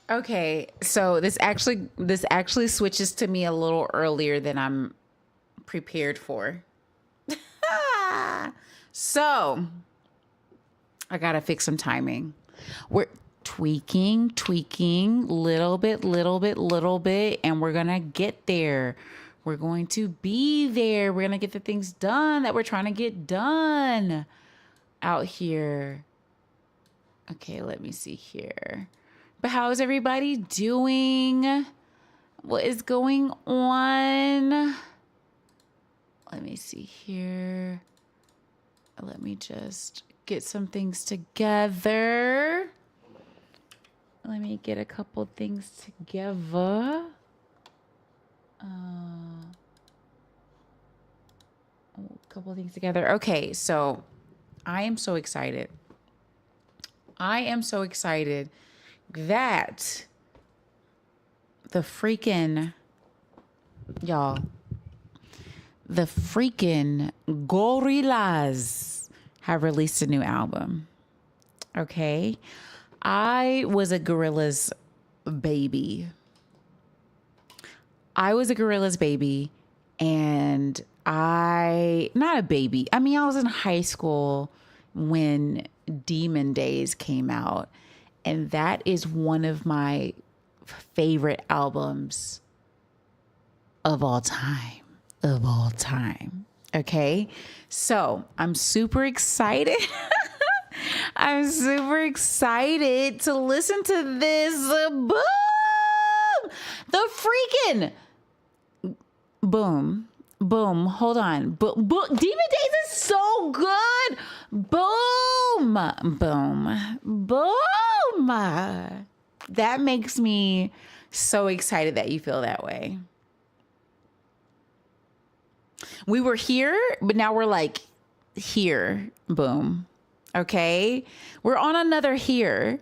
Okay, so this actually switches to me a little earlier than I'm prepared for. Ah, so I gotta fix some timing. We're tweaking, little bit, and we're gonna get there. We're going to be there. We're gonna get the things done that we're trying to get done out here. Okay, let me see here. But how is everybody doing? What is going on? Let me see here. Let me just get some things together. Let me get a couple things together. A couple things together. Okay, so I am so excited. I am so excited that the freaking, y'all, the freaking GORILLAZ have released a new album. Okay. I was a GORILLAZ baby. And not a baby. I mean, I was in high school when Demon Days came out. And that is one of my favorite albums of all time. Okay. So I'm super excited. I'm super excited to listen to this. Boom! The freaking boom. Boom. Hold on. Demon Days is so good. Boom. That makes me so excited that you feel that way. We were here, but now we're like here. Boom. Okay. We're on another here.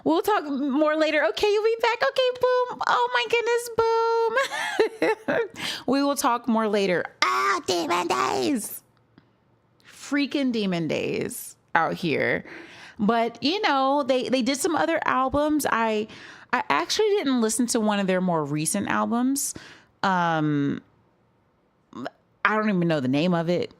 We'll talk more later. Okay, you'll be back. Okay, boom. Oh my goodness, boom. We will talk more later. Demon Days. Freaking Demon Days out here. But they did some other albums. I actually didn't listen to one of their more recent albums. I don't even know the name of it.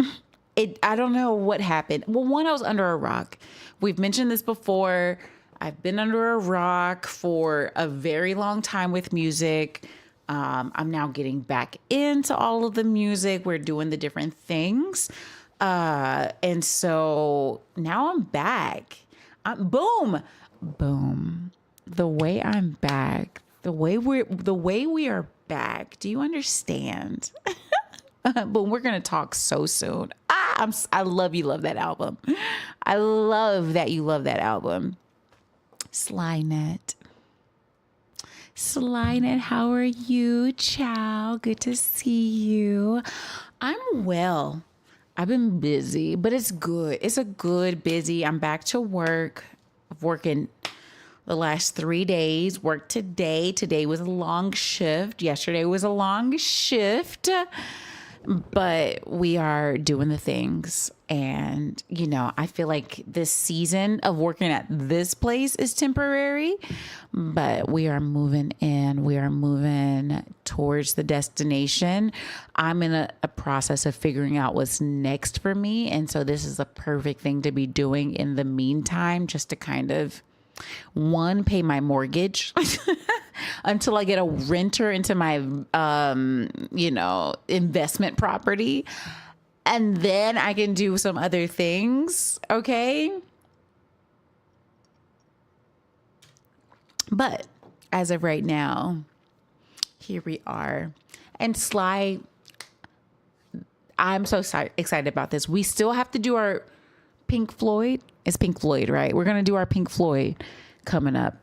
I don't know what happened. Well, one, I was under a rock. We've mentioned this before. I've been under a rock for a very long time with music. I'm now getting back into all of the music. We're doing the different things. And so now I'm back. Boom. The way I'm back, the way we are back. Do you understand? But we're going to talk so soon. I love you love that album. I love that you love that album. Slynet, how are you? Ciao. Good to see you. I'm well. I've been busy, but it's good. It's a good busy. I'm back to work. I've working the last 3 days. Worked today. Today was a long shift. Yesterday was a long shift. But we are doing the things. And, I feel like this season of working at this place is temporary, but we are moving in. We are moving towards the destination. I'm in a process of figuring out what's next for me. And so this is a perfect thing to be doing in the meantime, just to kind of, one, pay my mortgage until I get a renter into my, investment property. And then I can do some other things. Okay. But as of right now, here we are. And Sly, I'm so excited about this. We still have to do our Pink Floyd. It's Pink Floyd, right? We're going to do our Pink Floyd coming up.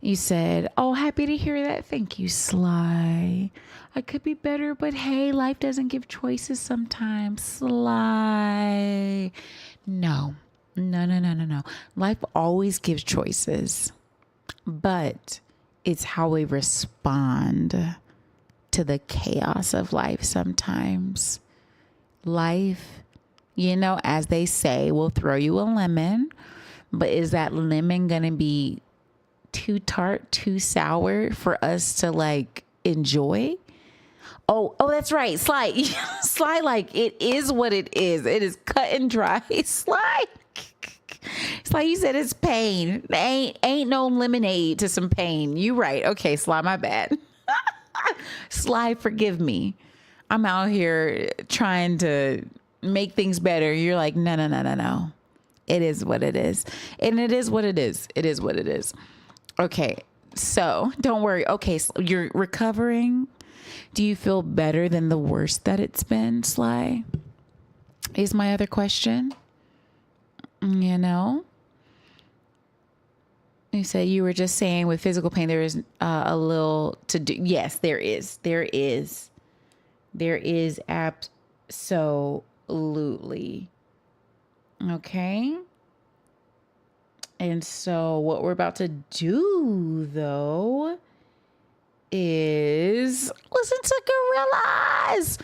You said, oh, happy to hear that. Thank you, Sly. I could be better, but hey, life doesn't give choices sometimes. Sly. No. Life always gives choices, but it's how we respond to the chaos of life sometimes. Life, as they say, will throw you a lemon, but is that lemon going to be too tart, too sour for us to like enjoy. Oh, that's right. Sly, Sly, like it is what it is. It is cut and dry. Sly. Sly, you said it's pain. Ain't no lemonade to some pain. You right. Okay, Sly, my bad. Sly, forgive me. I'm out here trying to make things better. You're like, no. It is what it is. And it is what it is. It is what it is. Okay. So don't worry. Okay. So you're recovering. Do you feel better than the worst that it's been, Sly? Is my other question. You know? You say you were just saying with physical pain, there is a little to do. Yes, there is. There is. There is absolutely. Okay. And so what we're about to do, though, is listen to Gorillaz.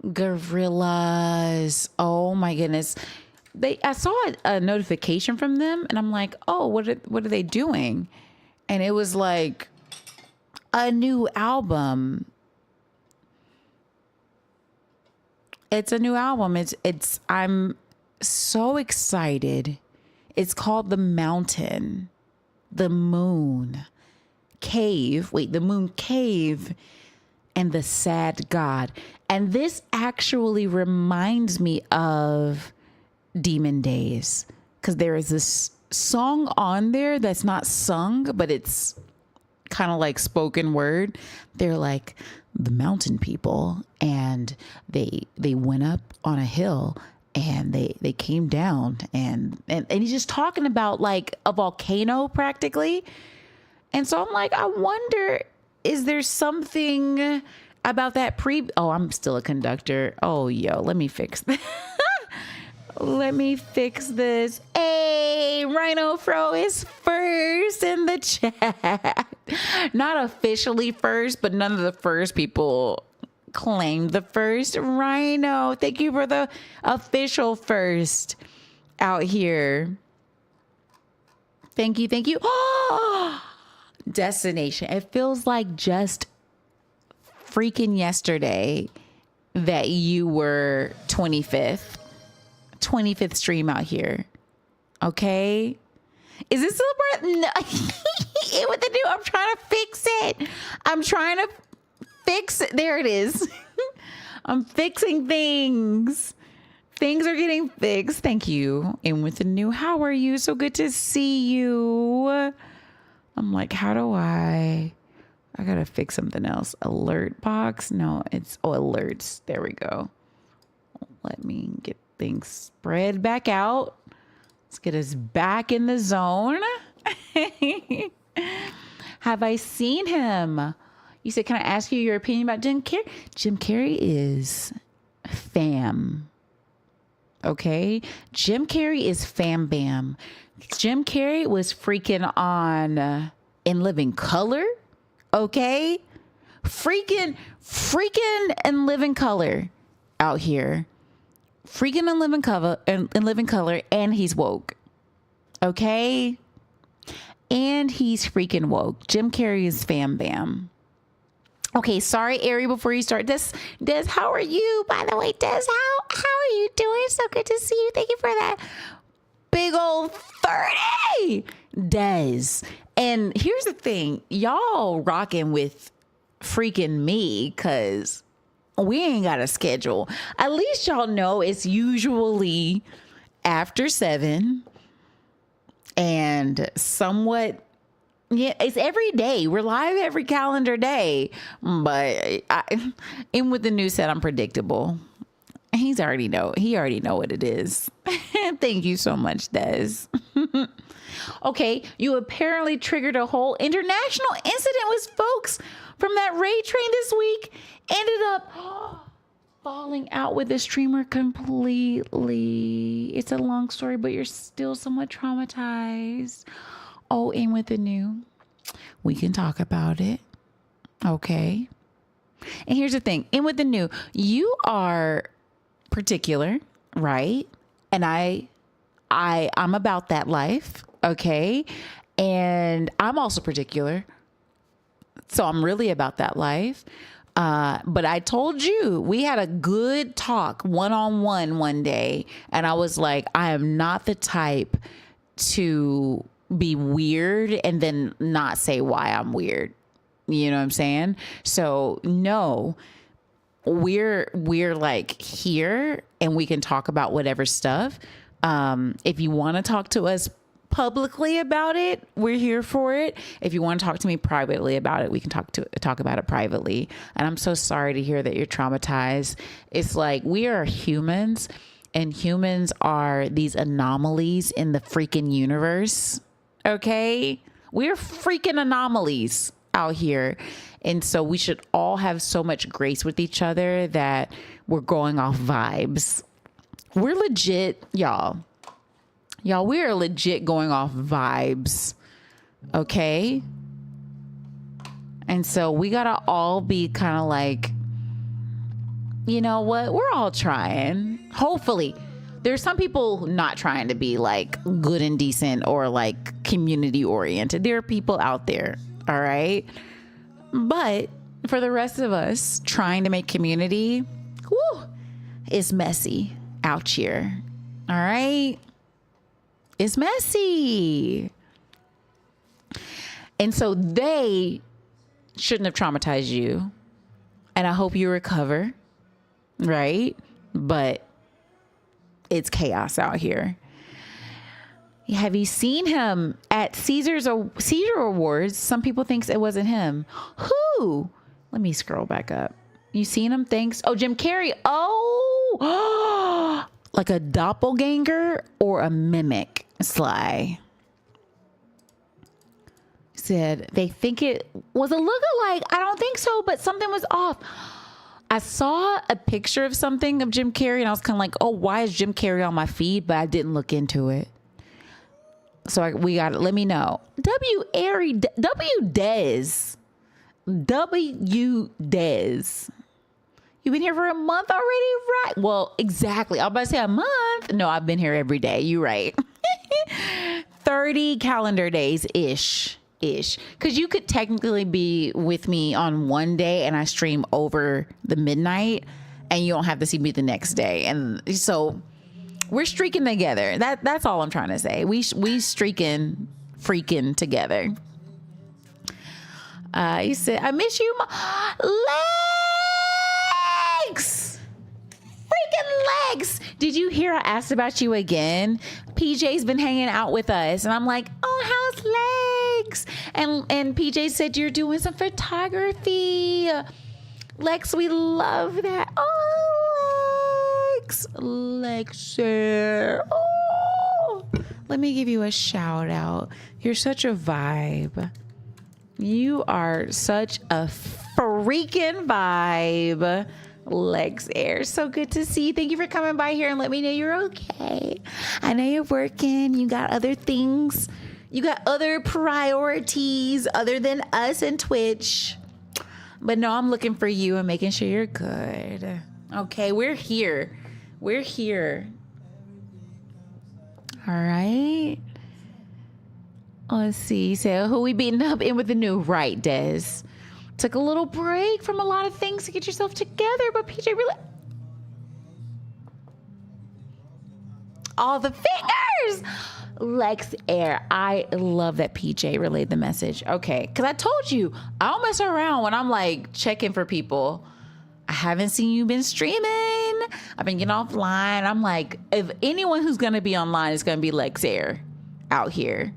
Gorillaz. Oh, my goodness. I saw a notification from them and I'm like, oh, what are they doing? And it was like a new album. It's a new album. I'm so excited. It's called The Mountain, The Moon Cave. Wait, The Moon Cave and The Sad God. And this actually reminds me of Demon Days, because there is this song on there that's not sung, but it's kind of like spoken word. They're like the mountain people, and they went up on a hill and they came down, and he's just talking about like a volcano practically. And so I'm like, I wonder, is there something about that I'm still a conductor. Oh, yo, let me fix this. Let me fix this. Hey, Rhino Fro is first in the chat. Not officially first, but none of the first people claimed the first. Rhino, thank you for the official first out here. Thank you. Oh, destination. It feels like just freaking yesterday that you were 25th stream out here. Okay. Is this still no. With the new, I'm trying to fix it. There it is. I'm fixing things. Things are getting fixed. Thank you. And with the new, how are you? So good to see you. I'm like, how do I gotta fix something else. Alert box. No, it's alerts. There we go. Let me get things spread back out. Let's get us back in the zone. Have I seen him? You said, can I ask you your opinion about Jim Carrey? Jim Carrey is fam. Okay? Jim Carrey is fam bam. Jim Carrey was freaking on In Living Color. Okay? Freaking In Living Color out here. Freaking in living color, and he's woke. Okay? And he's freaking woke. Jim Carrey is fam bam. Okay, sorry, Ari, before you start. Des, how are you? By the way, Des, how are you doing? So good to see you. Thank you for that big old 30. Des. And here's the thing. Y'all rocking with freaking me, because we ain't got a schedule. At least y'all know it's usually after 7 and somewhat, yeah, it's every day. We're live every calendar day, but in with the new set, I'm predictable. He already know what it is. Thank you so much, Des. Okay, you apparently triggered a whole international incident with folks from that raid train this week. Ended up falling out with the streamer completely. It's a long story, but you're still somewhat traumatized. Oh, and with the new, we can talk about it. Okay. And here's the thing. And with the new, you are particular, right? And I'm about that life. Okay. And I'm also particular. So I'm really about that life. But I told you, we had a good talk one-on-one one day. And I was like, I am not the type to be weird and then not say why I'm weird. You know what I'm saying? So no, we're like here and we can talk about whatever stuff. If you want to talk to us publicly about it, we're here for it. If you want to talk to me privately about it, we can talk about it privately. And I'm so sorry to hear that you're traumatized. It's like, we are humans, and humans are these anomalies in the freaking universe. Okay? We're freaking anomalies out here. And so we should all have so much grace with each other that we're going off vibes. We're legit, y'all, we are legit going off vibes. Okay? And so we got to all be kind of like, you know what? We're all trying. Hopefully. There's some people not trying to be like good and decent or like community oriented. There are people out there. All right. But for the rest of us trying to make community, whew, it's messy out here. All right. It's messy. And so they shouldn't have traumatized you. And I hope you recover. Right? But it's chaos out here. Have you seen him at Caesar Awards? Some people think it wasn't him. Who? Let me scroll back up. You seen him? Thanks. Oh, Jim Carrey. Oh, like a doppelganger or a mimic. Sly said they think it was a lookalike. I don't think so, but something was off. I saw a picture of something of Jim Carrey and I was kind of like, oh, why is Jim Carrey on my feed? But I didn't look into it. So we got it. Let me know. W. Dez. You've been here for a month already, right? Well, exactly. I was about to say a month. No, I've been here every day. You're right. 30 calendar days ish. Because you could technically be with me on one day and I stream over the midnight and you don't have to see me the next day. And so we're streaking together. That's all I'm trying to say. We streaking, freaking together. He said, I miss you. Legs. Freaking legs. Did you hear I asked about you again? PJ's been hanging out with us. And I'm like, oh, how's legs? And PJ said you're doing some photography. Lex, we love that. Oh, Lex. Lexer. Oh. Let me give you a shout out. You're such a vibe. You are such a freaking vibe. Lex Air. So good to see you. Thank you for coming by here and let me know you're okay. I know you're working. You got other things. You got other priorities other than us and Twitch. But no, I'm looking for you and making sure you're good. Okay, we're here. We're here. All right. Let's see. So who we beating up in with the new right, Des? Took a little break from a lot of things to get yourself together, but PJ really... All the fingers! Lex Air. I love that PJ relayed the message. Okay, because I told you, I don't mess around when I'm like checking for people. I haven't seen you been streaming. I've been getting offline. I'm like, if anyone who's going to be online is going to be Lex Air out here.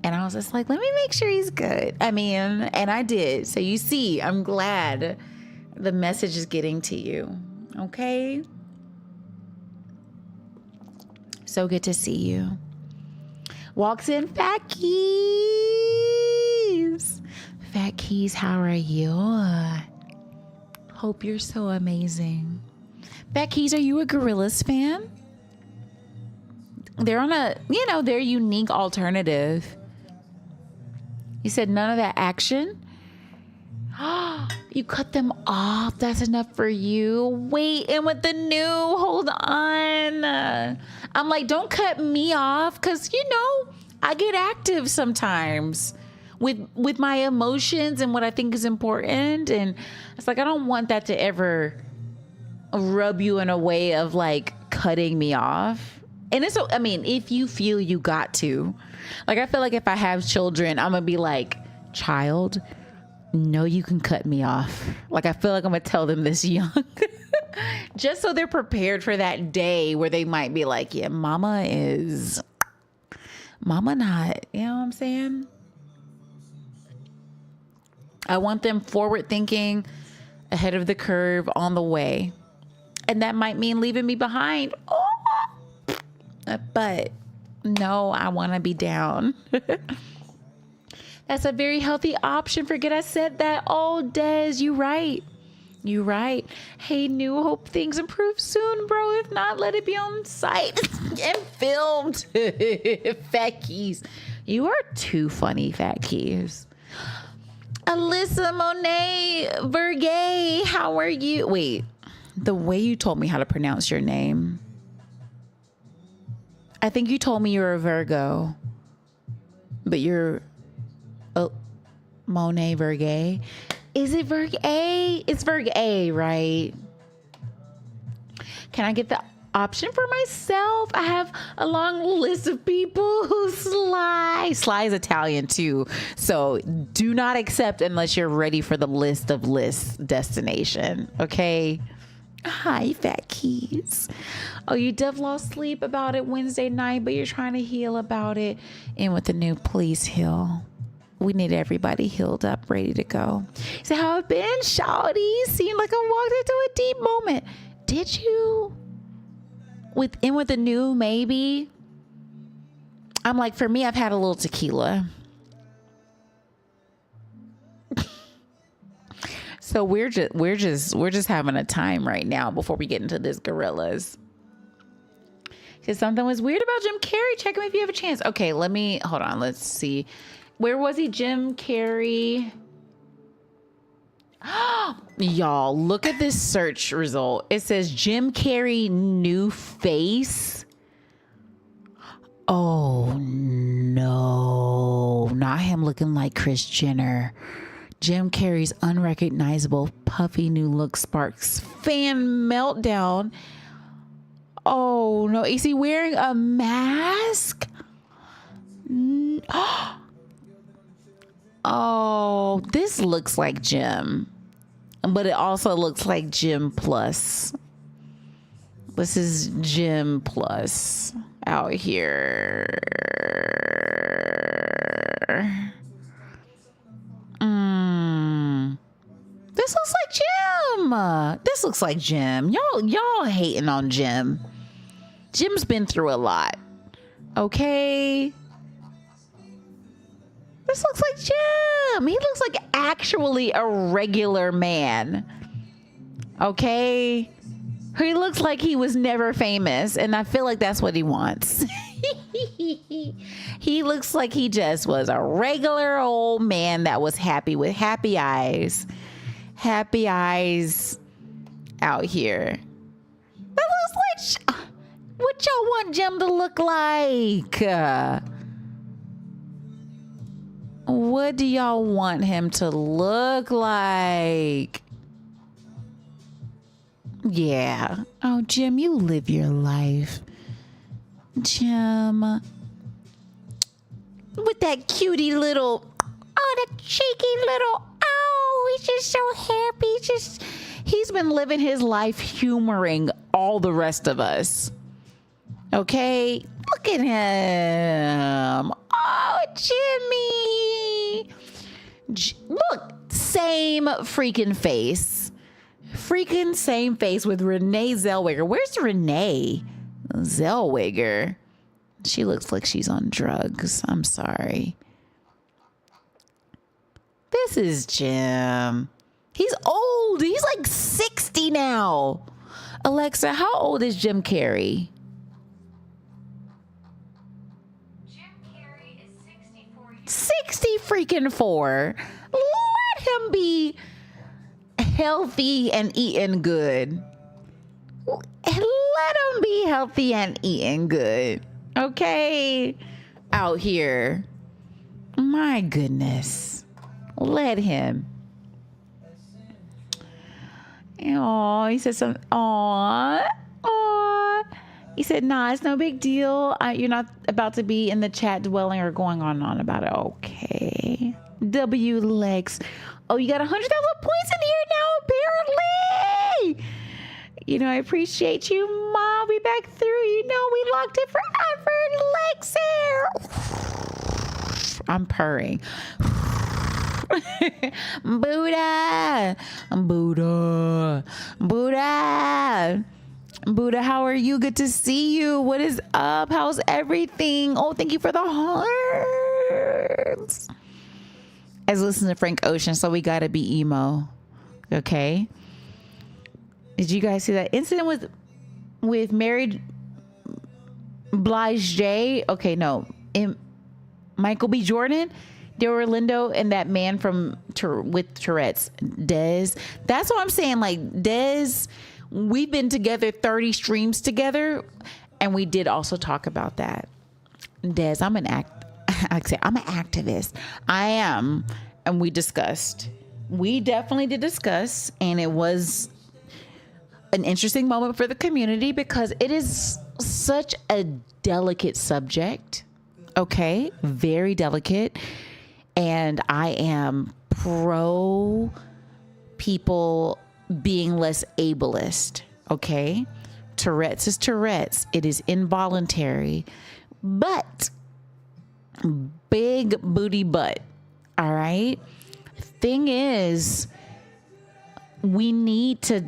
And I was just like, let me make sure he's good. I mean, and I did. So you see, I'm glad the message is getting to you. Okay? So good to see you. Walks in Fat Keys. Fat Keys, how are you? Hope you're so amazing. Fat Keys, are you a Gorillaz fan? They're on their unique alternative. You said none of that action? You cut them off. That's enough for you. Wait, and with the new, hold on. I'm like, don't cut me off because, I get active sometimes with my emotions and what I think is important. And it's like, I don't want that to ever rub you in a way of like cutting me off. And it's, I mean, if you feel you got to, like, I feel like if I have children, I'm gonna be like, child, no, you can cut me off. Like, I feel like I'm gonna tell them this young, just so they're prepared for that day where they might be like, yeah, mama not, you know what I'm saying? I want them forward thinking, ahead of the curve, on the way. And that might mean leaving me behind. Oh, but no, I want to be down. That's a very healthy option. Forget I said that. Oh, Des, you right. You right. Hey, New, hope things improve soon, bro. If not, let it be on site and filmed. Fat Keys. You are too funny, Fat Keys. Alyssa Monet Vergay, how are you? Wait, the way you told me how to pronounce your name, I think you told me you're a Virgo, but you're Monet Vergay. Is it Vergay? It's Vergay, right? Can I get the option for myself? I have a long list of people who Sly is Italian too, so do not accept unless you're ready for the list of lists destination. Okay. Hi, Fat Keys. Oh, you def lost sleep about it Wednesday night, but you're trying to heal about it. And with the new, please heal. We need everybody healed up, ready to go. So how it been, shawty? Seemed like I walked into a deep moment. Did you? With the new, maybe. I'm like, for me, I've had a little tequila. So we're just having a time right now before we get into this gorillas. Because something was weird about Jim Carrey. Check him if you have a chance. Okay, hold on. Let's see. Where was he? Jim Carrey. Y'all, look at this search result. It says Jim Carrey new face. Oh no, not him looking like Kris Jenner. Jim Carrey's unrecognizable puffy new look sparks fan meltdown. Oh no, is he wearing a mask? Oh, this looks like Jim, but it also looks like Jim Plus. This is Jim Plus out here. This looks like Jim. This looks like Jim. Y'all hating on Jim. Jim's been through a lot. Okay. This looks like Jim. He looks like actually a regular man. Okay. He looks like he was never famous, and I feel like that's what he wants. He looks like he just was a regular old man that was happy with happy eyes. Happy eyes out here. That looks like what y'all want Jim to look like? What do y'all want him to look like? Yeah. Oh, Jim, you live your life. Jim. With that cutie little, that cheeky little, he's just so happy. He's been living his life humoring all the rest of us. Okay? Look at him. Oh, Jimmy. Look, same freaking face. Freaking same face with Renee Zellweger. Where's Renee Zellweger? She looks like she's on drugs. I'm sorry. This is Jim. He's old. He's like 60 now. Alexa, how old is Jim Carrey? Jim Carrey is 64 years 60 freaking 4. Let him be healthy and eating good. Let him be healthy and eating good. Okay. out here. My goodness. Let him. Oh, he said something. Aw. He said, nah, it's no big deal. You're not about to be in the chat dwelling or going on and on about it. Okay. W Lex. Oh, you got 100,000 points in here now, apparently. You know, I appreciate you, Ma. I'll be back through. You know, we locked it forever. Lex here. I'm purring. Buddha. Buddha, how are you? Good to see you. What is up? How's everything? Oh, thank you for the hearts. I was listening to Frank Ocean, so we gotta be emo. Okay. Did you guys see that incident with married Blige J? Okay, no. Michael B. Jordan, Lindo, and that man with Tourette's, Dez. That's what I'm saying. Like, Dez, we've been together 30 streams together, and we did also talk about that. Dez, I'm an activist. I am. And we discussed. We definitely did discuss, and it was an interesting moment for the community because it is such a delicate subject. Okay, very delicate. And I am pro people being less ableist. Okay, Tourette's is Tourette's. It is involuntary, but big booty butt. All right. Thing is, we need to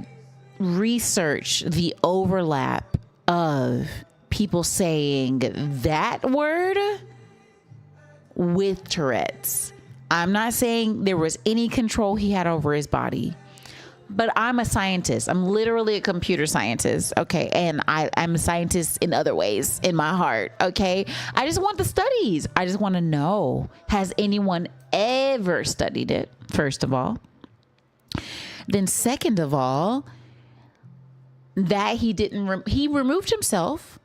research the overlap of people saying that word with Tourette's. I'm not saying there was any control he had over his body, but I'm a scientist. I'm literally a computer scientist. Okay. And I'm a scientist in other ways in my heart. Okay. I just want the studies. I just want to know, has anyone ever studied it? First of all. Then second of all, that he removed himself,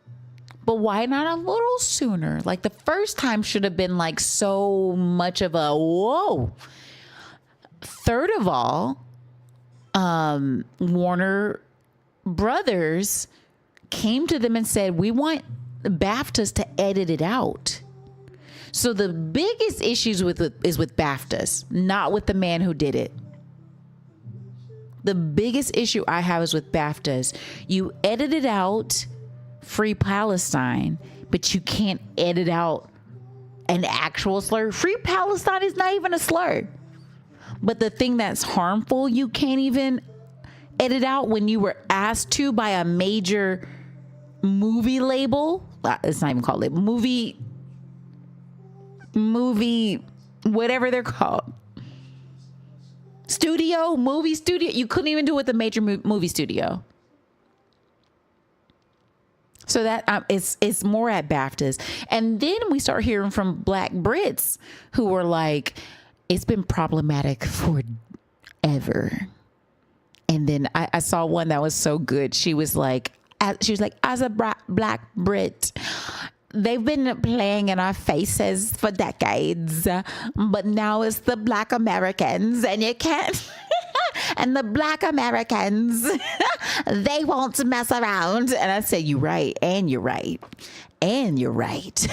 but why not a little sooner? Like the first time should have been like so much of a whoa. Third of all, Warner Brothers came to them and said, we want BAFTAs to edit it out. So the biggest issues is with BAFTAs, not with the man who did it. The biggest issue I have is with BAFTAs. You edited out Free Palestine, but you can't edit out an actual slur. Free Palestine is not even a slur. But the thing that's harmful, you can't even edit out when you were asked to by a major movie label. It's not even called label. Movie, whatever they're called. Movie studio. You couldn't even do it with a major movie studio. So that it's more at BAFTAs. And then we start hearing from Black Brits who were like, it's been problematic forever. And then I saw one that was so good. She was like, as a Black Brit, they've been playing in our faces for decades, but now it's the Black Americans, and you can't. And the Black Americans, they won't mess around. And I said, you're right, and you're right, and you're right.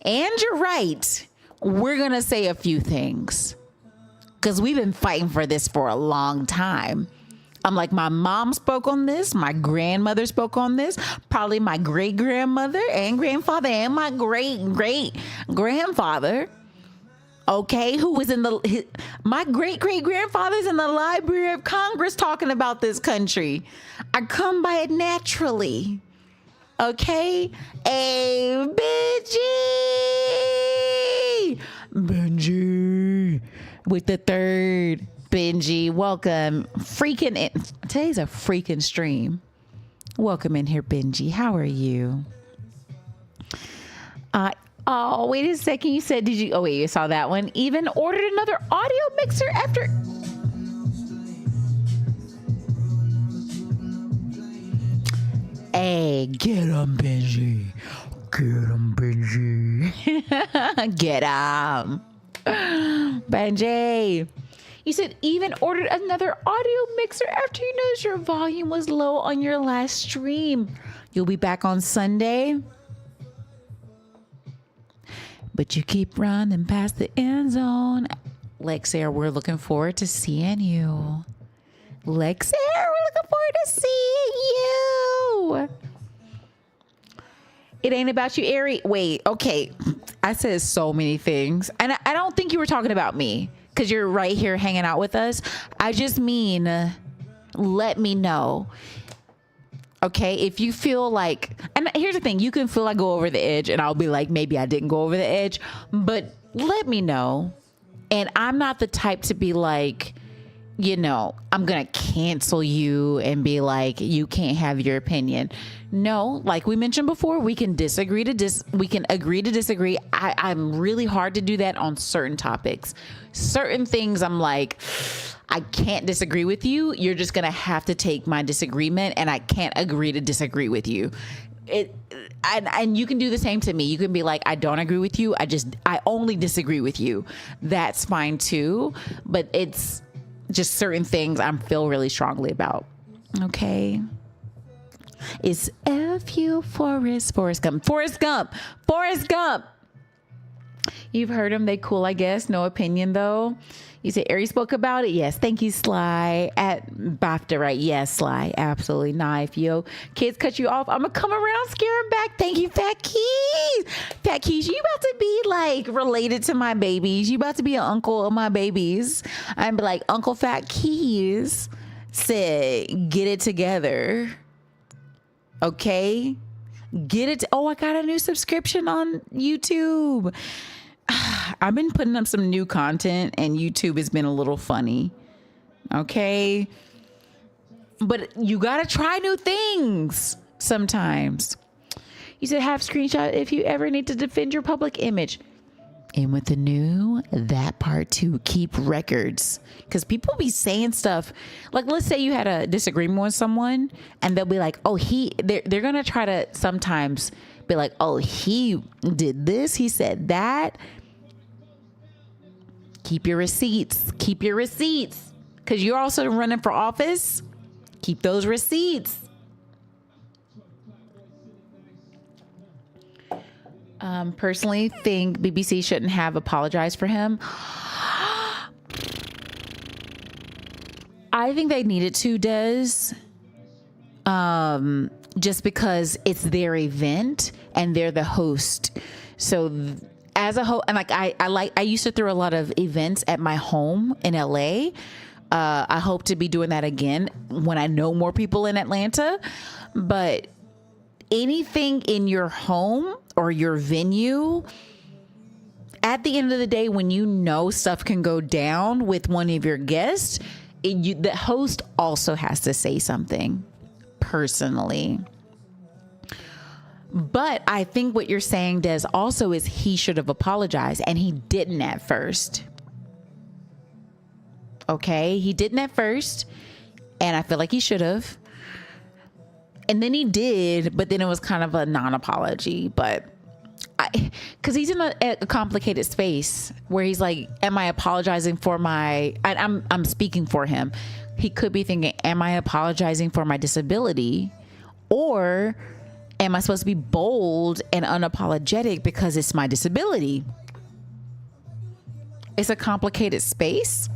And you're right. We're going to say a few things because we've been fighting for this for a long time. I'm like, my mom spoke on this. My grandmother spoke on this. Probably my great grandmother and grandfather and my great grandfather. Okay, who was my great grandfather's in the Library of Congress talking about this country. I come by it naturally. Okay, hey, Benji with the third. Benji, welcome. Today's a freaking stream. Welcome in here, Benji. How are you? Oh, wait a second. You said, you saw that one. Even ordered another audio mixer after. Hey, get him, Benji. Get him, Benji. Get him. Benji. You said even ordered another audio mixer after you noticed your volume was low on your last stream. You'll be back on Sunday. But you keep running past the end zone. Lexair, we're looking forward to seeing you. Lexair, we're looking forward to seeing you. It ain't about you, Ari. Wait, okay. I said so many things. And I don't think you were talking about me because you're right here hanging out with us. I just mean, let me know. Okay, if you feel like, and here's the thing, you can feel like go over the edge and I'll be like, maybe I didn't go over the edge, but let me know. And I'm not the type to be like, you know, I'm going to cancel you and be like, you can't have your opinion. No, like we mentioned before, we can agree to disagree. I'm really hard to do that on certain topics. Certain things I'm like, I can't disagree with you. You're just going to have to take my disagreement and I can't agree to disagree with you. And you can do the same to me. You can be like, I don't agree with you. I only disagree with you. That's fine too. But it's just certain things I feel really strongly about. Okay. It's F.U. Forrest Gump. You've heard them. They cool, I guess. No opinion though. You say Ari spoke about it? Yes. Thank you, Sly. At BAFTA, right? Yes, Sly. Absolutely. Nah, if yo kids cut you off, I'm going to come around, scare them back. Thank you, Fat Keys. Fat Keys, you about to be like related to my babies. You about to be an uncle of my babies. I'm be like, Uncle Fat Keys said, get it together. Okay? Get it. Oh, I got a new subscription on YouTube. I've been putting up some new content and YouTube has been a little funny. Okay. But you got to try new things sometimes. You said have screenshot if you ever need to defend your public image. And with the new, that part too, keep records. Because people be saying stuff like, let's say you had a disagreement with someone and they'll be like, oh, they're going to try to sometimes be like, oh, he did this. He said that. Keep your receipts. Because you're also running for office. Keep those receipts. Personally think BBC shouldn't have apologized for him. I think they needed to, Des. Just because it's their event and they're the host. So as a host, and like I used to throw a lot of events at my home in LA. I hope to be doing that again when I know more people in Atlanta. But anything in your home or your venue, at the end of the day, when you know stuff can go down with one of your guests, the host also has to say something personally. But I think what you're saying, Des, also is he should have apologized, and he didn't at first. Okay, he didn't at first, and I feel like he should have. And then he did, but then it was kind of a non-apology. But because he's in a complicated space where he's like, am I apologizing for I'm speaking for him. He could be thinking, am I apologizing for my disability? Or am I supposed to be bold and unapologetic because it's my disability? It's a complicated space,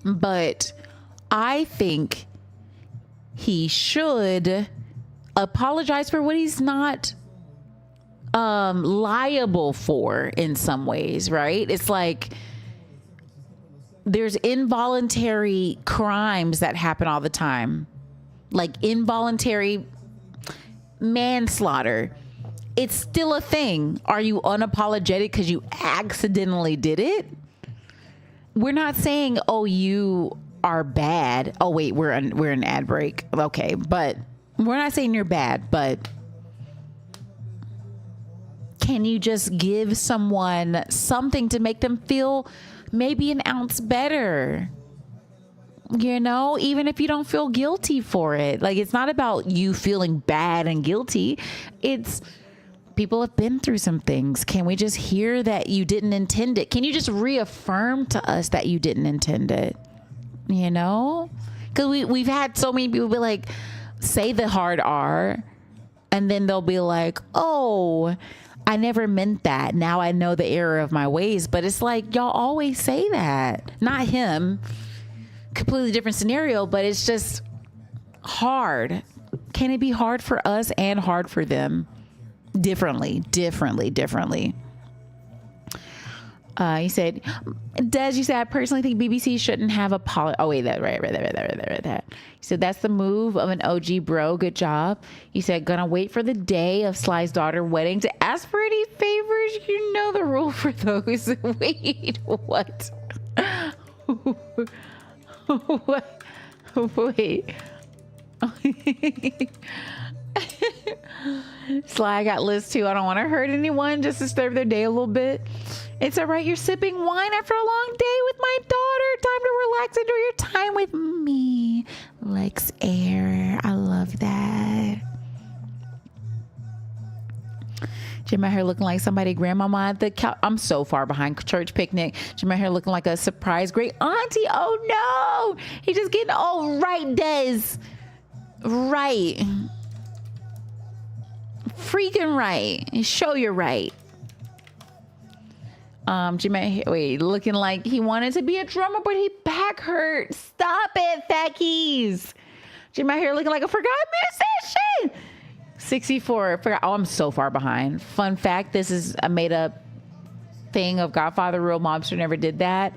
but I think he should apologize for what he's not liable for in some ways, right? It's like there's involuntary crimes that happen all the time, like involuntary manslaughter. It's still a thing. Are you unapologetic because you accidentally did it? We're not saying, oh, you are bad. Oh, wait, we're in ad break. Okay, but we're not saying you're bad, but can you just give someone something to make them feel maybe an ounce better? Even if you don't feel guilty for it. Like, it's not about you feeling bad and guilty. It's people have been through some things. Can we just hear that you didn't intend it? Can you just reaffirm to us that you didn't intend it? Because we've had so many people be like, say the hard R, and then they'll be like, oh, I never meant that. Now I know the error of my ways. But it's like, y'all always say that. Not him. Completely different scenario, but it's just hard. Can it be hard for us and hard for them? Differently. You said, you said, I personally think BBC shouldn't have a policy. Oh, wait, right. You said, that's the move of an OG bro. Good job. You said, gonna wait for the day of Sly's daughter wedding to ask for any favors. You know the rule for those. Wait, what? What? Wait. Sly got Liz too. I don't want to hurt anyone, just disturb their day a little bit. It's all right. You're sipping wine after a long day with my daughter. Time to relax. Enjoy your time with me. Lex Air. I love that. Jim out here looking like somebody grandmama at the couch. I'm so far behind church picnic. Jim out here looking like a surprise great auntie. Oh no. He just getting all right, Des. Right. Freaking right. Show you're right. Jim, wait, looking like he wanted to be a drummer, but he back hurt. Stop it, fat keys. Jim out here looking like a forgotten musician. 64. Oh, I'm so far behind. Fun fact, this is a made up thing of Godfather. Real mobster never did that.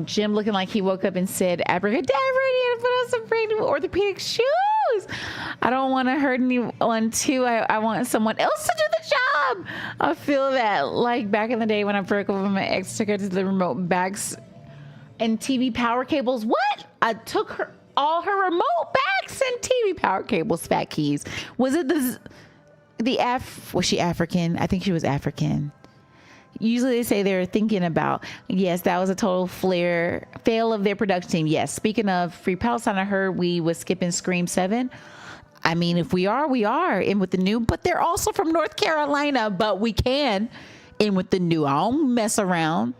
Jim looking like he woke up and said, abracadabra, I need to put on some brand new orthopedic shoes. I don't want to hurt anyone too. I want someone else to do the job. I feel that, like back in the day when I broke up with my ex, took her to the remote bags and TV power cables. What? I took all her remote backs and TV power cables, fat keys. Was it was she African? I think she was African. Usually they say they're thinking about, yes, that was a total fail of their production team. Yes. Speaking of Free Palestine, I heard we was skipping Scream 7. I mean, if we are, we are in with the new, but they're also from North Carolina, but we can in with the new. I don't mess around.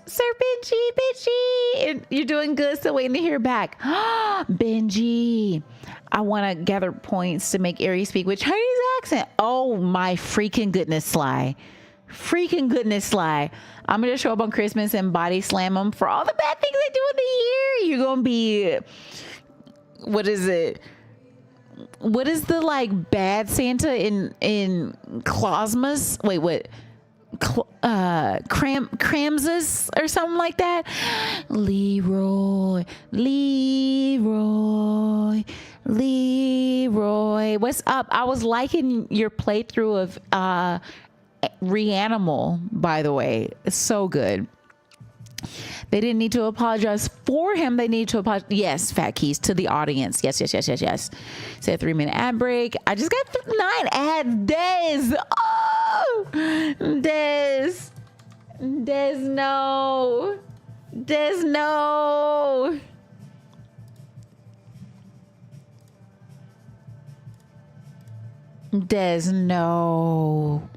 Sir Benji, you're doing good. Still waiting to hear back. Benji, I want to gather points to make Aries speak with Chinese accent. Oh my freaking goodness, Sly. I'm going to show up on Christmas and body slam them for all the bad things they do in the year. You're going to be, what is it? What is the like bad Santa in Clausmas? Wait, what? Cramsus or something like that. Leroy, what's up? I was liking your playthrough of Reanimal, by the way. It's so good. They didn't need to apologize for him. They need to apologize. Yes, fat keys to the audience. Yes. Say a 3-minute ad break. I just got 9 ads. Des. Oh, Des, no. Des, no. Des, no.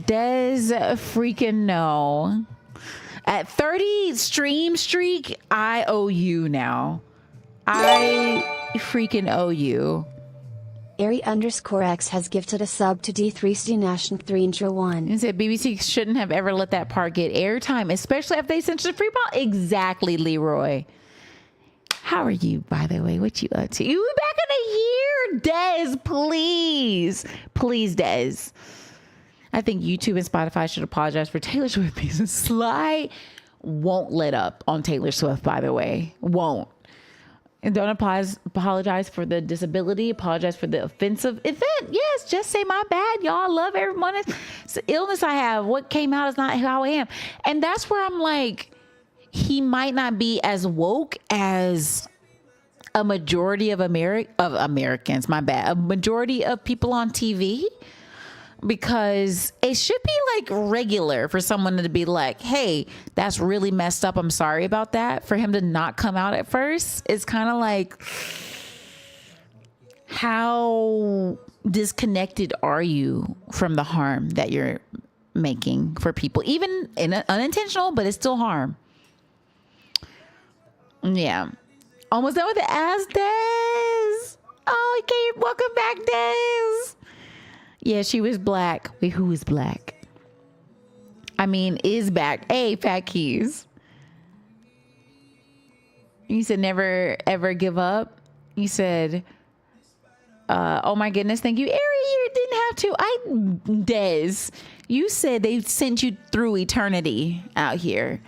Des freaking no. At 30 stream streak, I owe you now. I freaking owe you. Ari_X has gifted a sub to D3C Nation 301. He said BBC shouldn't have ever let that part get airtime, especially if they censored free ball. Exactly, Leroy. How are you, by the way? What you up to? You back in a year, Des, please. Please, Des. I think YouTube and Spotify should apologize for Taylor Swift because Sly won't let up on Taylor Swift, by the way. Won't. And don't apologize for the disability. Apologize for the offensive event. Yes, just say my bad, y'all. I love everyone. It's the illness I have. What came out is not how I am. And that's where I'm like, he might not be as woke as a majority of Americans. My bad. A majority of people on TV. because it should be like regular for someone to be like, hey, that's really messed up. I'm sorry about that. For him to not come out at first, it's kind of like, how disconnected are you from the harm that you're making for people, even unintentional, but it's still harm. Yeah. Almost done with the ass, Des. Oh, okay. Welcome back, Des. Yeah, she was black. Wait, who is black? I mean, is back. Hey, Fat Keys. You said never, ever give up. You said, oh my goodness, thank you. Ari, you didn't have to. Des, you said they sent you through eternity out here.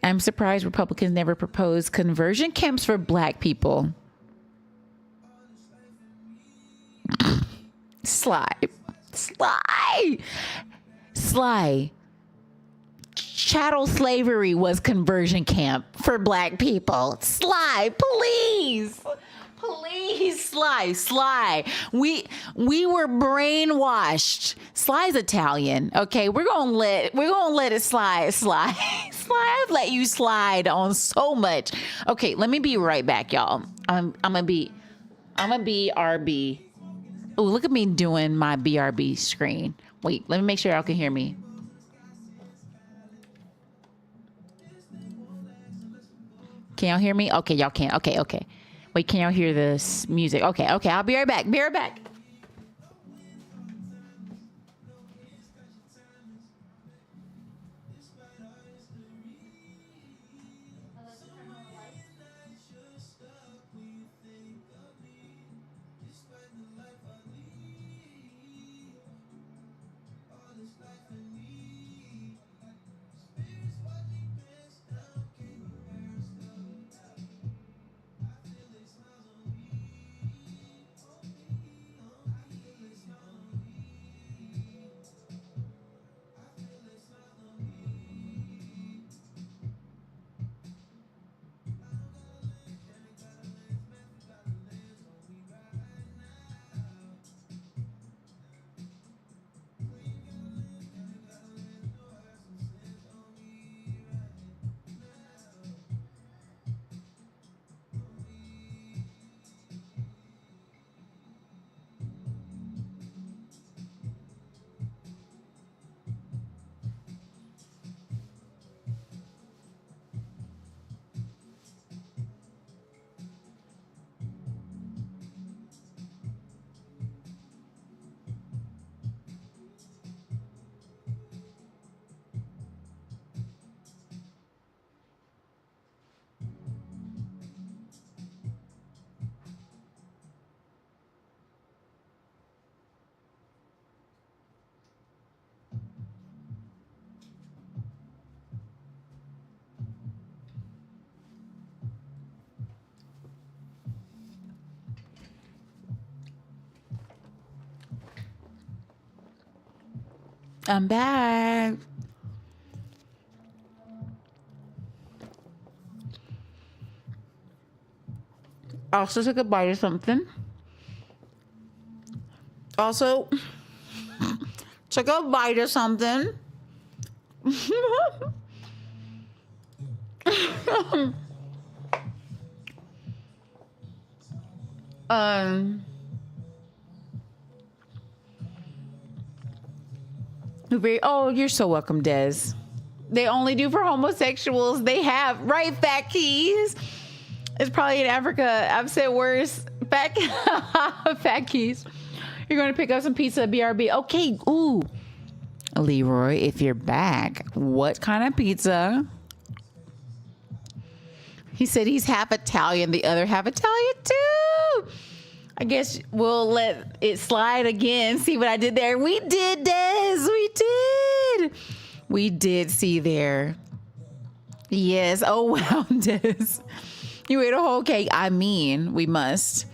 I'm surprised Republicans never proposed conversion camps for black people. Sly. Chattel slavery was conversion camp for black people. Sly, please. Please, Sly. We were brainwashed. Sly's Italian. Okay, we're gonna let it slide. Sly, I've let you slide on so much. Okay, let me be right back, y'all. I'm gonna be RB. Oh, look at me doing my BRB screen. Wait, let me make sure y'all can hear me. Can y'all hear me? Okay, y'all can. Okay. Wait, can y'all hear this music? Okay, I'll be right back. I'm back. Also took a bite of something. Oh, you're so welcome, Des. They only do for homosexuals. They have, right, Fat Keys? It's probably in Africa. I've said worse. Fat Keys. You're going to pick up some pizza at BRB. Okay. Ooh. Leroy, if you're back, what kind of pizza? He said he's half Italian, the other half Italian too. I guess we'll let it slide again. See what I did there? We did, Des. We did see there. Yes. Oh, wow, Des. You ate a whole cake. I mean, we must.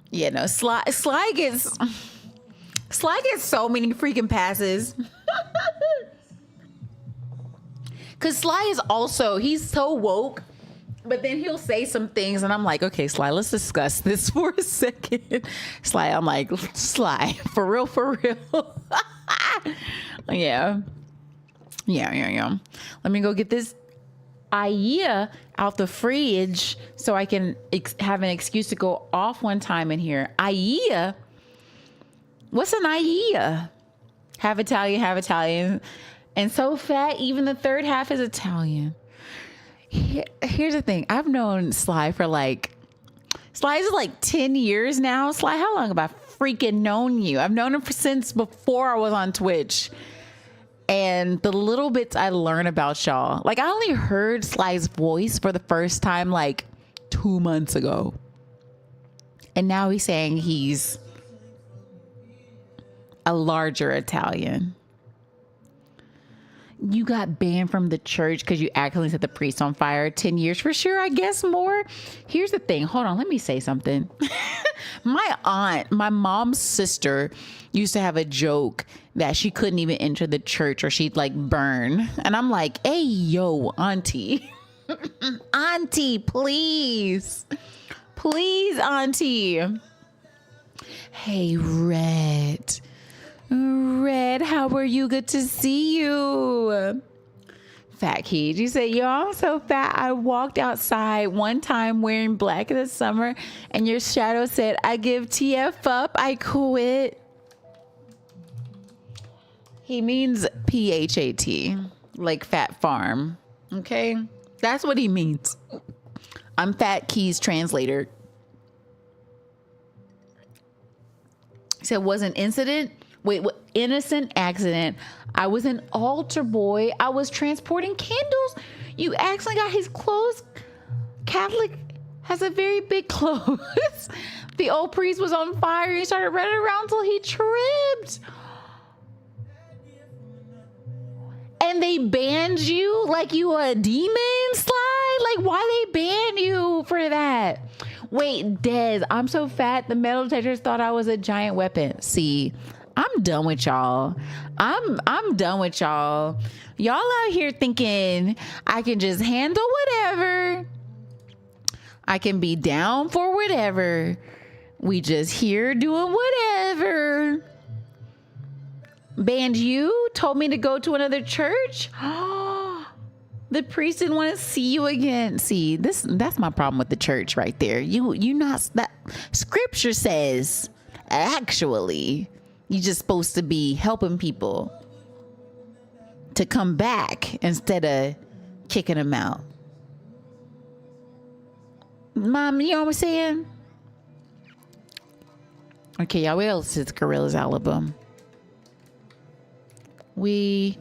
Yeah, no, Sly gets so many freaking passes. Because Sly is also, he's so woke. But then he'll say some things, and I'm like, okay, Sly, let's discuss this for a second. I'm like, Sly, for real. Yeah. Yeah. Let me go get this Aya out the fridge so I can have an excuse to go off one time in here. Aya? What's an Aya? Half Italian. And so fat, even the third half is Italian. Here's the thing. I've known Sly for Sly's 10 years now. Sly, how long have I freaking known you? I've known him since before I was on Twitch. And the little bits I learn about y'all, I only heard Sly's voice for the first time 2 months ago. And now he's saying he's a larger Italian. You got banned from the church because you accidentally set the priest on fire. 10 years for sure, I guess more. Here's the thing. Hold on, let me say something. My aunt, my mom's sister, used to have a joke that she couldn't even enter the church or she'd burn. And I'm like, hey, yo, auntie. Auntie, please. Please, auntie. Hey, Red. Red, how are you? Good to see you. Fat Key, you say, yo, I'm so fat. I walked outside one time wearing black in the summer and your shadow said, I give TF up. I quit. He means PHAT, like Fat Farm. Okay? That's what he means. I'm Fat Key's translator. He said, was an incident? Wait, what? Innocent accident. I was an altar boy. I was transporting candles. You accidentally got his clothes. Catholic has a very big clothes. The old priest was on fire. He started running around till he tripped. And they banned you like you a demon, Sly? Why they ban you for that? Wait, Dez, I'm so fat. The metal detectors thought I was a giant weapon. See, I'm done with y'all. I'm done with y'all. Y'all out here thinking I can just handle whatever. I can be down for whatever. We just here doing whatever. Banned you? Told me to go to another church? The priest didn't want to see you again. See, that's my problem with the church right there. You not that scripture says actually you're just supposed to be helping people to come back instead of kicking them out. Mom, you know what I'm saying? Okay, y'all, where else is GORILLAZ album? We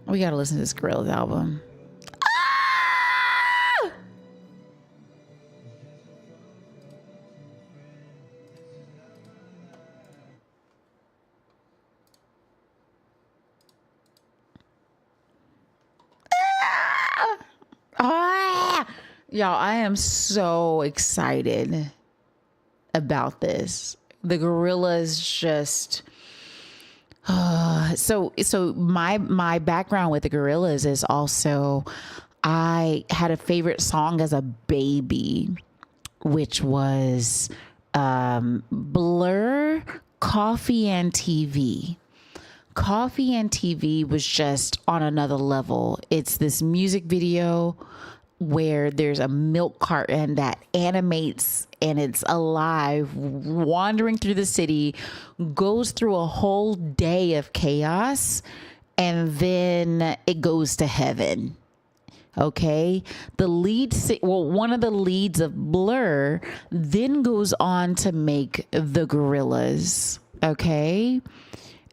gotta listen to this GORILLAZ album. Ah! Ah! Y'all, I am so excited about this. The GORILLAZ just... So my background with the GORILLAZ is also I had a favorite song as a baby, which was Blur, Coffee and TV. Coffee and TV was just on another level. It's this music video where there's a milk carton that animates and it's alive, wandering through the city, goes through a whole day of chaos, and then it goes to heaven. Okay. One of the leads of Blur then goes on to make the GORILLAZ. Okay.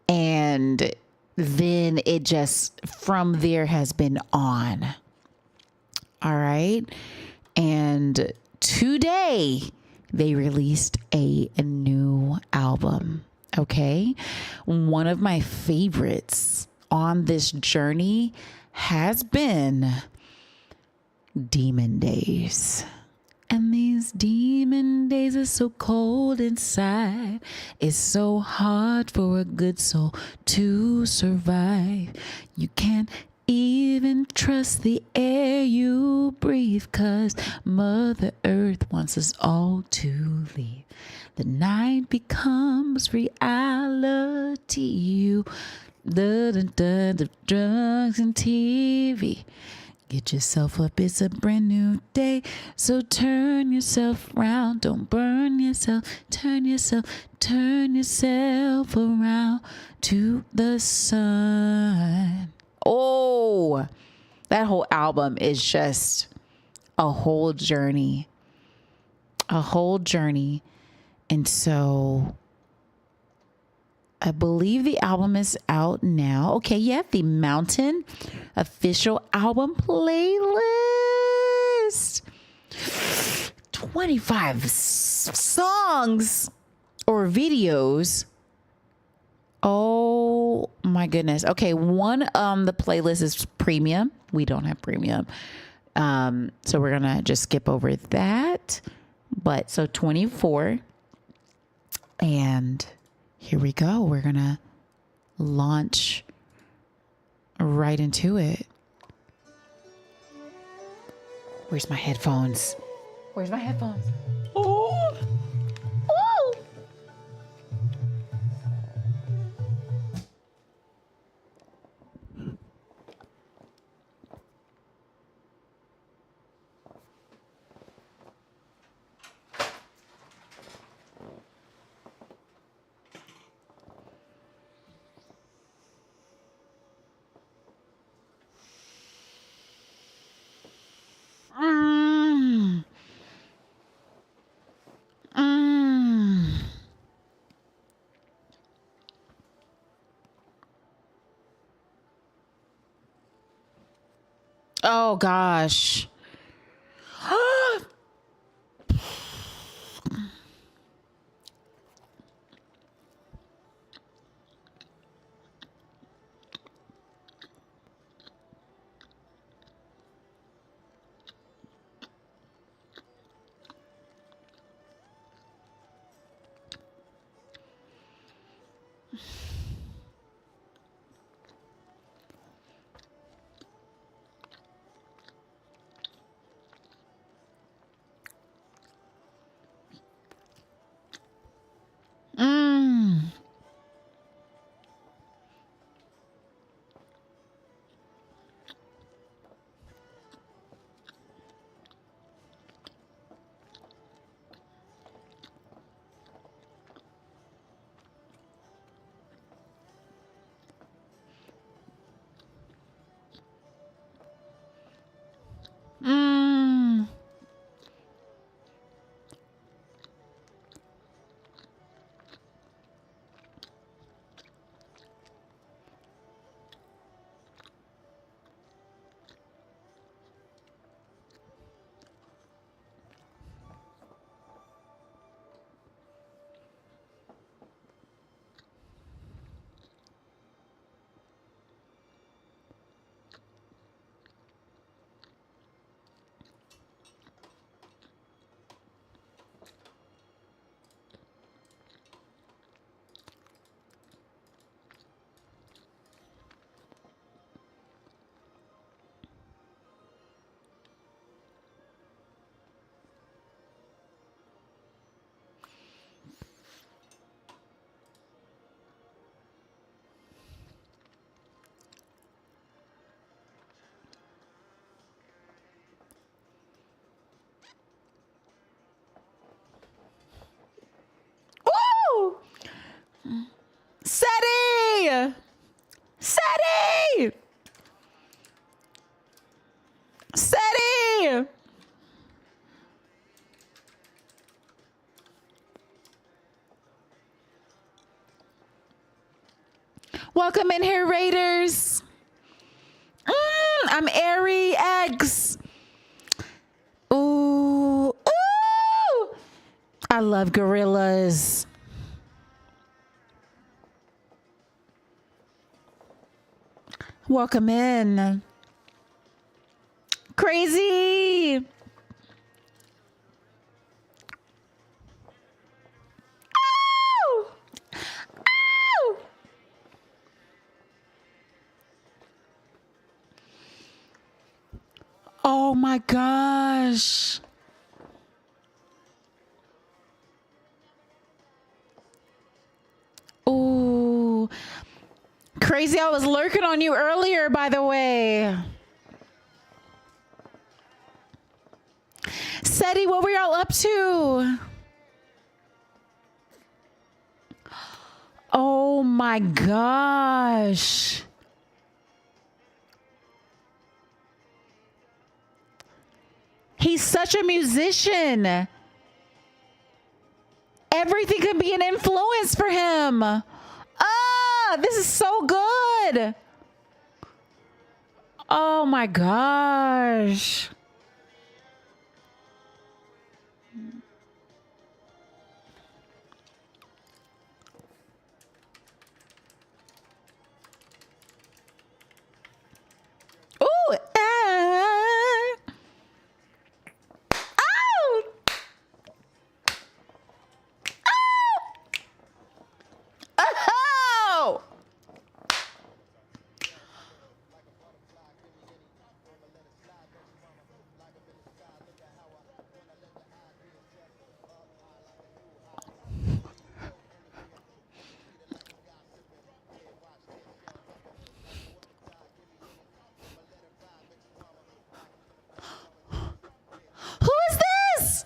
And then it just from there has been on. All right. And today they released a new album. Okay. One of my favorites on this journey has been Demon Days. And these demon days are so cold inside. It's so hard for a good soul to survive. You can't Even trust the air you breathe, 'cause Mother Earth wants us all to leave. The night becomes reality. You, the drugs and TV. Get yourself up, it's a brand new day. So turn yourself around, don't burn yourself. Turn yourself around to the sun. Oh, that whole album is just a whole journey. A whole journey. And so I believe the album is out now. Okay, yeah, the Mountain official album playlist. 25 songs or videos. Oh my goodness. Okay, one the playlist is premium. We don't have premium. So we're going to just skip over that. But so 24. And here we go. We're going to launch right into it. Where's my headphones? Where's my headphones? Oh! Oh! Mm. Mm. Oh gosh. Mm. Mm. Woo! SETI! SETI! SETI! Welcome in here, Raiders. I'm Airy X. Ooh, ooh. I love gorillas. Welcome in. Crazy. Ow! Ow! my gosh. Ooh. Crazy, I was lurking on you earlier, by the way. Seti, what were y'all up to? Oh my gosh. He's such a musician. Everything could be an influence for him. Ah, this is so good. Oh my gosh. Ooh. Ah. Oh. Oh. Who is this?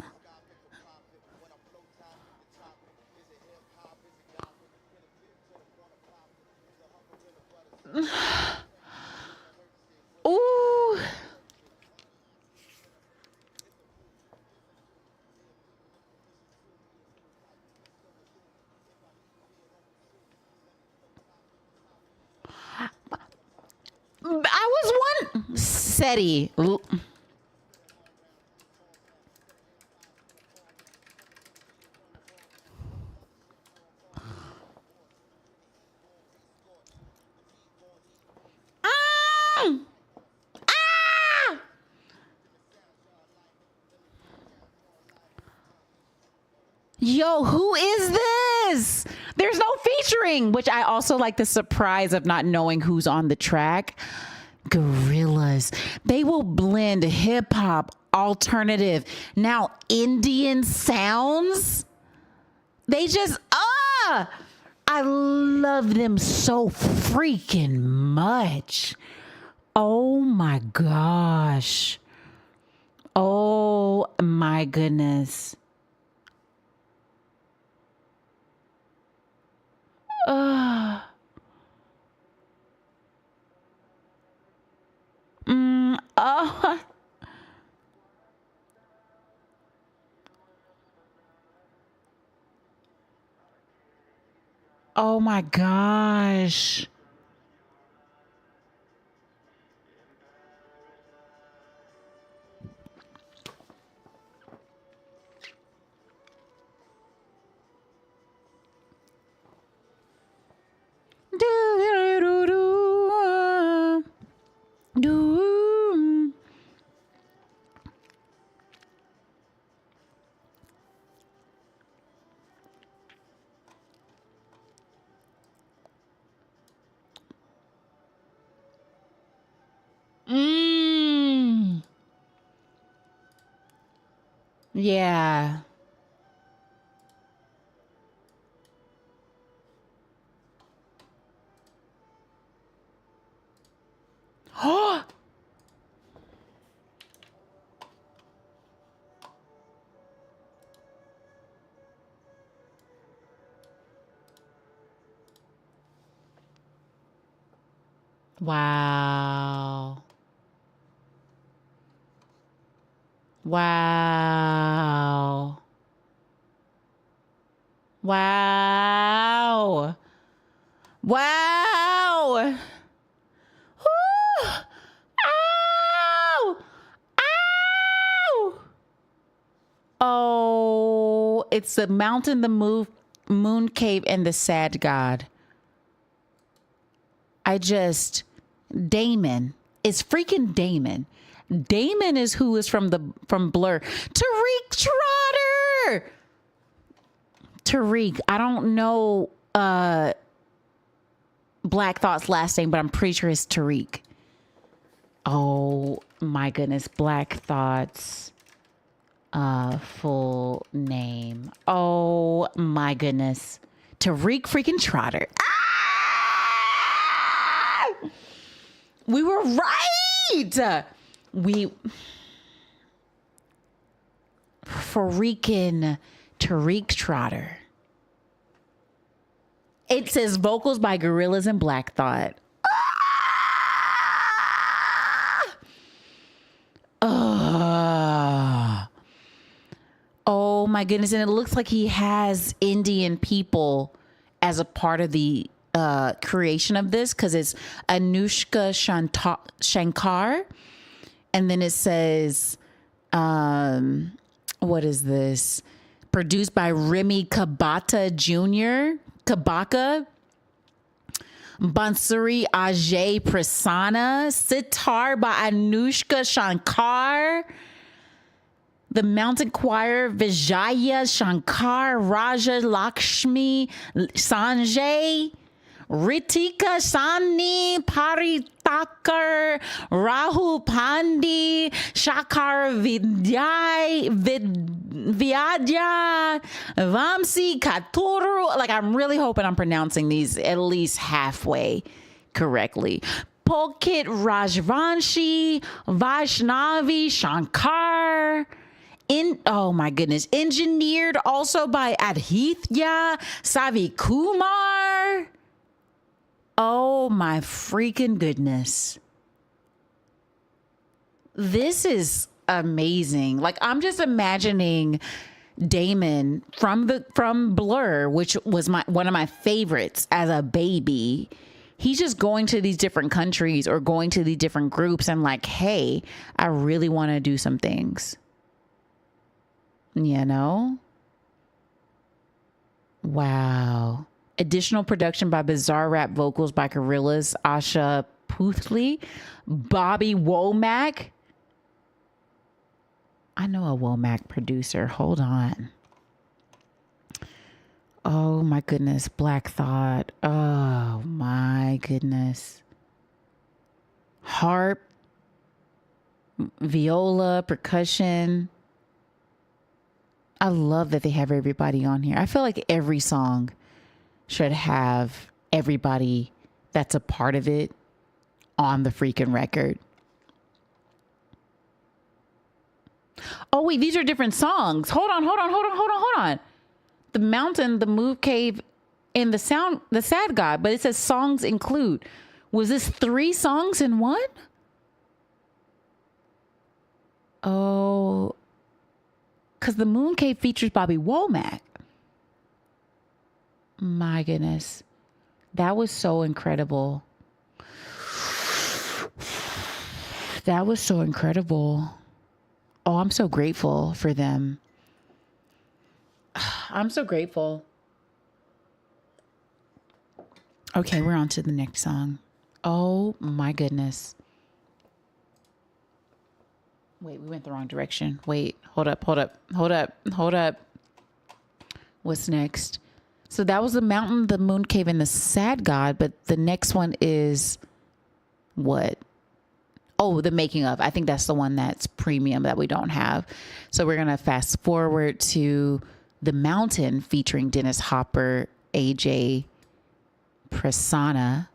Ooh. I was one Seti. Ah! Ah! Yo, who is this? There's no featuring, which I also like the surprise of not knowing who's on the track. Gorillas. They will blend hip hop, alternative, now Indian sounds. They just, I love them so freaking much. Oh my gosh. Oh my goodness. Uh, oh, oh my gosh. Do. Mm. Yeah. Wow. Wow. Wow. Wow. Woo. Ow. Ow. Oh, it's the mountain, the moon cave, and the sad god. Damon. It's freaking Damon. Damon is who is from Blur. Tariq Trotter. Tariq. I don't know Black Thought's last name, but I'm pretty sure it's Tariq. Oh my goodness. Black Thought's full name. Oh my goodness. Tariq freaking Trotter. Ah! We were right. Freaking Tariq Trotter. It says vocals by Gorillaz and Black Thought. Oh my goodness. And it looks like he has Indian people as a part of the creation of this, because it's Anushka Shankar. And then it says, what is this? Produced by Remy Kabata Jr. Kabaka. Bansuri Ajay Prasanna. Sitar by Anushka Shankar. The Mountain Choir, Vijaya Shankar, Raja Lakshmi Sanjay, Ritika Sani Paritakar, Rahul Pandi, Shakar Vyadya, Vamsi Katuru. Like, I'm really hoping I'm pronouncing these at least halfway correctly. Pulkit Rajvanshi, Vaishnavi Shankar. Oh my goodness. Engineered also by Adhitya Savi Kumar. Oh my freaking goodness. This is amazing. Like, I'm just imagining Damon from Blur, which was one of my favorites as a baby. He's just going to these different countries or going to these different groups and like, hey, I really want to do some things. You know? Wow. Additional production by Bizarre Rap, vocals by Gorillaz, Asha Puthli, Bobby Womack. I know a Womack producer. Hold on. Oh my goodness. Black Thought. Oh my goodness. Harp, viola, percussion. I love that they have everybody on here. I feel like every song should have everybody that's a part of it on the freaking record. Oh, wait, these are different songs. Hold on. The Mountain, The Move Cave, and the Sad God, but it says songs include. Was this 3 songs in one? Oh, because the Moon Cave features Bobby Womack. My goodness. That was so incredible. That was so incredible. Oh, I'm so grateful for them. I'm so grateful. Okay, we're on to the next song. Oh my goodness. Wait, we went the wrong direction. Wait, hold up. What's next? So that was The Mountain, The Moon Cave, and the Sad God. But the next one is what? Oh, The Making of. I think that's the one that's premium that we don't have. So we're going to fast forward to The Mountain featuring Dennis Hopper, AJ Prasanna,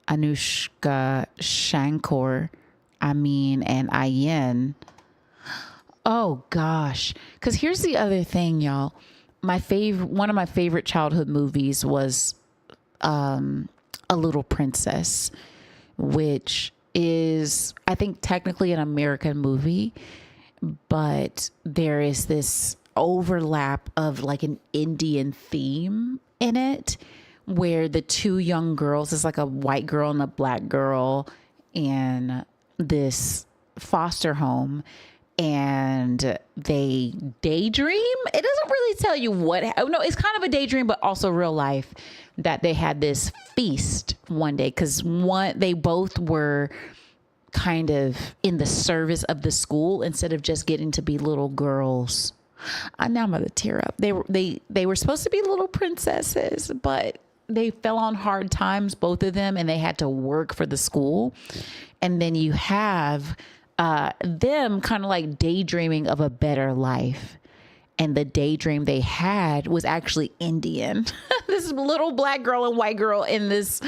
Anushka Shankar, Amin, and Ayen. Oh gosh. Because here's the other thing, y'all. One of my favorite childhood movies was A Little Princess, which is, I think, technically an American movie, but there is this overlap of like an Indian theme in it, where the 2 young girls is like a white girl and a black girl in this foster home, and they daydream. It doesn't really tell you what. No, it's kind of a daydream, but also real life, that they had this feast one day because they both were kind of in the service of the school instead of just getting to be little girls. Now I'm gonna tear up. They were supposed to be little princesses, but they fell on hard times, both of them, and they had to work for the school. And then you have them kind of like daydreaming of a better life. And the daydream they had was actually Indian. This little black girl and white girl in this,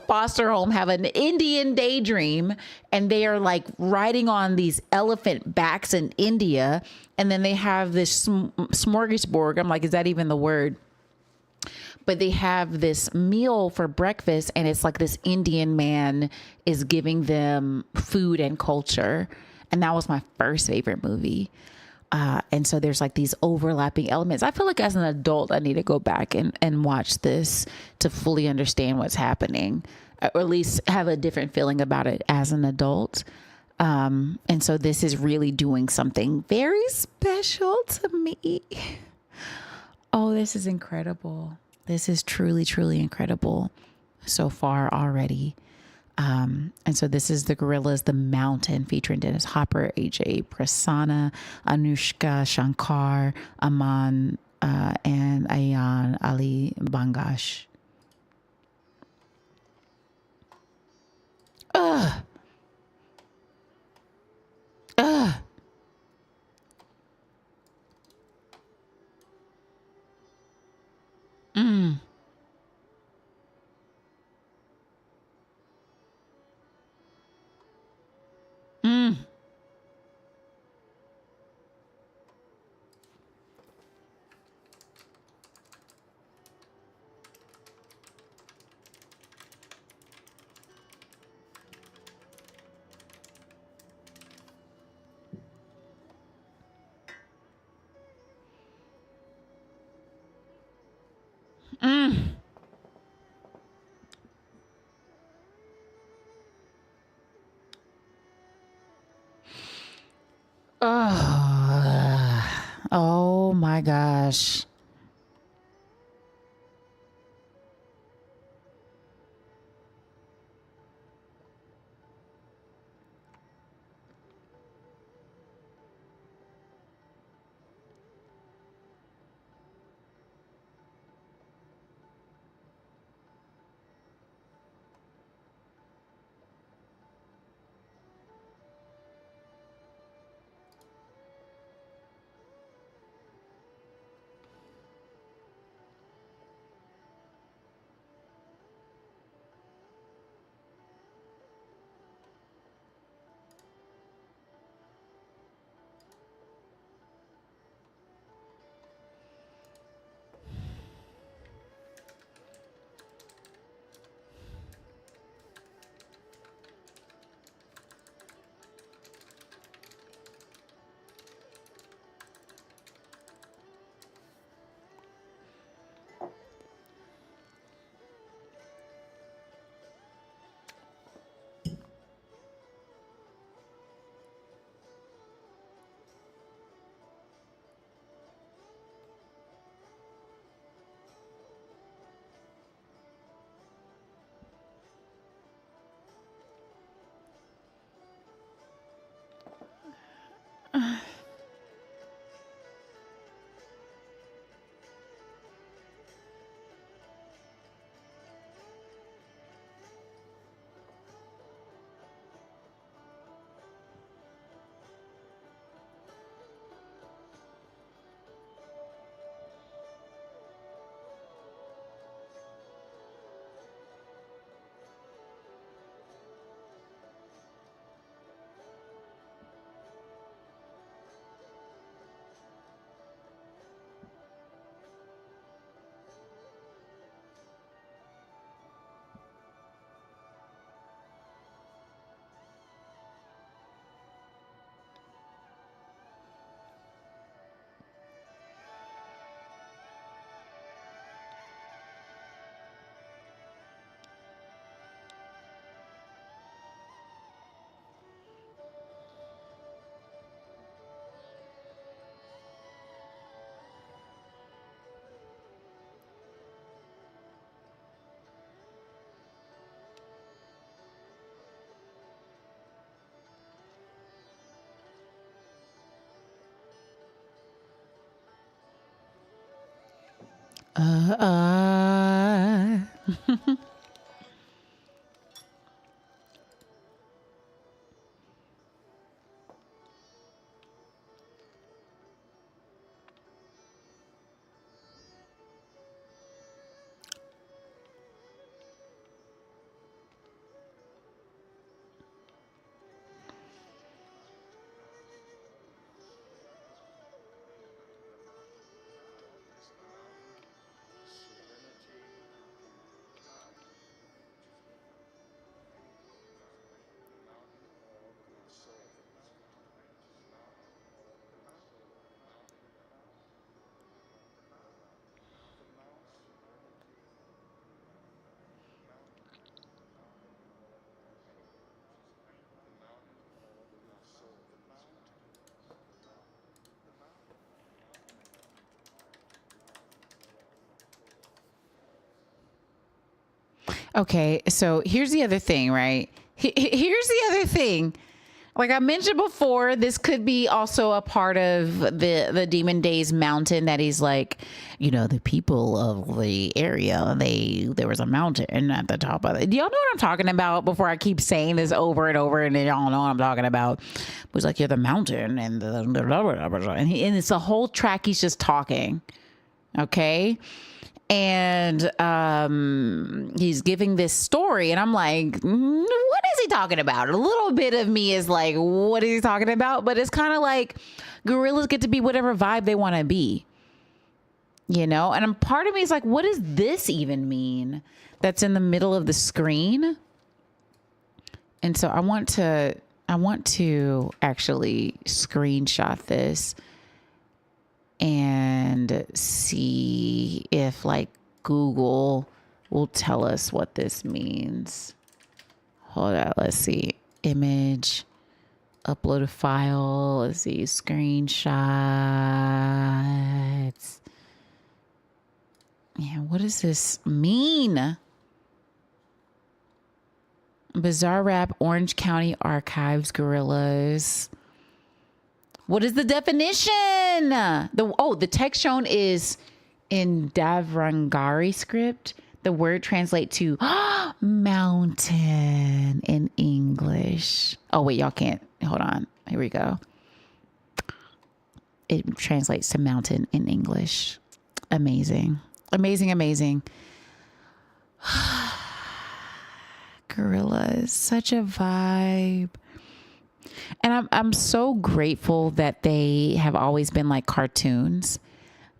foster home have an Indian daydream, and they are like riding on these elephant backs in India. And then they have this smorgasbord. I'm like, is that even the word? But they have this meal for breakfast, and it's like this Indian man is giving them food and culture. And that was my first favorite movie. And so there's like these overlapping elements. I feel like as an adult, I need to go back and watch this to fully understand what's happening, or at least have a different feeling about it as an adult. And so this is really doing something very special to me. Oh, this is incredible. This is truly, truly incredible so far already. And so this is the Gorillas, The Mountain, featuring Dennis Hopper, AJ Prasanna, Anushka Shankar, Aman, and Ayan Ali Bangash. Ugh. Ugh. Mm. Mm. Mm. Oh, oh my gosh. Okay, so here's the other thing, right? Here's the other thing. Like I mentioned before, this could be also a part of the Demon Days mountain that he's like, you know, the people of the area, there was a mountain at the top of it. Do y'all know what I'm talking about? Before I keep saying this over and over, and then y'all know what I'm talking about. It was like, you're the mountain, and and it's a whole track. He's just talking, okay. And he's giving this story, and I'm like, what is he talking about? A little bit of me is like, what is he talking about? But it's kind of like gorillas get to be whatever vibe they want to be, you know? And part of me is like, what does this even mean that's in the middle of the screen? And so I want to actually screenshot this and see if like Google will tell us what this means. Hold on, let's see. Image, upload a file. Let's see, screenshots. Yeah, what does this mean? Bizarre Rap, Orange County Archives, Gorillas. What is the definition? The text shown is in Devanagari script. The word translates to mountain in English. Oh, wait, y'all can't. Hold on. Here we go. It translates to mountain in English. Amazing. Amazing, amazing. Gorillas, such a vibe. And I'm so grateful that they have always been like cartoons,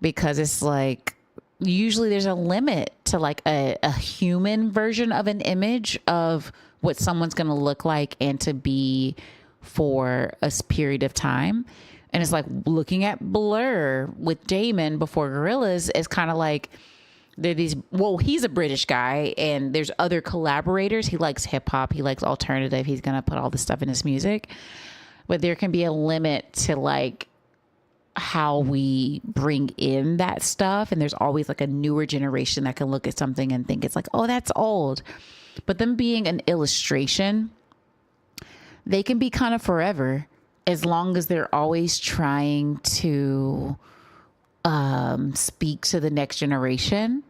because it's like usually there's a limit to like a human version of an image of what someone's going to look like and to be for a period of time. And it's like looking at Blur with Damon before Gorillaz is kind of like, they're these, well, he's a British guy and there's other collaborators. He likes hip hop. He likes alternative. He's going to put all this stuff in his music, but there can be a limit to like how we bring in that stuff. And there's always like a newer generation that can look at something and think it's like, oh, that's old. But them being an illustration, they can be kind of forever as long as they're always trying to speak to the next generation,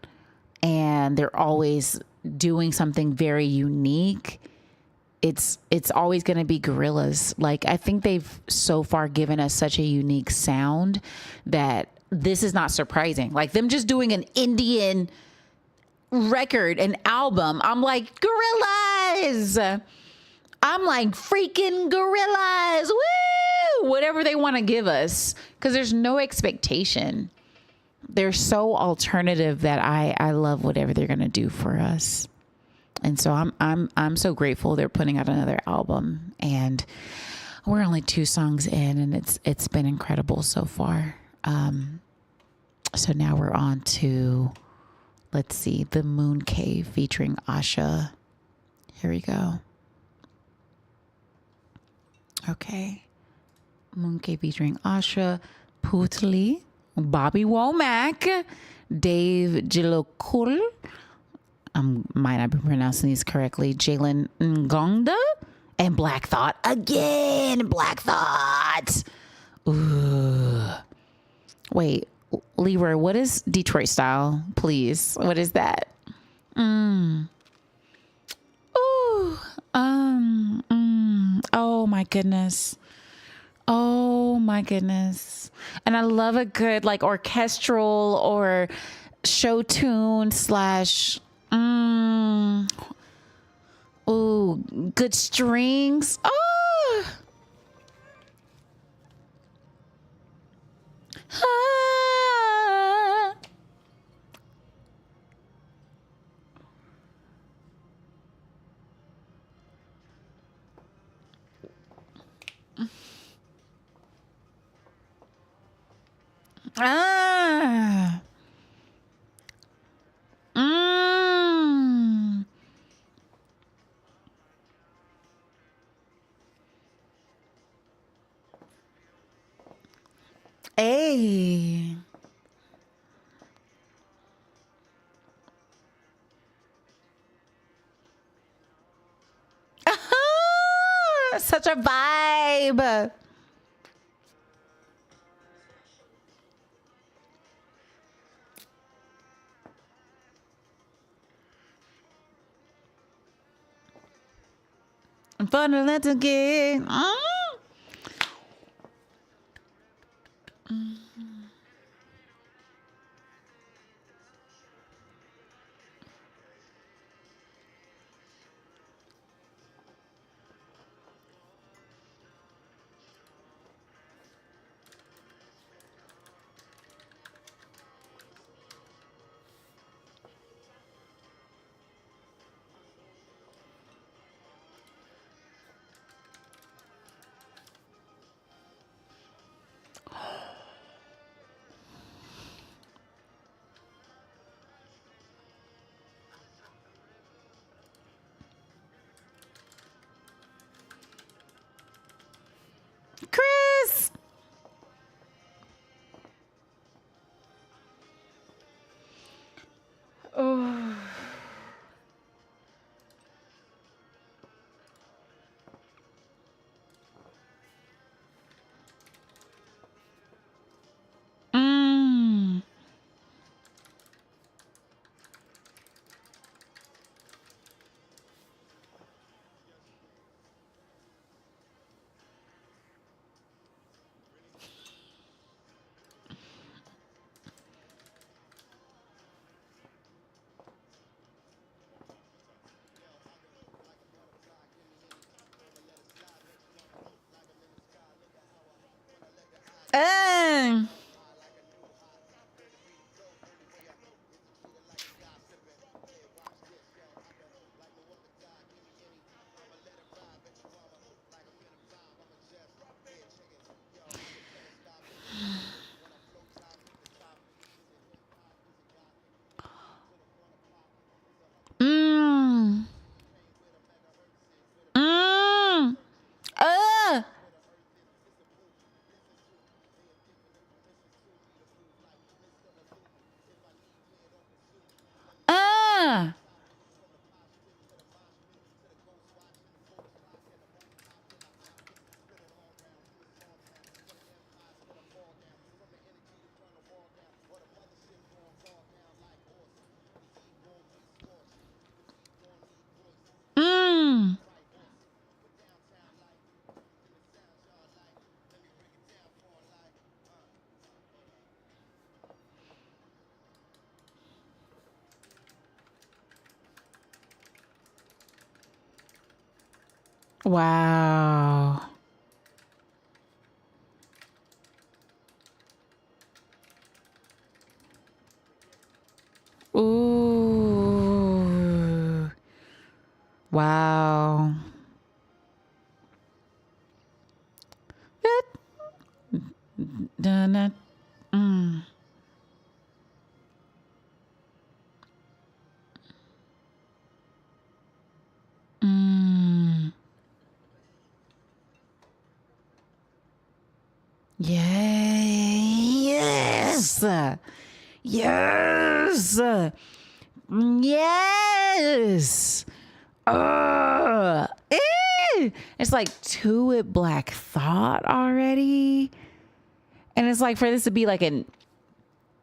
and they're always doing something very unique. It's always going to be Gorillaz. Like, I think they've so far given us such a unique sound that this is not surprising. Like them just doing an Indian record, an album. I'm like, Gorillaz. I'm like, freaking Gorillaz. Woo! Whatever they want to give us, because there's no expectation. They're so alternative that I love whatever they're going to do for us. And so I'm so grateful they're putting out another album, and we're only 2 songs in, and it's been incredible so far. So now we're on to, let's see, The Moon Cave featuring Asha. Here we go. Okay. Moon Cave featuring Asha, Putli, Bobby Womack, Dave Gilokul, might not be pronouncing these correctly, Jalen Ngonda, and Black Thought again. Black Thought. Ooh. Wait, Leroy, what is Detroit style? Please. What is that? Ooh. Oh my goodness. Oh my goodness. And I love a good like orchestral or show tune slash ooh, good strings. Oh. Ah. Ah. Mm. Hey. Such a vibe. Fun to let again. Chris. Oh. Mm. Uh. Mm. Mm. Uh. Uh. Mm. Wow. Ooh. Wow. Dun, mm. Mm. Yes. Yes. Yes. It's like to it Black Thought already. And it's like for this to be like an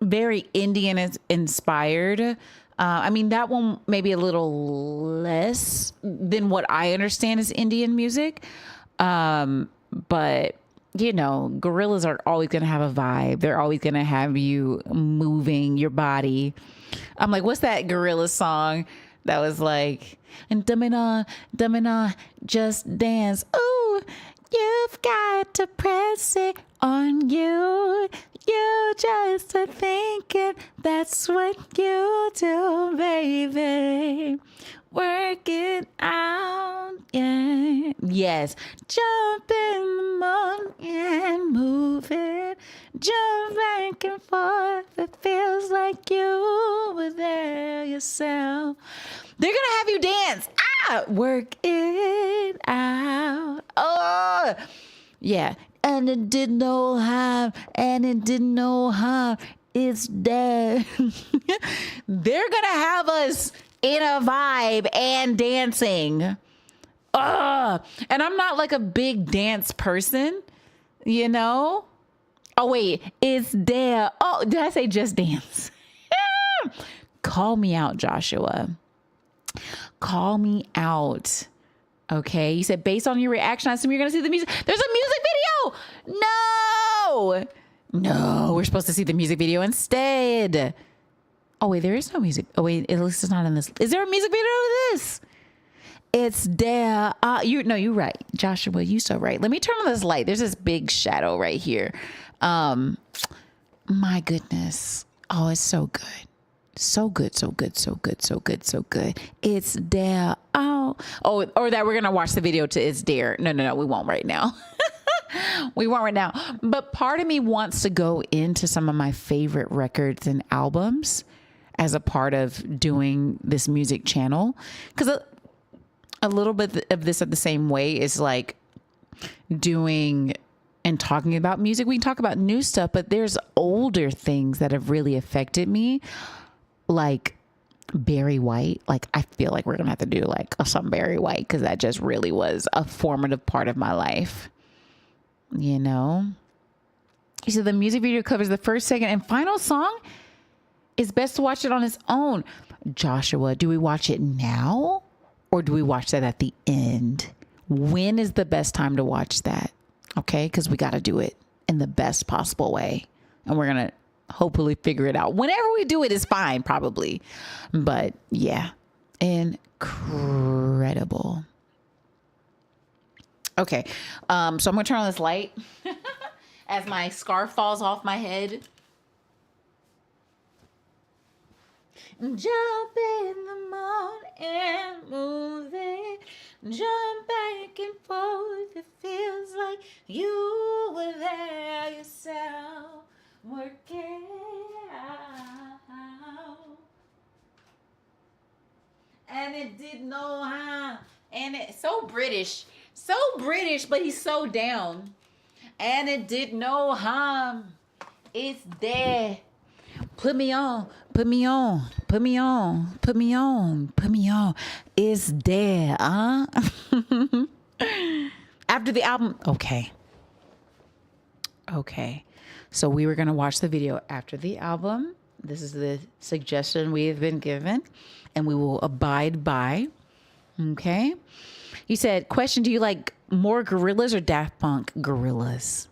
very Indian inspired I mean, that one maybe a little less than what I understand is Indian music. But you know, gorillas are always going to have a vibe. They're always going to have you moving your body. I'm like, what's that gorilla song that was like, and dumina, just dance. Ooh, you've got to press it on you. You just a thinking that's what you do, baby. Work it out, yeah. Yes. Jump in the moon and move it. Jump back and forth. It feels like you were there yourself. They're gonna have you dance. Work it out. Oh, yeah. And it did no harm. And it did no harm. It's dead. They're gonna have us in a vibe and dancing. And I'm not like a big dance person, you know? Oh, wait, it's there. Oh, did I say just dance? Call me out, Joshua. Call me out. Okay. You said based on your reaction, I assume you're going to see the music. There's a music video. No, we're supposed to see the music video instead. Oh, wait, there is no music. Oh, wait, at least it's not in this. Is there a music video to this? It's there. You're right. Joshua, you so right. Let me turn on this light. There's this big shadow right here. My goodness. Oh, it's so good. So good, so good, so good, so good, so good. It's there. Oh, or that we're going to watch the video to It's There. No, we won't right now. We won't right now. But part of me wants to go into some of my favorite records and albums as a part of doing this music channel. Because a little bit of this at the same way is like doing and talking about music. We can talk about new stuff, but there's older things that have really affected me. Like Barry White. Like I feel like we're going to have to do like some Barry White because that just really was a formative part of my life. You know? He said the music video covers the first, second, and final song. It's best to watch it on its own. Joshua, do we watch it now or do we watch that at the end? When is the best time to watch that? Okay, because we got to do it in the best possible way. And we're going to hopefully figure it out. Whenever we do it is fine, probably. But yeah, incredible. Okay, so I'm going to turn on this light as my scarf falls off my head. Jump in the moon and move it. Jump back and forth. It feels like you were there yourself. Work it out. And it did no harm. And it's so British, but he's so down. And it did no harm. It's there. Put me on. It's there, huh? After the album. Okay. So we were going to watch the video after the album. This is the suggestion we have been given, and we will abide by. Okay. You said, question, do you like more Gorillaz or Daft Punk? Gorillaz.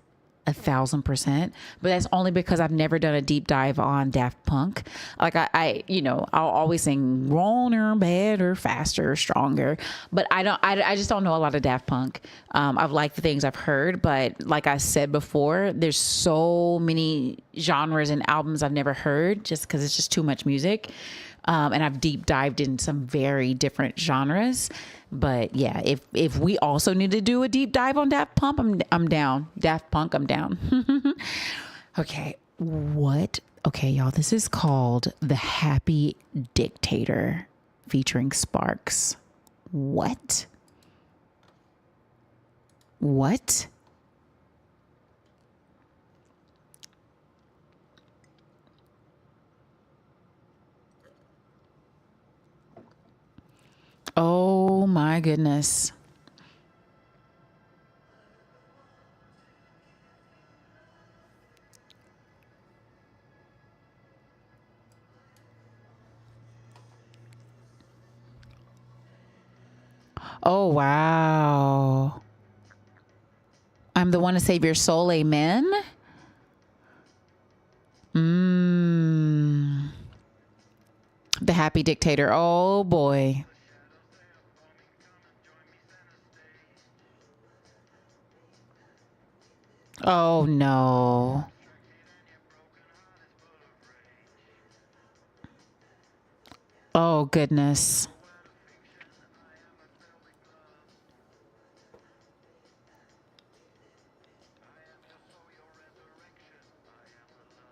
1,000%, but that's only because I've never done a deep dive on Daft Punk. Like I'll always sing wronger, better, faster, stronger, but I just don't know a lot of Daft Punk. I've liked the things I've heard, but like I said before, there's so many genres and albums I've never heard just because it's just too much music. And I've deep dived in some very different genres. But yeah, if we also need to do a deep dive on Daft Punk, I'm down. Daft Punk, I'm down. Okay, okay, y'all, this is called The Happy Dictator featuring Sparks. What? Oh my goodness. Oh, wow. I'm the one to save your soul. Amen. The happy dictator. Oh, boy. Oh, no. Oh, goodness.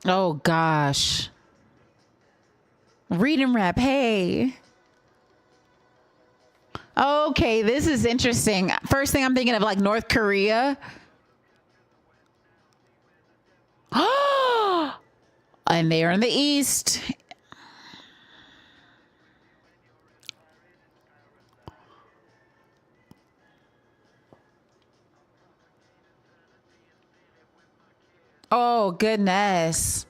Oh, gosh. Read and rap. Hey. Okay, this is interesting. First thing I'm thinking of, like, North Korea. And they are in the East. Oh, goodness.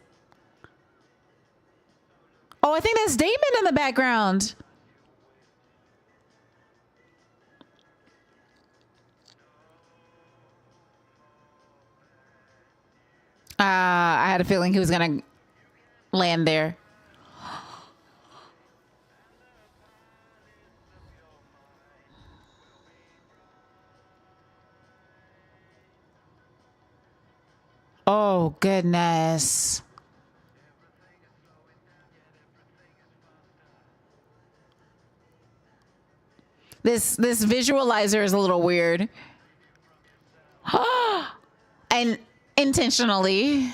Oh, I think that's Damon in the background. I had a feeling he was going to land there. Oh, goodness. This visualizer is a little weird. And intentionally.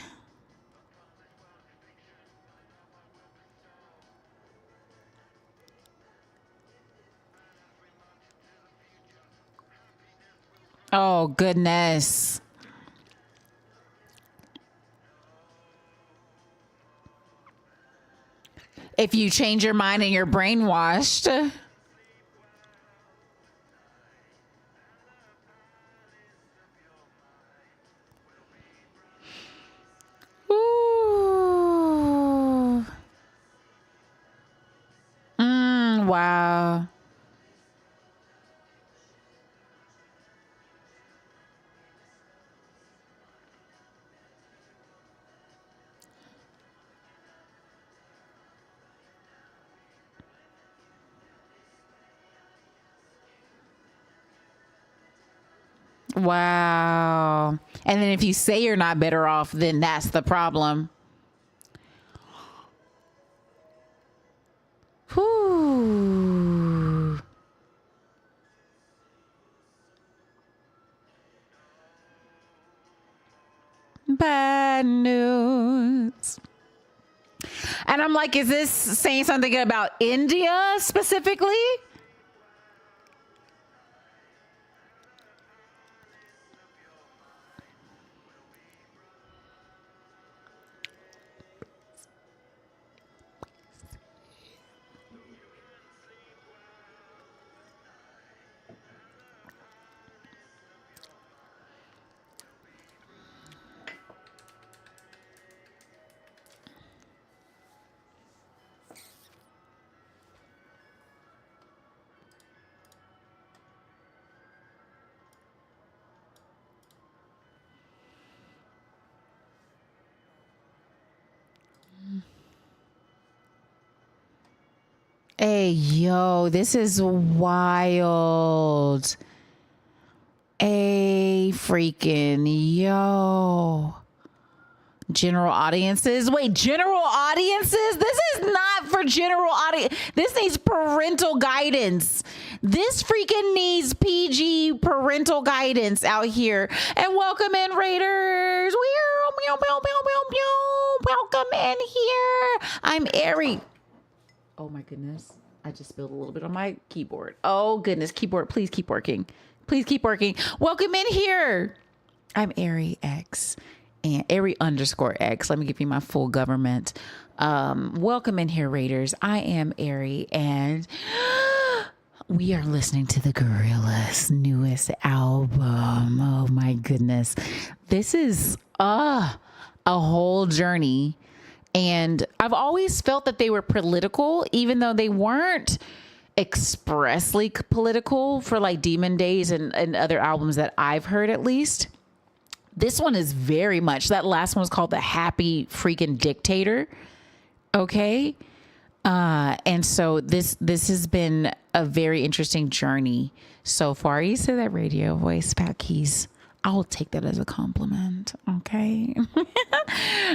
Oh, goodness. If you change your mind and you're brainwashed. Ooh. Wow. Wow. And then if you say you're not better off, then that's the problem. Whew. Bad news. And I'm like, is this saying something about India specifically? Hey, yo, this is wild. A freaking yo. General audiences. Wait, general audiences? This is not for general audience. This needs parental guidance. This freaking needs PG parental guidance out here. And welcome in, Raiders. Welcome in here. I'm Ari. Oh my goodness. I just spilled a little bit on my keyboard. Oh goodness. Keyboard, please keep working. Please keep working. Welcome in here. I'm Ari X and Ari_X. Let me give you my full government. Welcome in here, Raiders. I am Ari and we are listening to the GORILLAZ newest album. Oh my goodness. This is a whole journey. And I've always felt that they were political, even though they weren't expressly political for like Demon Days and other albums that I've heard, at least. This one is very much, that last one was called The Happy Freaking Dictator. Okay. And so this has been a very interesting journey so far. You said that radio voice, Pat Keys. I will take that as a compliment. Okay.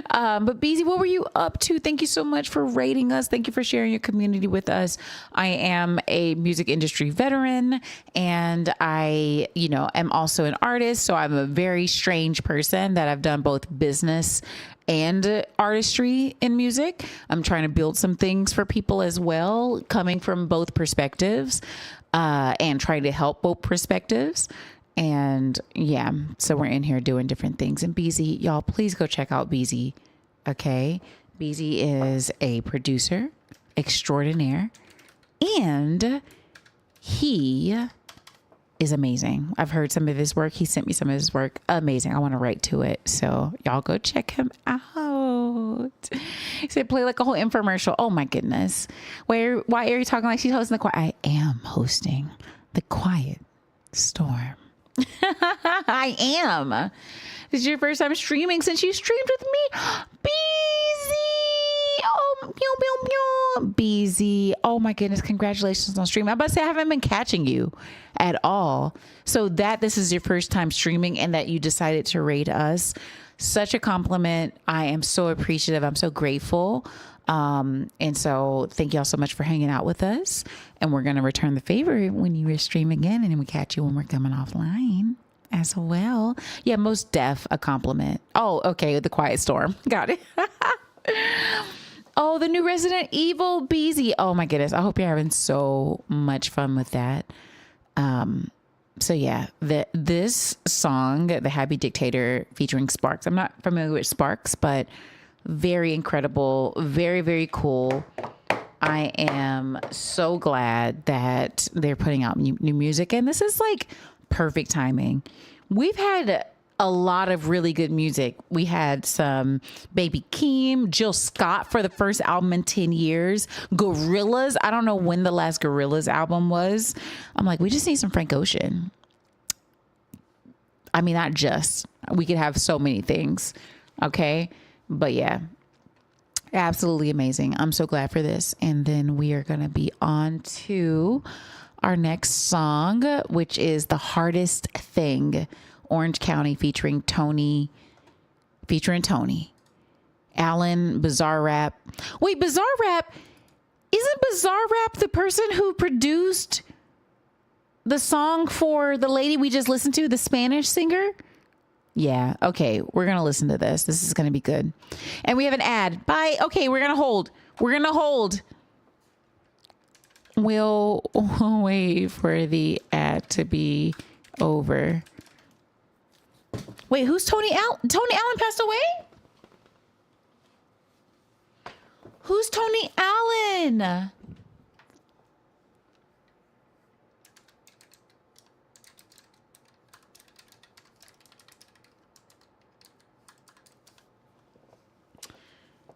But BZ, what were you up to? Thank you so much for rating us. Thank you for sharing your community with us. I am a music industry veteran, and I, am also an artist. So I'm a very strange person that I've done both business and artistry in music. I'm trying to build some things for people as well, coming from both perspectives, and trying to help both perspectives. And yeah, so we're in here doing different things. And BZ, y'all, please go check out BZ. Okay. BZ is a producer extraordinaire, and he is amazing. I've heard some of his work. He sent me some of his work. Amazing. I want to write to it. So y'all go check him out. He said, play like a whole infomercial. Oh my goodness. Why are you talking like she's hosting the quiet? I am hosting the Quiet Storm. I am. This is your first time streaming since you streamed with me. BZ. Oh, pew, pew, pew. BZ. Oh my goodness. Congratulations on streaming. I'm about to say I haven't been catching you at all. So this is your first time streaming and that you decided to rate us. Such a compliment. I am so appreciative. I'm so grateful. And so thank y'all so much for hanging out with us, and we're going to return the favor when you stream again, and then we catch you when we're coming offline as well. Yeah, most def a compliment. Oh, okay. The Quiet Storm. Got it. Oh, the new Resident Evil BZ. Oh my goodness. I hope you're having so much fun with that. So yeah, this song, The Happy Dictator featuring Sparks. I'm not familiar with Sparks, but very incredible. Very, very cool. I am so glad that they're putting out new music, and this is like perfect timing. We've had a lot of really good music. We had some Baby Keem, Jill Scott for the first album in 10 years. GORILLAZ. I don't know when the last GORILLAZ album was. I'm like, we just need some Frank Ocean. I mean, not just. We could have so many things. Okay. But yeah, absolutely amazing. I'm so glad for this. And then we are going to be on to our next song, which is The Hardest Thing, Orange County featuring Tony. Alan, Bizarre Rap. Wait, Bizarre Rap, isn't Bizarre Rap the person who produced the song for the lady we just listened to, the Spanish singer? Yeah. Okay. We're going to listen to this. This is going to be good. And we have an ad. Bye. Okay. We're going to hold. We'll wait for the ad to be over. Wait, who's Tony Allen? Tony Allen passed away? Who's Tony Allen?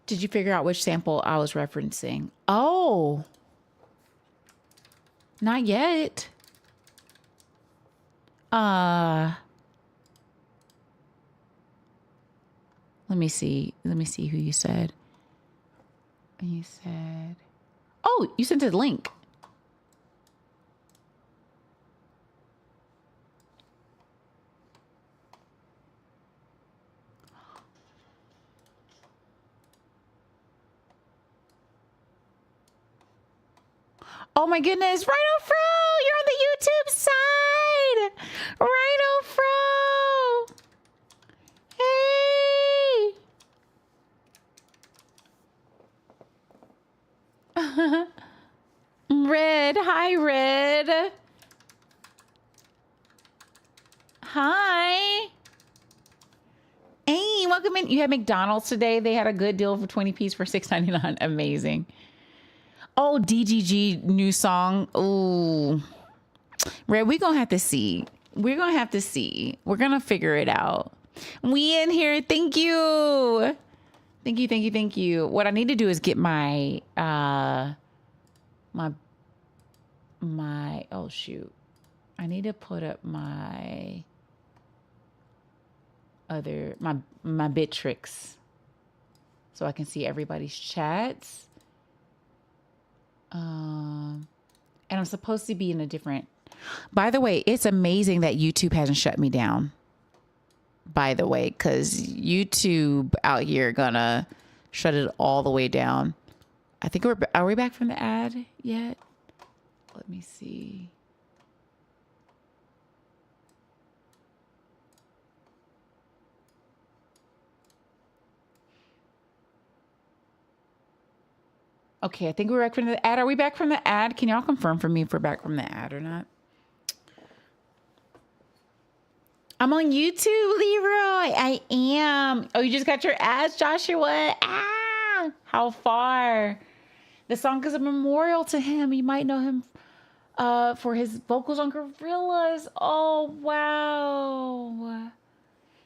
Did you figure out which sample I was referencing? Oh, not yet. Let me see. Let me see who you said. You said, oh, you sent a link. Oh my goodness, Rhino Fro, you're on the YouTube side. Rhino Fro. Hey. Red, hi Red. Hi. Hey, welcome in. You had McDonald's today. They had a good deal for 20 piece for $6.99. Amazing. Oh, DGG new song. Ooh. Red, we're going to have to see. We're going to have to see. We're going to figure it out. We in here. Thank you. Thank you, thank you, thank you. What I need to do is get my my, oh shoot. I need to put up my my Bitrix so I can see everybody's chats. And I'm supposed to be in a different, by the way, it's amazing that YouTube hasn't shut me down. By the way, because YouTube out here gonna shut it all the way down. I think are we back from the ad yet? Let me see. Okay, I think we're back from the ad. Are we back from the ad? Can y'all confirm for me if we're back from the ad or not? I'm on YouTube, Leroy. I am. Oh, you just got your ads, Joshua? Ah, how far? The song is a memorial to him. You might know him for his vocals on Gorillaz. Oh, wow.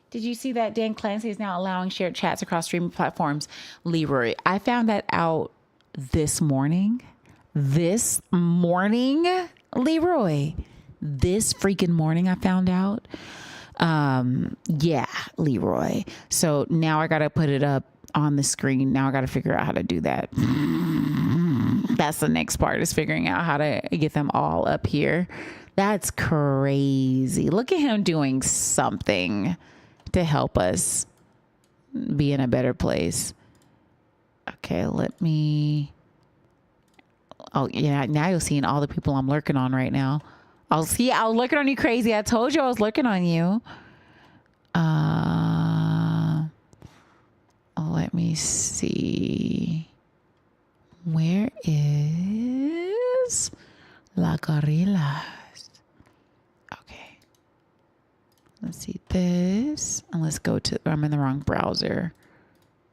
Did you see that Dan Clancy is now allowing shared chats across streaming platforms? Leroy, I found that out this morning. This morning, Leroy. This freaking morning I found out. Yeah, Leroy. So now I got to put it up on the screen. Now I got to figure out how to do that. That's the next part, is figuring out how to get them all up here. That's crazy. Look at him doing something to help us be in a better place. Okay, let me. Oh, yeah. Now you're seeing all the people I'm lurking on right now. I was lurking on you crazy. I told you I was lurking on you. Let me see. Where is La Gorillas? Okay. Let's see this. And let's go to, I'm in the wrong browser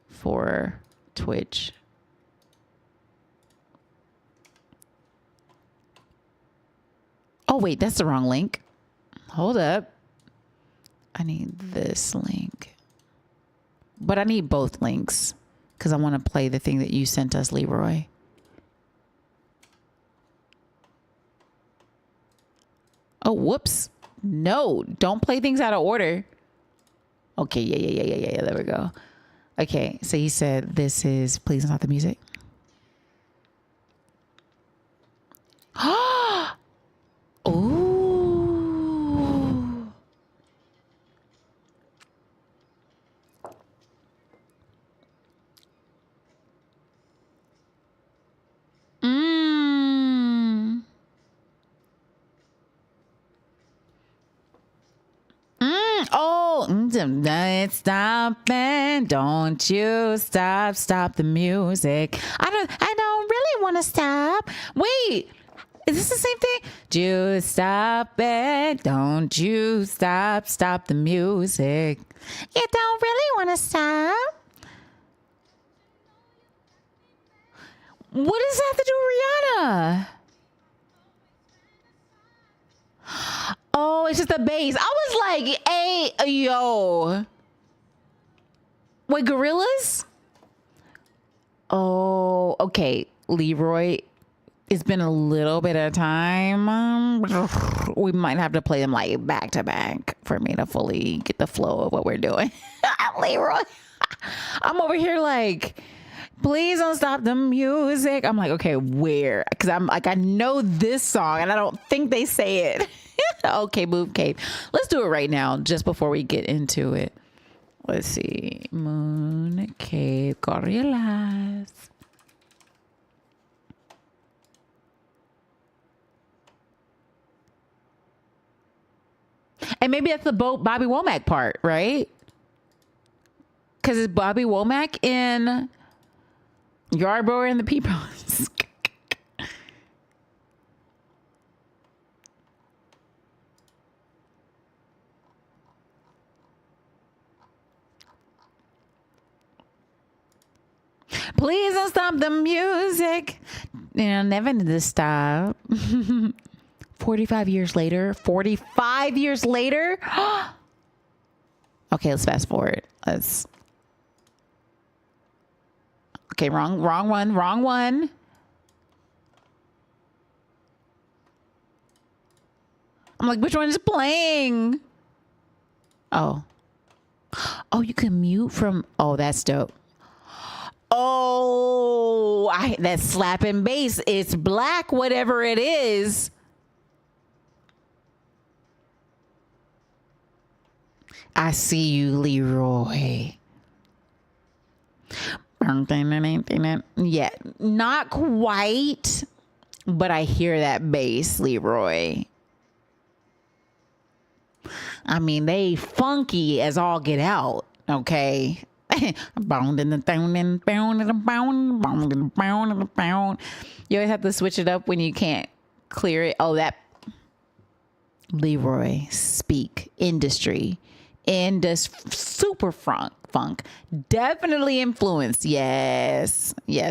for Twitch. Oh, wait, that's the wrong link. Hold up. I need this link. But I need both links because I want to play the thing that you sent us, Leroy. Oh, whoops. No, don't play things out of order. Okay, yeah. There we go. Okay, so he said this is Please Don't Stop the Music. Ooh. Don't stop and don't you stop the music. I don't really want to stop. Wait, is this the same thing? Just stop and don't you stop the music. You don't really want to stop. What does that have to do with Rihanna? Oh, it's just the bass. I was like, hey, yo. Wait, Gorillaz? Oh, okay. Leroy, it's been a little bit of time. We might have to play them like back to back for me to fully get the flow of what we're doing. Leroy, I'm over here like, please don't stop the music. I'm like, okay, where? Because I'm like, I know this song and I don't think they say it. Okay, Move Cave. Let's do it right now, just before we get into it. Let's see. Moon Cave Gorillaz. And maybe that's the Bobby Womack part, right? Because it's Bobby Womack in Yardbrower and the People. Please don't stop the music. You know, never need to stop. 45 years later. 45 years later. Okay, let's fast forward. Okay, wrong one. I'm like, which one is playing? Oh. Oh, you can mute from. Oh, that's dope. Oh, that slapping bass. It's black, whatever it is. I see you, Leroy. Yeah, not quite, but I hear that bass, Leroy. I mean, they funky as all get out, okay? You always have to switch it up when you can't clear it. Oh, that Leroy speak industry. Super funk. Definitely influenced. Yes. Yeah.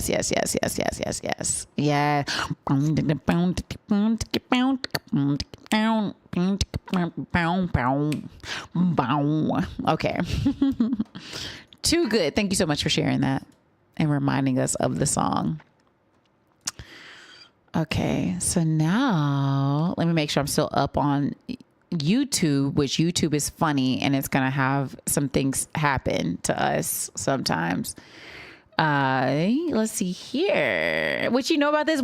Okay. Too good. Thank you so much for sharing that and reminding us of the song. Okay, so now let me make sure I'm still up on YouTube, which YouTube is funny and it's gonna have some things happen to us sometimes. Let's see here. What you know about this?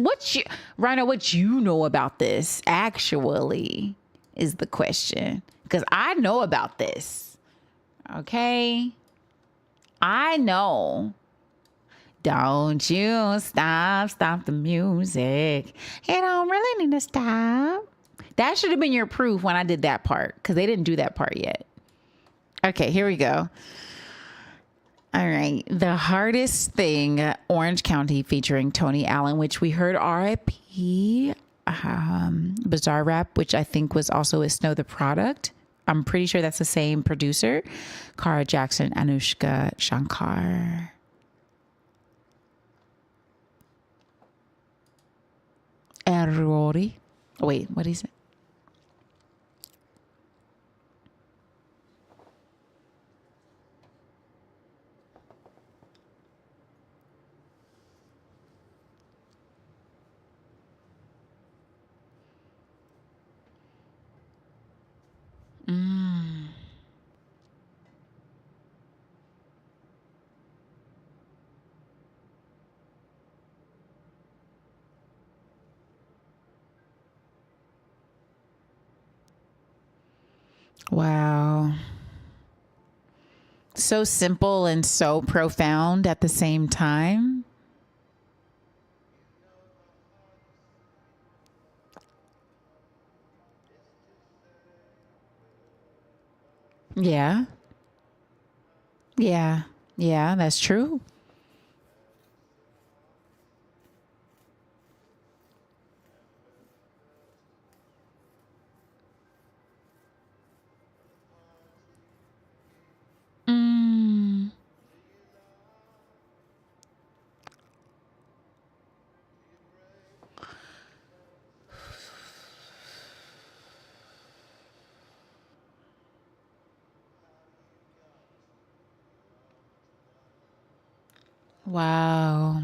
Rhino, what you know about this actually is the question. Because I know about this. Okay. I know. Don't you stop the music. You don't really need to stop. That should have been your proof when I did that part, because they didn't do that part yet. Okay, here we go. All right. The Hardest Thing, Orange County, featuring Tony Allen, which we heard R.I.P. Bizarre Rap, which I think was a Snow the Product. I'm pretty sure that's the same producer. Cara Jackson, Anushka Shankar. Errori. Wait, what is it? Wow. So simple and so profound at the same time. Yeah. Yeah. Yeah, that's true. Mm. Wow.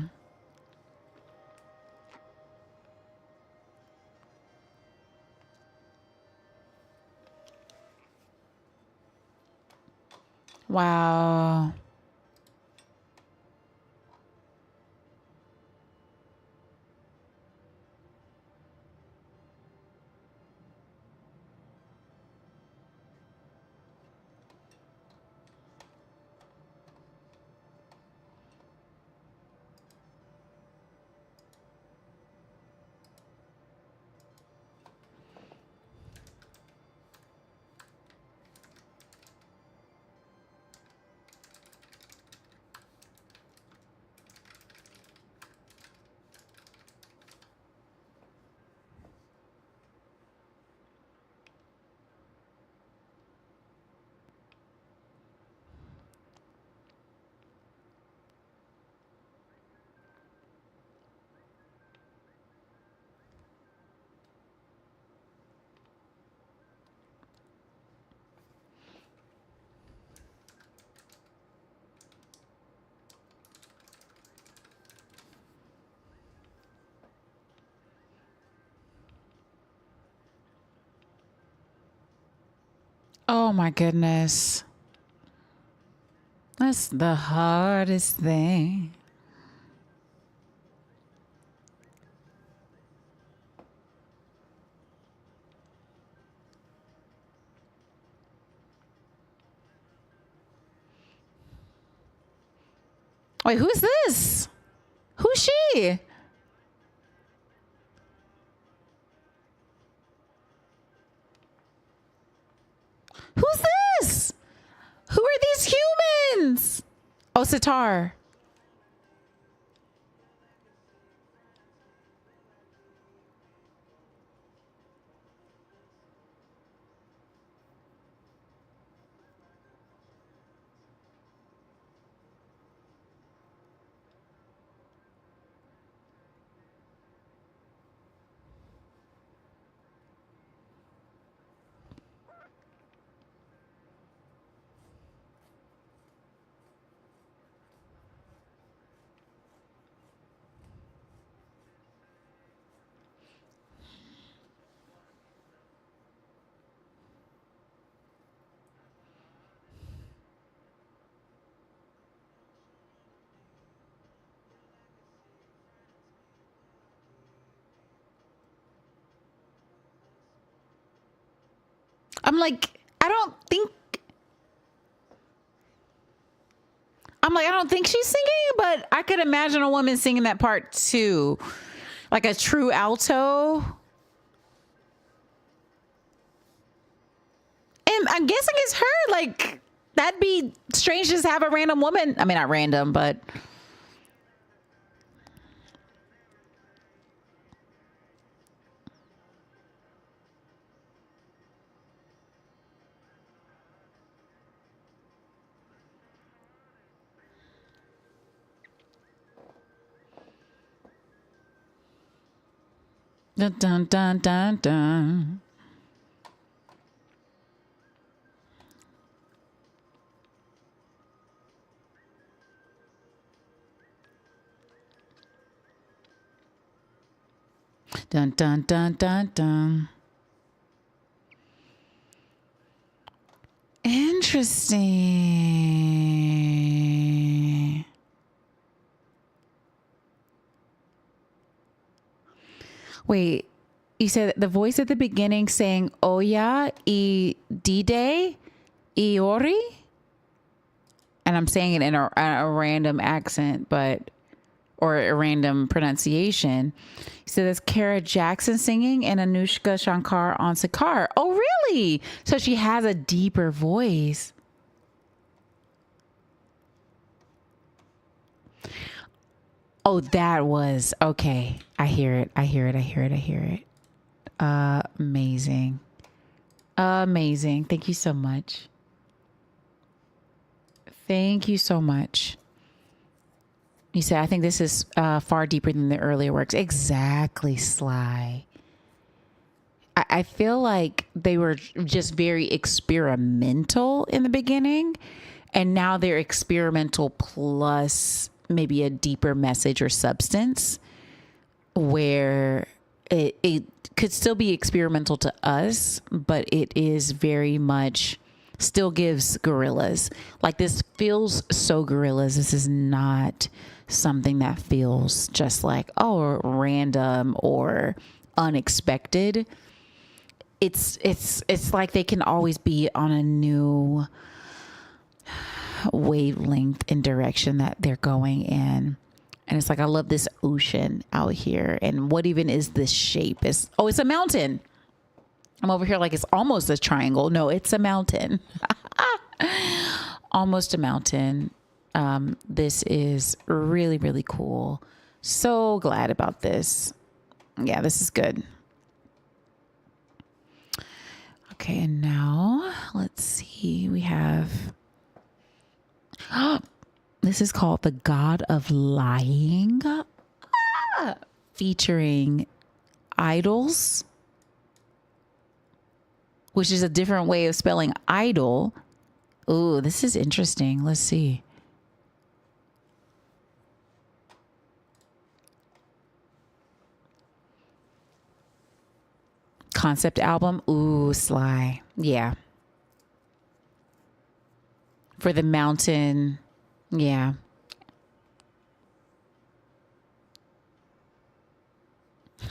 Wow. Oh my goodness. That's the hardest thing. Wait, who's this? Who's she? Who's this? Who are these humans? Oh, Sitar. I'm like, I don't think she's singing, but I could imagine a woman singing that part too. Like a true alto. And I'm guessing it's her. Like, that'd be strange to just have a random woman. I mean, not random, but. Dun dun dun dun dun. Dun dun dun dun dun. Interesting. Wait, you said the voice at the beginning saying Oya I Dide Iori? And I'm saying it in a random accent, but or a random pronunciation. So that's Kara Jackson singing and Anushka Shankar on Sakar. Oh, really? So she has a deeper voice. Oh, that was okay. I hear it. I hear it. I hear it. I hear it. Amazing. Amazing. Thank you so much. Thank you so much. You said, I think this is far deeper than the earlier works. Exactly, Sly. I feel like they were just very experimental in the beginning, and now they're experimental plus maybe a deeper message or substance where it could still be experimental to us, but it is very much still gives Gorillaz. Like, this feels so Gorillaz. This is not something that feels just like, oh, random or unexpected. It's like they can always be on a new wavelength and direction that they're going in. And it's like, I love this ocean out here. And what even is this shape? It's a mountain. I'm over here like it's almost a triangle. No, it's a mountain. Almost a mountain. This is really, really cool. So glad about this. Yeah, this is good. Okay, and now let's see. We have... this is called The God of Lying, featuring idols, which is a different way of spelling idol. Ooh, this is interesting. Let's see. Concept album. Ooh, Sly. Yeah. for the mountain. Yeah.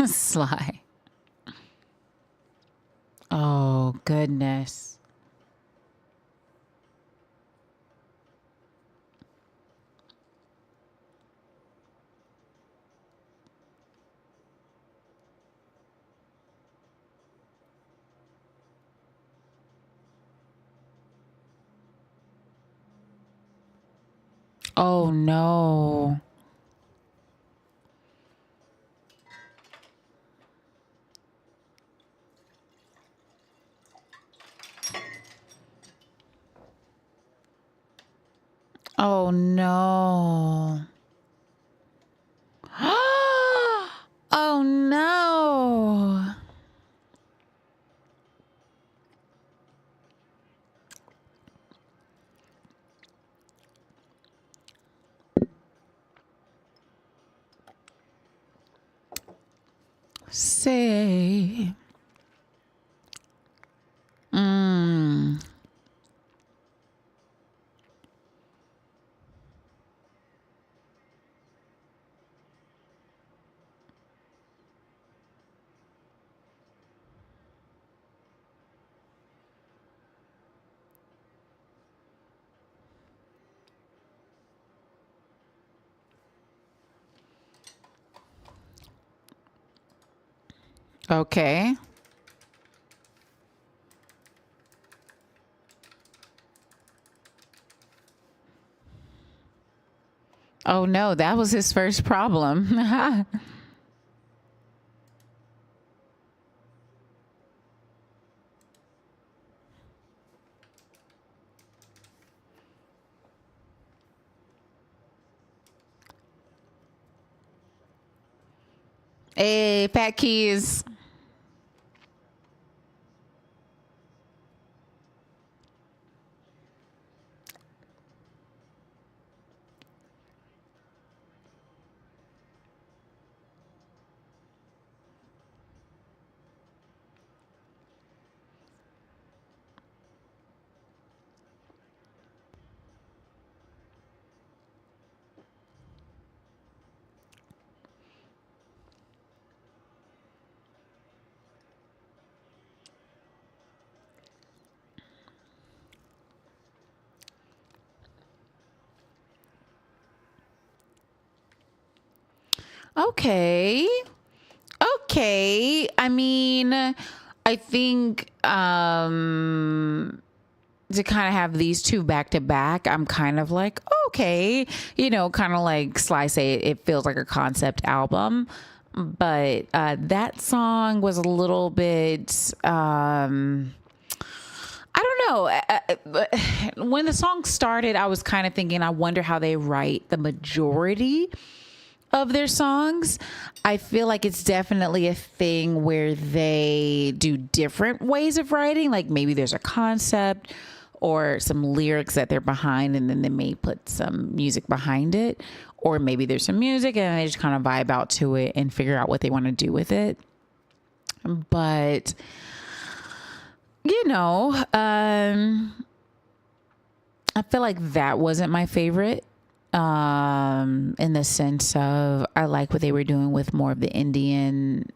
Sly. Oh, goodness. Oh, no. Oh, no. Oh, no. Say. Mm. Okay. Oh, no. That was his first problem. Hey, Fat Keys. Okay. Okay. I mean, I think to kind of have these two back to back, I'm kind of like, okay, kind of like Sly say, it feels like a concept album. But that song was a little bit, I don't know. When the song started, I was kind of thinking, I wonder how they write the majority of their songs. I feel like it's definitely a thing where they do different ways of writing. Like maybe there's a concept or some lyrics that they're behind, and then they may put some music behind it. Or maybe there's some music and they just kind of vibe out to it and figure out what they want to do with it. But, I feel like that wasn't my favorite. In the sense of I like what they were doing with more of the Indian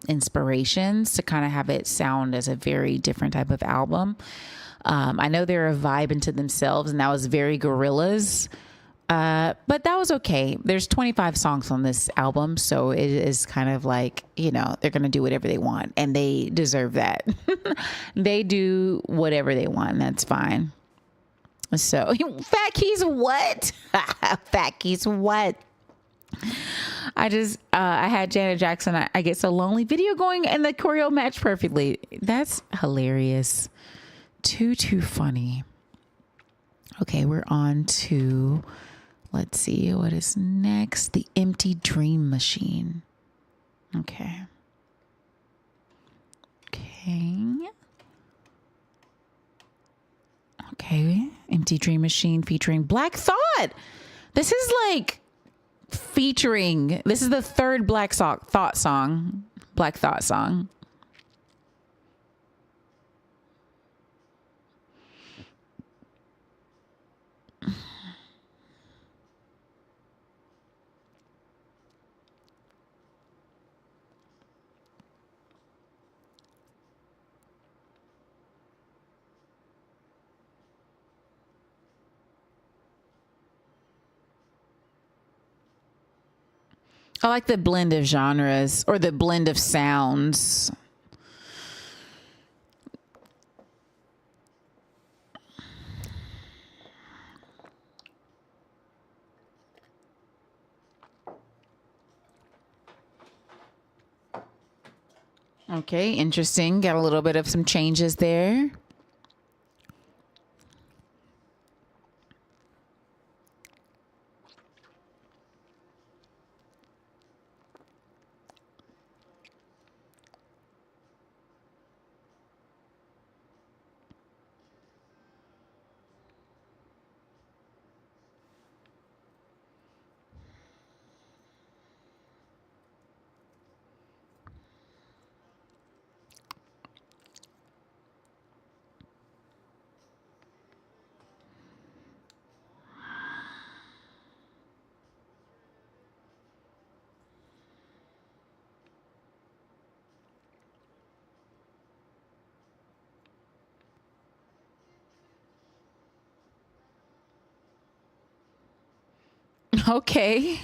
inspirations to kind of have it sound as a very different type of album. I know they're a vibe into themselves, and that was very Gorillaz. But that was okay. There's 25 songs on this album, so it is kind of like, they're going to do whatever they want, and they deserve that. They do whatever they want, and that's fine. So, Fat Keys, what? Fat Keys, what? I had Janet Jackson, I Get So Lonely video going, and the choreo matched perfectly. That's hilarious. Too funny. Okay, we're on to, let's see, what is next? The Empty Dream Machine. Okay. Empty Dream Machine featuring Black Thought. This is like this is the third Black Thought song. I like the blend of genres or the blend of sounds. Okay, interesting. Got a little bit of some changes there. Okay.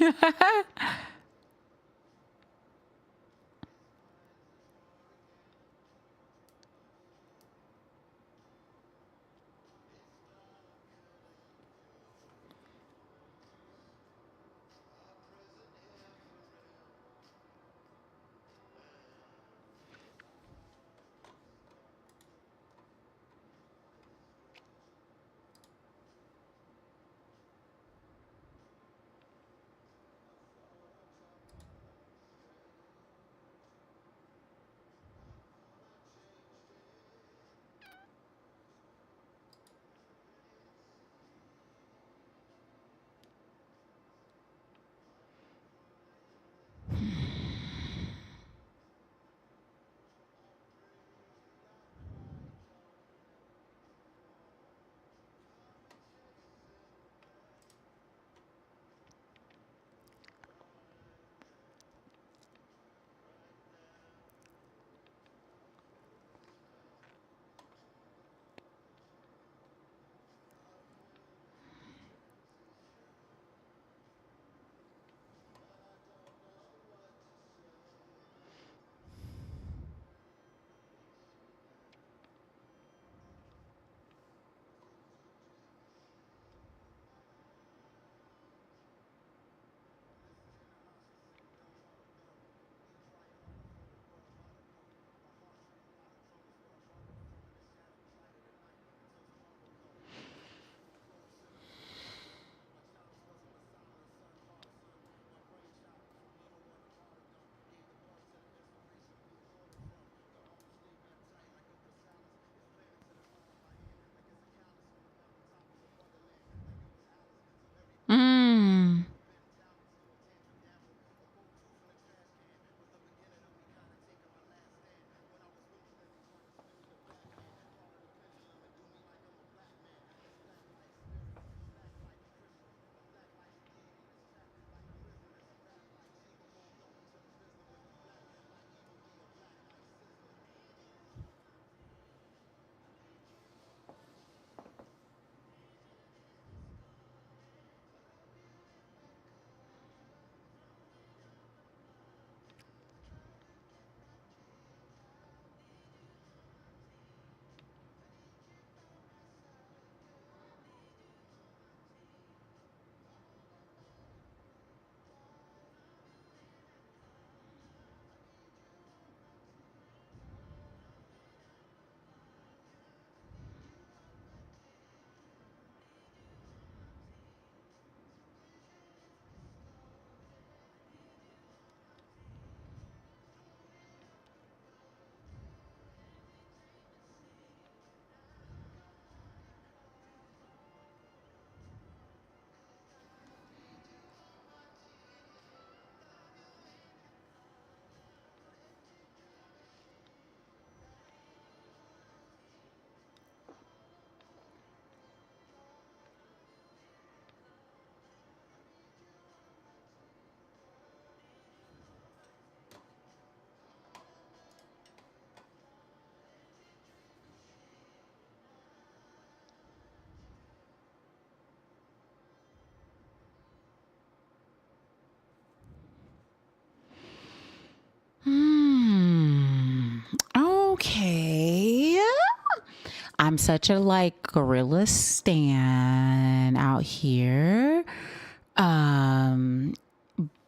I'm such a like gorilla stan out here.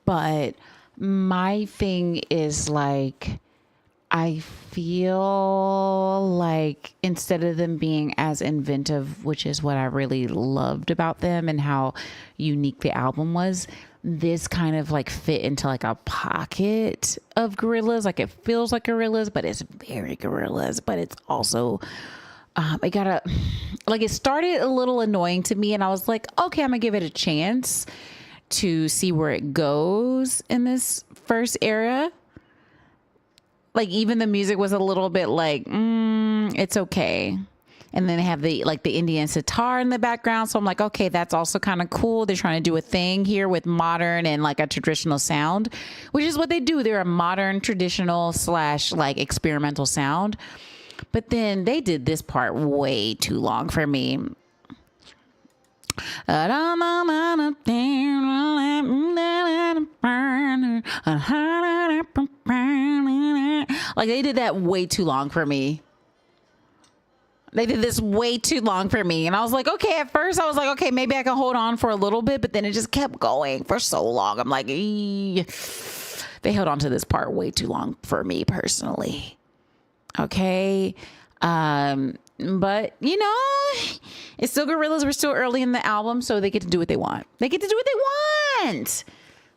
But my thing is like, I feel like instead of them being as inventive, which is what I really loved about them and how unique the album was, this kind of like fit into like a pocket of Gorillaz. Like it feels like Gorillaz, but it's very Gorillaz, but it's also, it gotta, like it started a little annoying to me and I was like, okay, I'm gonna give it a chance to see where it goes in this first era. Like even the music was a little bit like, it's okay. And then they have the like the Indian sitar in the background. So I'm like, okay, that's also kind of cool. They're trying to do a thing here with modern and like a traditional sound, which is what they do. They're a modern, traditional / like experimental sound. But then they did this part way too long for me. Like they did that way too long for me. They did this way too long for me. And I was like, okay, at first I was like, okay, maybe I can hold on for a little bit, but then it just kept going for so long. I'm like, they held on to this part way too long for me personally. Okay. But you know, it's still Gorillaz. We're still early in the album, so they get to do what they want. They get to do what they want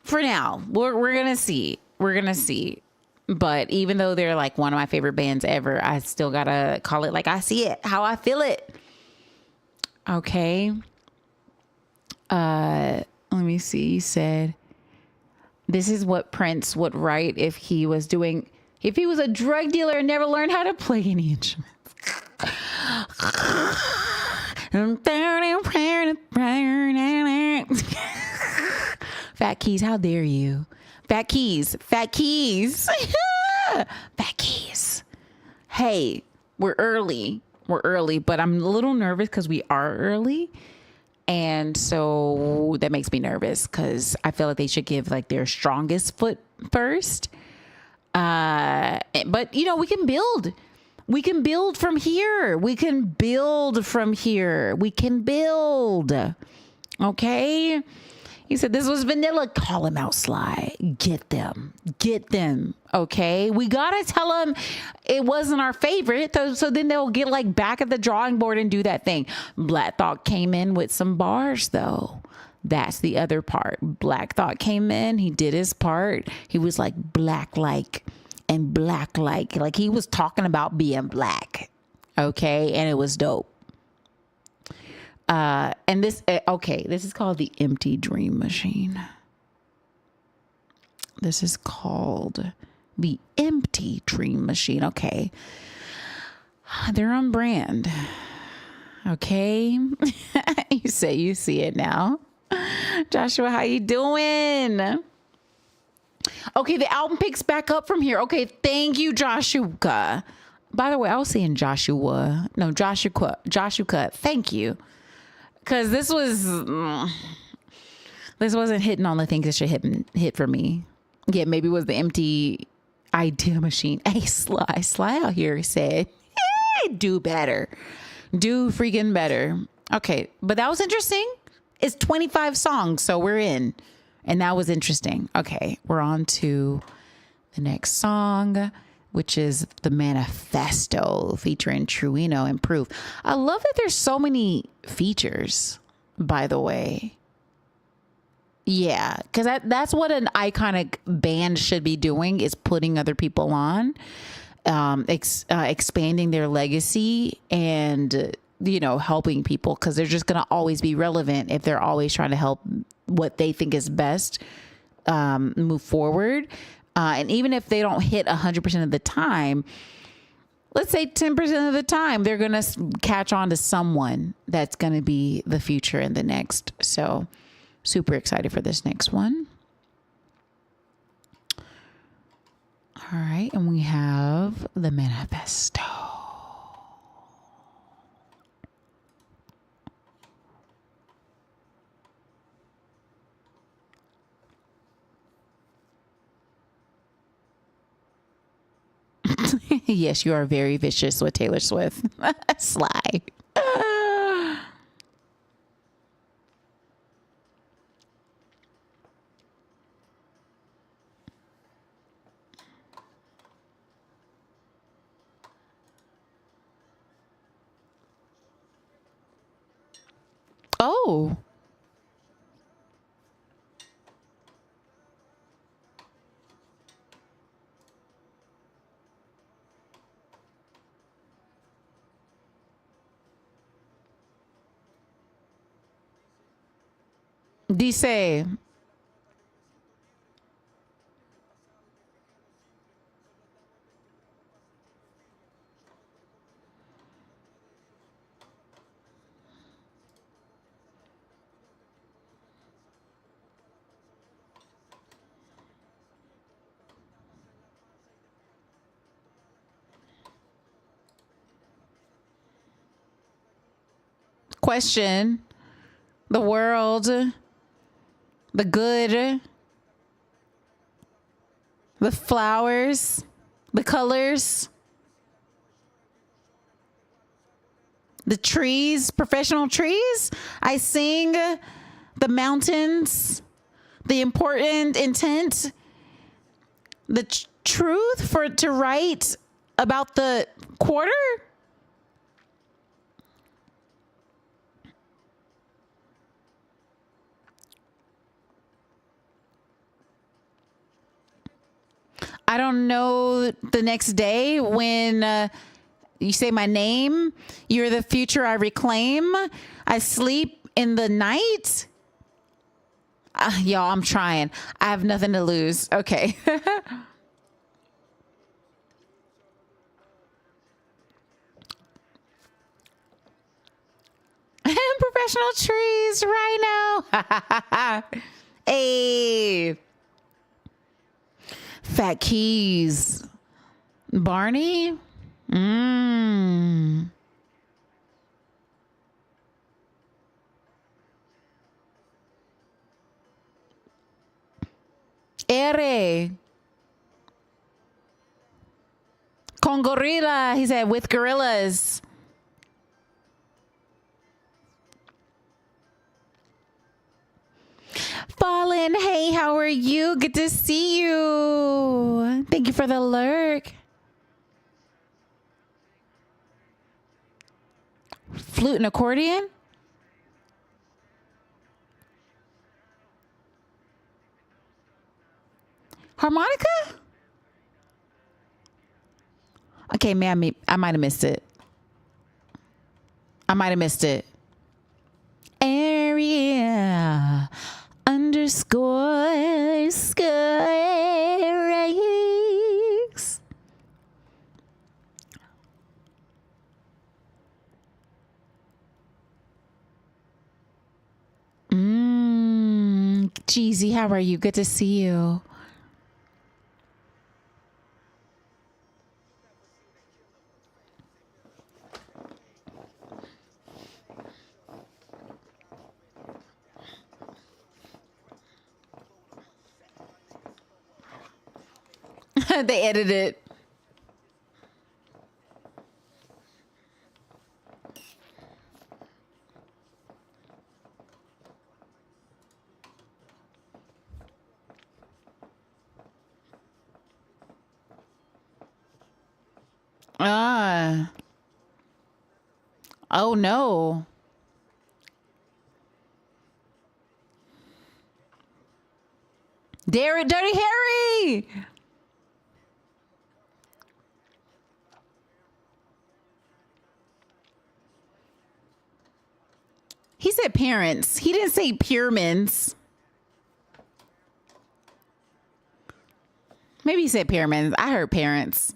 for now. We're going to see. We're going to see. But even though they're like one of my favorite bands ever, I still got to call it like I see it, how I feel it. Okay. Let me see. He said, this is what Prince would write if he was a drug dealer and never learned how to play any instruments. Fat Keys, how dare you? Fat Keys. Fat Keys. Hey, we're early, but I'm a little nervous because we are early. And so that makes me nervous because I feel like they should give like their strongest foot first. But you know, we can build. We can build from here. Okay. He said, this was vanilla. Call him out, Sly. Get them. Okay. We got to tell them it wasn't our favorite. So then they'll get like back at the drawing board and do that thing. Black Thought came in with some bars though. That's the other part. Black Thought came in. He did his part. He was like black-like and black-like. Like he was talking about being black. Okay. And it was dope. And this is called the Empty Dream Machine. This is called the Empty Dream Machine. Okay. They're on brand. Okay. You say you see it now. Joshua, how you doing? Okay, the album picks back up from here. Okay, thank you, Joshua. By the way, I was saying Joshua. No, Joshua. Thank you. Because this wasn't hitting on the things that should hit for me. Yeah, maybe it was the Empty Idea Machine. Hey, Sly out here said, hey, do better. Do freaking better. Okay, but that was interesting. It's 25 songs, so we're in. And that was interesting. Okay, we're on to the next song, which is The Manifesto featuring Truino and Proof. I love that there's so many features, by the way. Yeah, because that's what an iconic band should be doing, is putting other people on, expanding their legacy and, you know, helping people, because they're just going to always be relevant if they're always trying to help what they think is best move forward. And even if they don't hit 100% of the time, let's say 10% of the time, they're going to catch on to someone that's going to be the future and the next. So super excited for this next one. All right. And we have The Manifesto. Yes, you are very vicious with Taylor Swift. Sly. Oh. Dice. Question. The world. The good. The flowers. The colors. The trees. Professional trees. I sing the mountains. The important intent. The truth for to write about the quarter. I don't know the next day when you say my name. You're the future I reclaim. I sleep in the night. Y'all, I'm trying. I have nothing to lose. Okay. Professional trees right now. Hey. Fat Keys. Barney? R. Con gorilla. He said with gorillas. Fallen, hey, how are you? Good to see you. Thank you for the lurk. Flute and accordion? Harmonica? Okay, man, I might have missed it. Area underscore squares. Jeezy, how are you? Good to see you. They edited it. Oh no. Dirty Harry. He said parents. He didn't say pyramids. Maybe he said pyramids. I heard parents.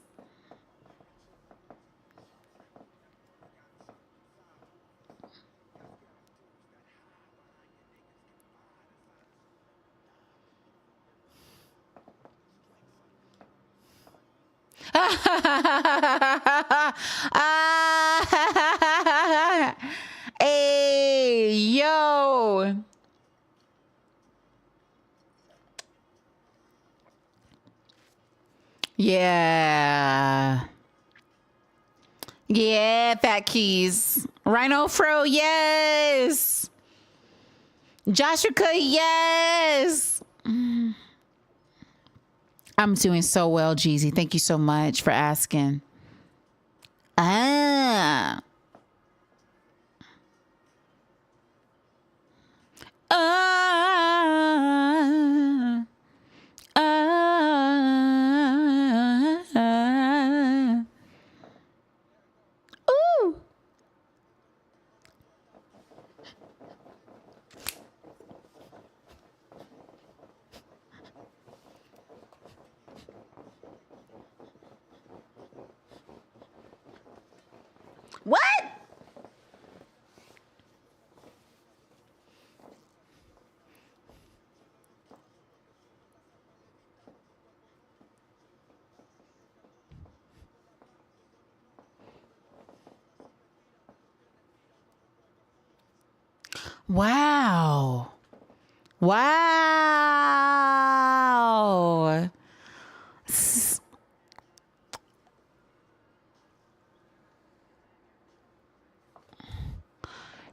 Hey, yo. Yeah. Yeah, Fat Keys. Rhino Fro, yes. Joshua, yes. I'm doing so well, Jeezy. Thank you so much for asking. Ah. Ah. Ah. Ooh. What? Wow. Wow.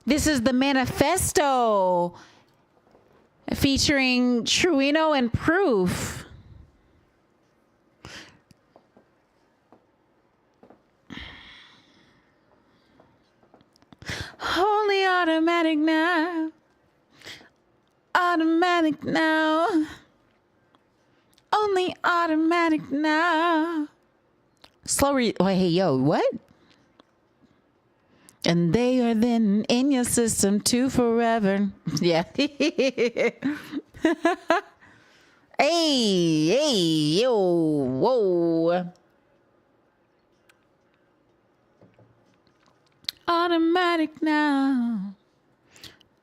This is the manifesto featuring Truino and Proof. Only automatic now. Automatic now. Only automatic now. Slow read. Oh, hey, yo, what? And they are then in your system too forever. Yeah. Hey, hey, yo, whoa. Automatic now.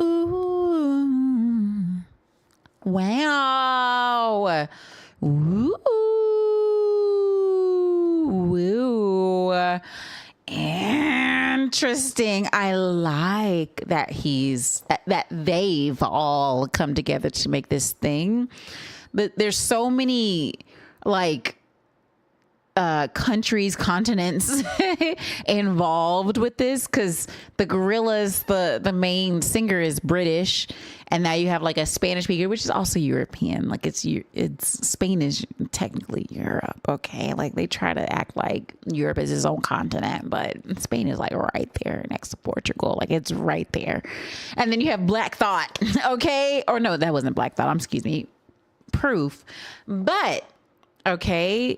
Ooh. Wow. Ooh. Ooh. Interesting. I like that that they've all come together to make this thing. But there's so many like countries, continents involved with this, because the Gorillaz, the main singer is British, and now you have like a Spanish speaker, which is also European. Like it's Spain is technically Europe, okay? Like they try to act like Europe is its own continent, but Spain is like right there next to Portugal, like it's right there. And then you have Black Thought, okay? Or no, that wasn't Black Thought. Excuse me, Proof, but okay.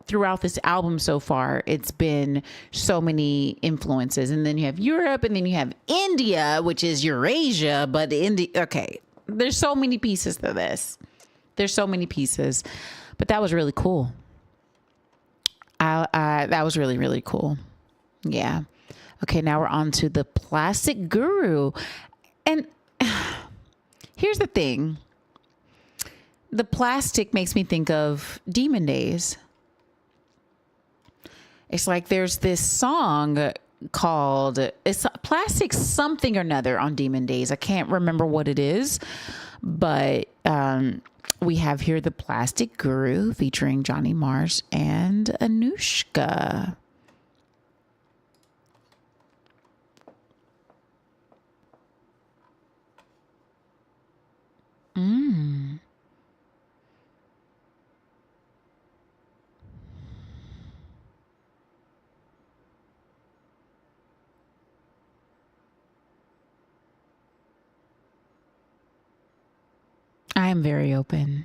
Throughout this album so far, it's been so many influences. And then you have Europe, and then you have India, which is Eurasia, but India, okay. There's so many pieces to this. There's so many pieces, but that was really cool. That was really, really cool. Yeah. Okay. Now we're on to the Plastic Guru. And here's the thing. The plastic makes me think of Demon Days. It's like there's this song called, it's Plastic something or another on Demon Days. I can't remember what it is, but we have here the Plastic Guru featuring Johnny Marsh and Anushka. I am very open.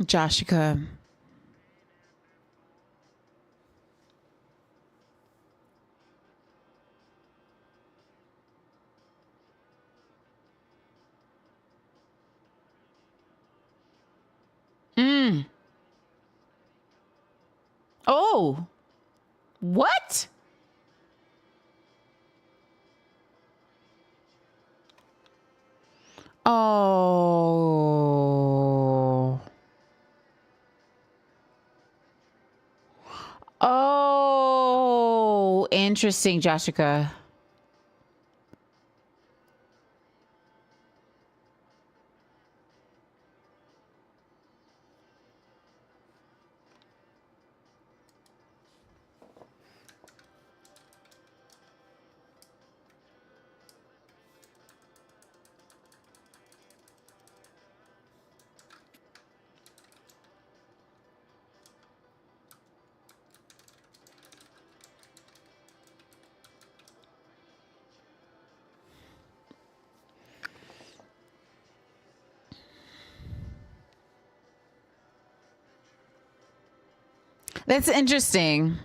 Joshua. Oh, what? Oh. interesting, Jessica. That's interesting.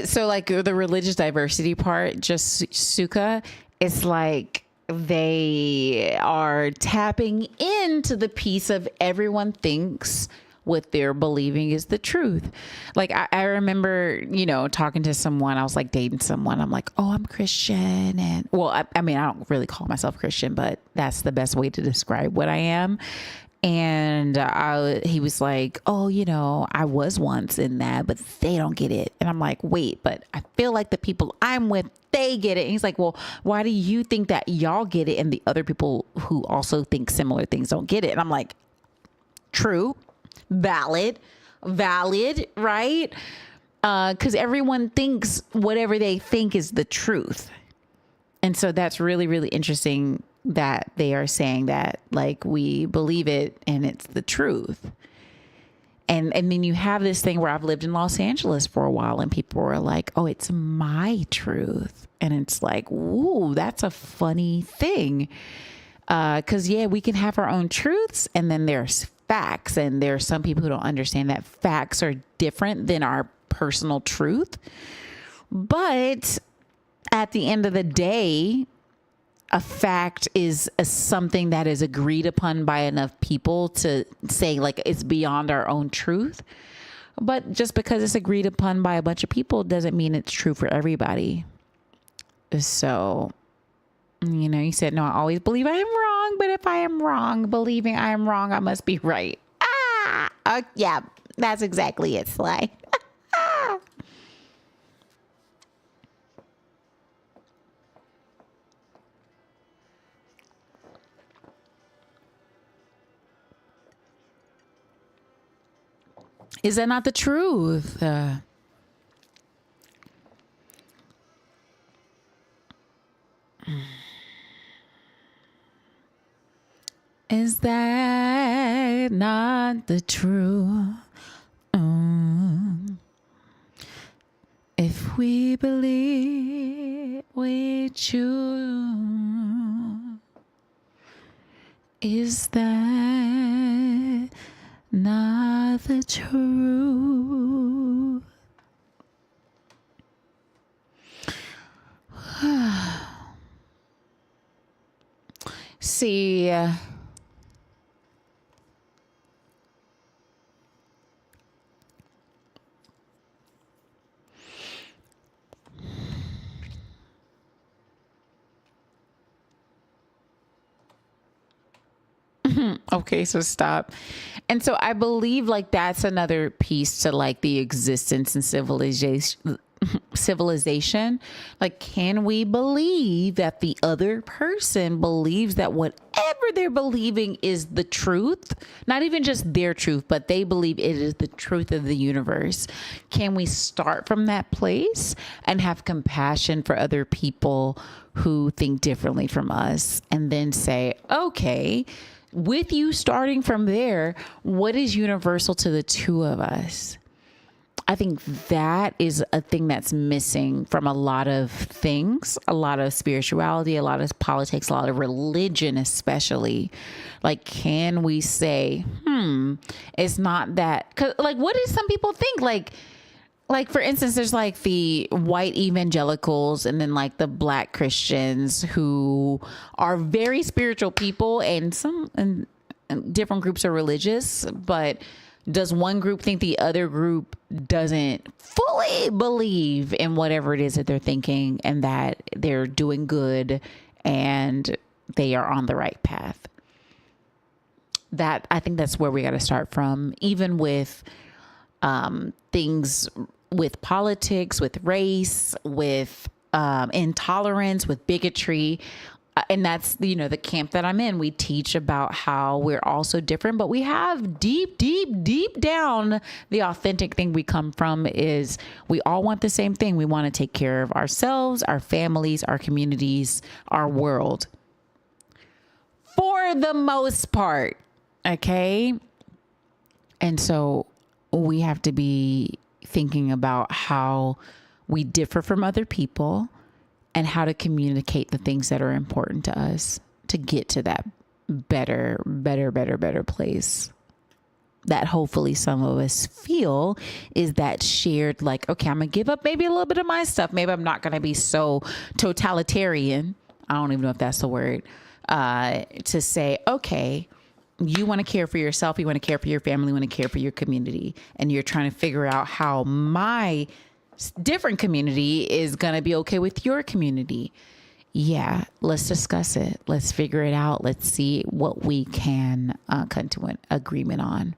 So like the religious diversity part, just Sukkah, it's like they are tapping into the piece of everyone thinks what they're believing is the truth. Like I remember, talking to someone, I was like dating someone. I'm like, oh, I'm Christian. And well, I mean, I don't really call myself Christian, but that's the best way to describe what I am. And he was like, oh, I was once in that, but they don't get it. And I'm like, wait, but I feel like the people I'm with, they get it. And he's like, well, why do you think that y'all get it and the other people who also think similar things don't get it? And I'm like, true, valid, right? Because everyone thinks whatever they think is the truth. And so that's really, really interesting that they are saying that, like, we believe it and it's the truth. And then you have this thing where I've lived in Los Angeles for a while and people are like, oh, it's my truth. And it's like, ooh, that's a funny thing. Because, we can have our own truths and then there's facts. And there are some people who don't understand that facts are different than our personal truth. But at the end of the day, a fact is something that is agreed upon by enough people to say like it's beyond our own truth. But just because it's agreed upon by a bunch of people doesn't mean it's true for everybody. So, you said, no, I always believe I am wrong. But if I am wrong, believing I am wrong, I must be right. Yeah, that's exactly it, Sly. Is that not the truth? Is that not the truth? If we believe we choose, is that not the truth? See, okay, so stop. And so I believe like that's another piece to like the existence and civilization. Like, can we believe that the other person believes that whatever they're believing is the truth? Not even just their truth, but they believe it is the truth of the universe. Can we start from that place and have compassion for other people who think differently from us and then say, okay, with you starting from there, what is universal to the two of us? I think that is a thing that's missing from a lot of things, a lot of spirituality, a lot of politics, a lot of religion, especially. Like, can we say, it's not that, 'cause like, what do some people think? Like, for instance, there's like the white evangelicals and then like the black Christians who are very spiritual people and different groups are religious, but does one group think the other group doesn't fully believe in whatever it is that they're thinking and that they're doing good and they are on the right path? I think that's where we got to start from, even with things with politics, with race, with intolerance, with bigotry. And that's, you know, the camp that I'm in. We teach about how we're all so different, but we have deep down, the authentic thing we come from is we all want the same thing. We want to take care of ourselves, our families, our communities, our world. For the most part. Okay. And so we have to be thinking about how we differ from other people and how to communicate the things that are important to us to get to that better place that hopefully some of us feel is that shared, like, okay, I'm gonna give up maybe a little bit of my stuff. Maybe I'm not gonna be so totalitarian. I don't even know if that's the word, to say, okay, you want to care for yourself. You want to care for your family. You want to care for your community. And you're trying to figure out how my different community is going to be okay with your community. Yeah, let's discuss it. Let's figure it out. Let's see what we can come to an agreement on.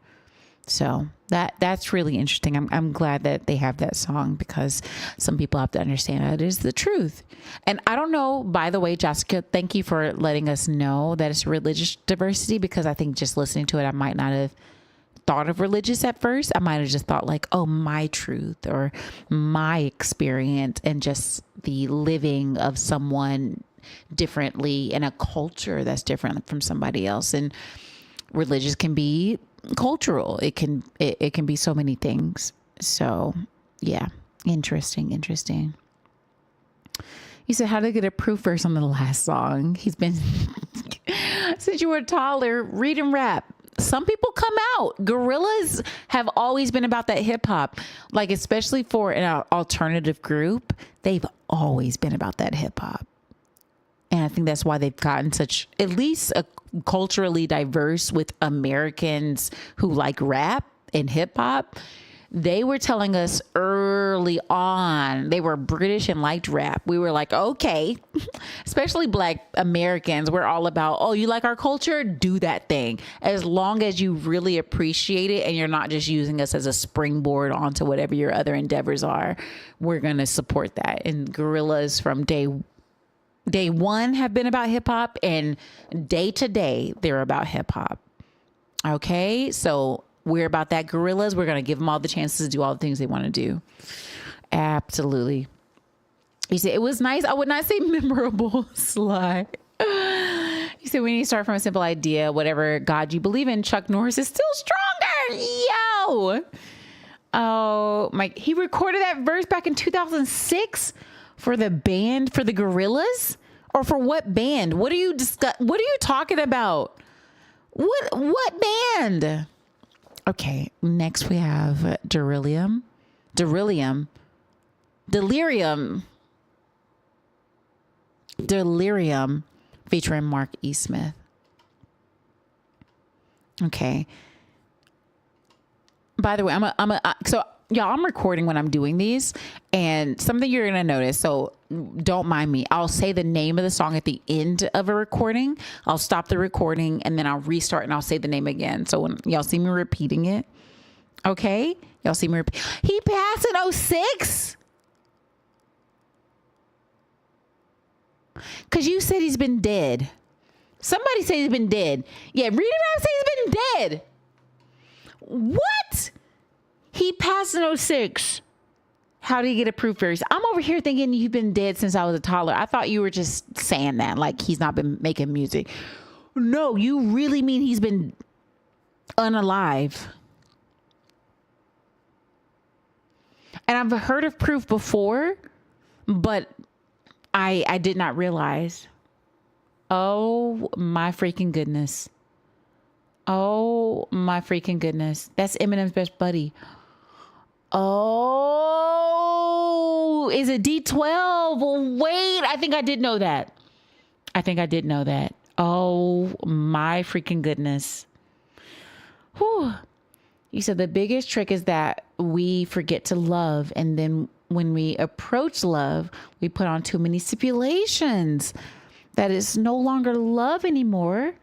So that's really interesting. I'm glad that they have that song because some people have to understand that it is the truth. And I don't know, by the way, Jessica, thank you for letting us know that it's religious diversity, because I think just listening to it, I might not have thought of religious at first. I might have just thought like, oh, my truth or my experience and just the living of someone differently in a culture that's different from somebody else. And religious can be cultural. It can be so many things. So yeah, interesting. He said, how to get a proof verse on the last song. He's been, since you were taller, read and rap. Some people come out. Gorillaz have always been about that hip hop, like especially for an alternative group. They've always been about that hip hop. And I think that's why they've gotten such, at least a culturally diverse with Americans who like rap and hip hop. They were telling us early on, they were British and liked rap. We were like, okay, especially Black Americans. We're all about, oh, you like our culture? Do that thing. As long as you really appreciate it and you're not just using us as a springboard onto whatever your other endeavors are, we're going to support that. And Gorillaz from day one have been about hip hop, and day to day, they're about hip hop. Okay. So we're about that. Gorillaz. We're going to give them all the chances to do all the things they want to do. Absolutely. He said, it was nice. I would not say memorable, Sly. He said, we need to start from a simple idea. Whatever God you believe in, Chuck Norris is still stronger. Yo. Oh, Mike. He recorded that verse back in 2006 for the band, for the Gorillaz, or for what band? What are you talking about? What band? Okay, next we have Delirium featuring Mark E. Smith. Okay. By the way, I'm recording when I'm doing these, and something you're going to notice. So don't mind me. I'll say the name of the song at the end of a recording. I'll stop the recording and then I'll restart and I'll say the name again. So when y'all see me repeating it, okay. Y'all see me repeat. He passed in 06. Cause you said he's been dead. Somebody said he's been dead. Yeah. Read it out. Say he's been dead. What? He passed in 06. How do you get a proof verse? I'm over here thinking you've been dead since I was a toddler. I thought you were just saying that, like he's not been making music. No, you really mean he's been unalive. And I've heard of proof before, but I did not realize. Oh my freaking goodness. Oh my freaking goodness. That's Eminem's best buddy. Oh, is it D12? Wait, I think I did know that. Oh my freaking goodness. Whew. You said the biggest trick is that we forget to love. And then when we approach love, we put on too many stipulations. That is no longer love anymore.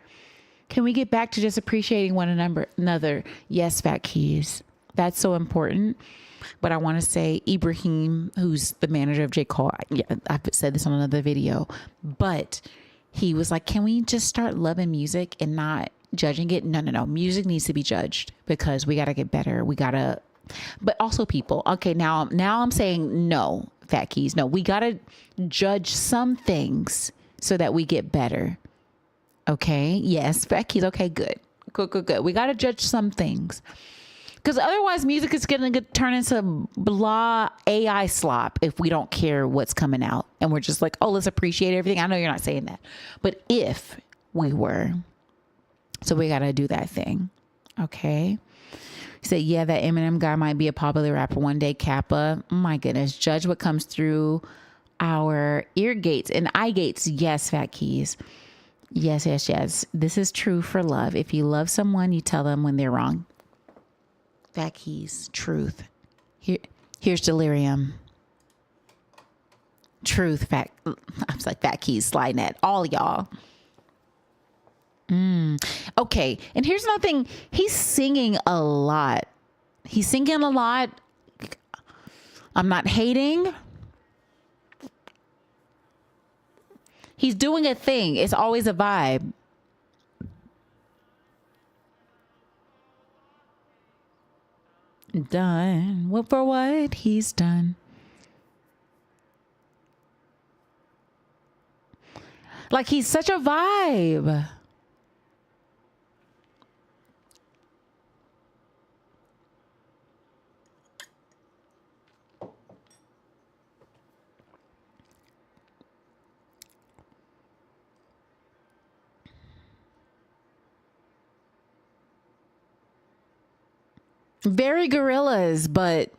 Can we get back to just appreciating one another? Yes, Fat Keys. That's so important. But I want to say Ibrahim, who's the manager of J. Cole, yeah, I've said this on another video, but he was like, can we just start loving music and not judging it? No. Music needs to be judged because we got to get better. But also people. Okay, now I'm saying no, Fat Keys. No, we got to judge some things so that we get better. Okay. Yes, Fat Keys. Okay, good. Good. We got to judge some things. Because otherwise music is going to turn into blah AI slop if we don't care what's coming out. And we're just like, oh, let's appreciate everything. I know you're not saying that. But if we were. So we got to do that thing. Okay. He said, yeah, that Eminem guy might be a popular rapper one day. Kappa. Oh my goodness. Judge what comes through our ear gates and eye gates. Yes, Fat Keys. Yes. This is true for love. If you love someone, you tell them when they're wrong. Fat Keys, truth. Here's delirium. Truth, I was like, Fat Keys, slide net, all y'all. Okay, and here's another thing. He's singing a lot. I'm not hating. He's doing a thing. It's always a vibe. Done. What for what he's done. Like he's such a vibe. Very Gorillaz, but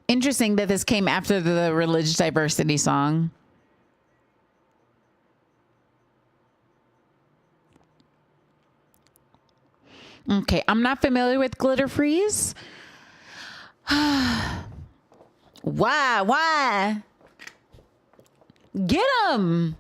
interesting that this came after the religious diversity song. Okay, I'm not familiar with Glitter Freeze. Why? Get him.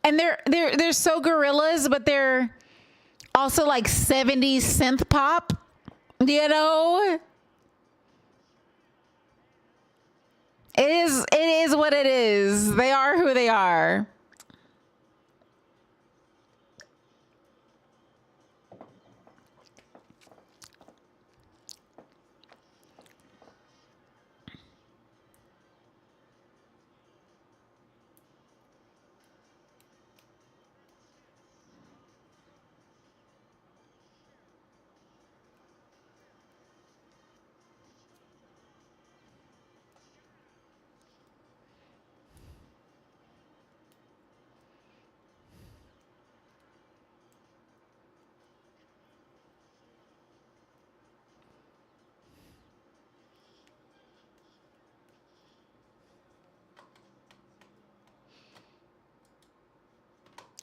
And they're so Gorillaz, but they're also like 70s synth pop, you know? It is what it is. They are who they are.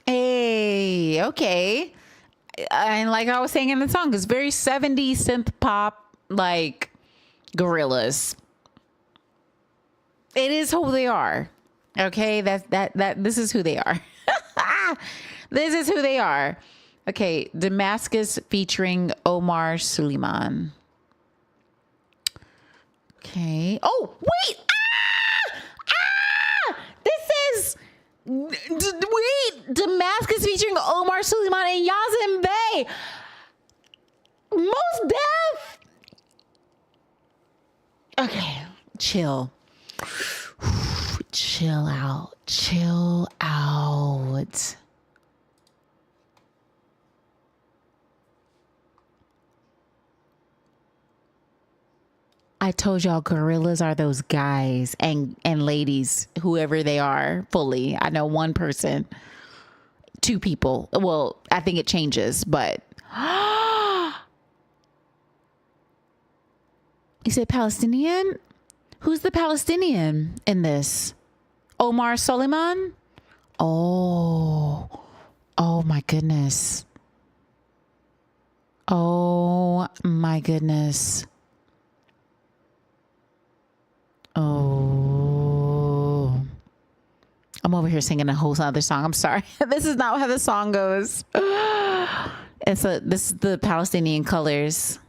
Hey, okay. And like I was saying in the song, it's very 70s synth pop, like Gorillaz. It is who they are. Okay, this is who they are. This is who they are. Okay, Damascus featuring Omar Suleiman. Okay. Oh, wait. This is wait, Damascus featuring Omar Suleiman and Yazin Bey. Most Def. Okay, chill. Chill out. Chill out. I told y'all gorillas are those guys and ladies, whoever they are, fully. I know one person, two people. Well, I think it changes, but you said Palestinian? Who's the Palestinian in this? Omar Suleiman? Oh my goodness. Oh my goodness. Oh, I'm over here singing a whole other song. I'm sorry. This is not how the song goes. This is the Palestinian colors.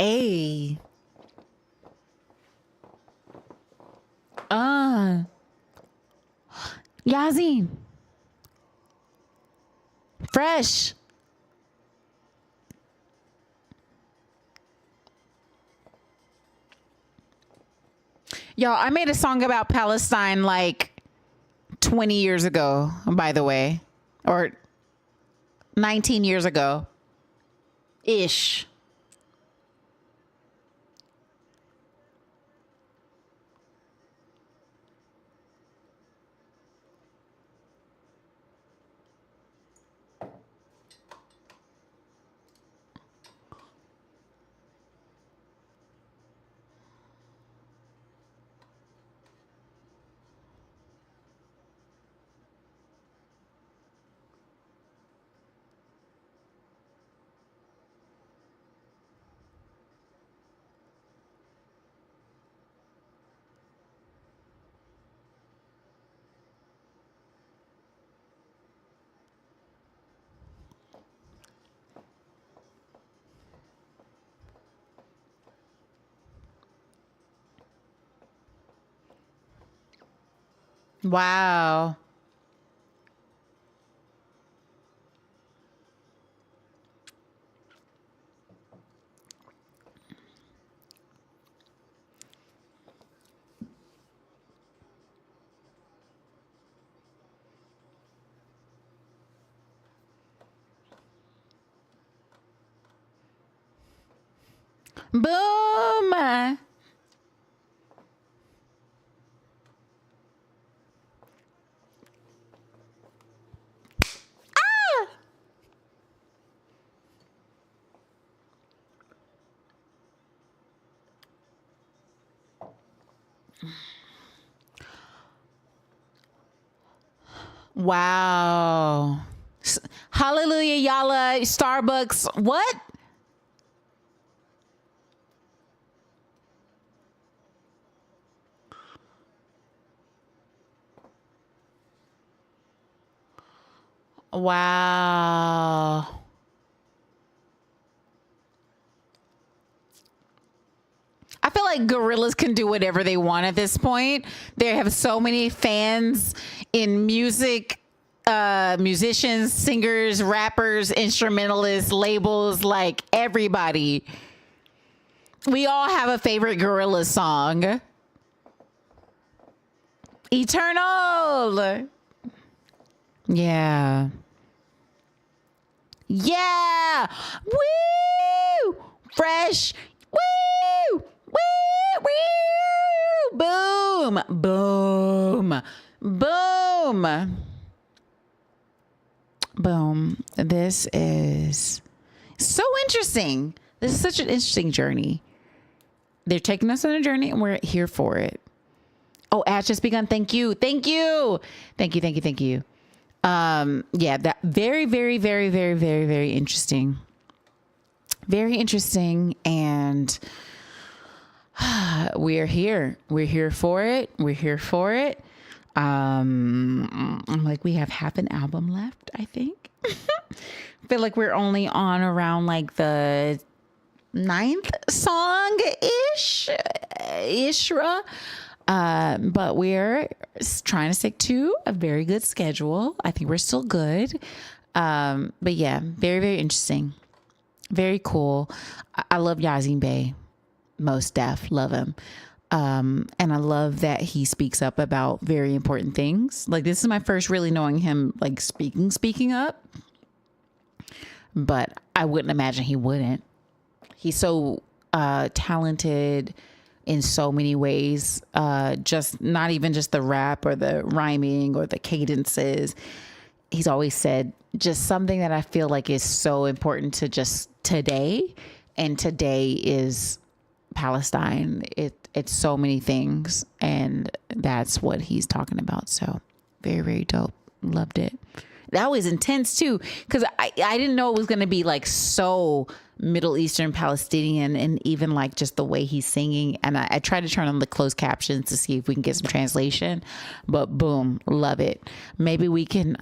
A. Yazin. Fresh. Y'all, I made a song about Palestine like 20 years ago, by the way, or 19 years ago ish. Wow. Boom. Wow. Hallelujah, Yalla, Starbucks. What? Wow. I feel like gorillas can do whatever they want at this point. They have so many fans in music, musicians, singers, rappers, instrumentalists, labels, like everybody. We all have a favorite Gorillaz song. Eternal. Yeah. Yeah. Woo! Fresh. Woo! Woo! Woo! Boom! Boom! Boom! Boom. This is so interesting. This is such an interesting journey. They're taking us on a journey and we're here for it. Oh, Ash just begun. Thank you. Thank you. Thank you. Thank you. Thank you. Yeah, that very, very, very, very, very, very interesting. Very interesting. And we're here. We're here for it. We're here for it. Like we have half an album left, I think. Feel like we're only on around like the 9th song ishra. But we're trying to stick to a very good schedule. I think we're still good. But yeah, very, very interesting. Very cool. I love Yazin Bey. Most deaf. Love him. And I love that he speaks up about very important things. Like this is my first really knowing him like speaking up. But I wouldn't imagine he wouldn't. He's so talented in so many ways. Just not even just the rap or the rhyming or the cadences. He's always said just something that I feel like is so important to just today. And today is Palestine. It's so many things. And that's what he's talking about. So very, very dope. Loved it. That was intense too, because I didn't know it was going to be like so Middle Eastern Palestinian, and even like just the way he's singing. And I tried to turn on the closed captions to see if we can get some translation, but boom, love it. Maybe we can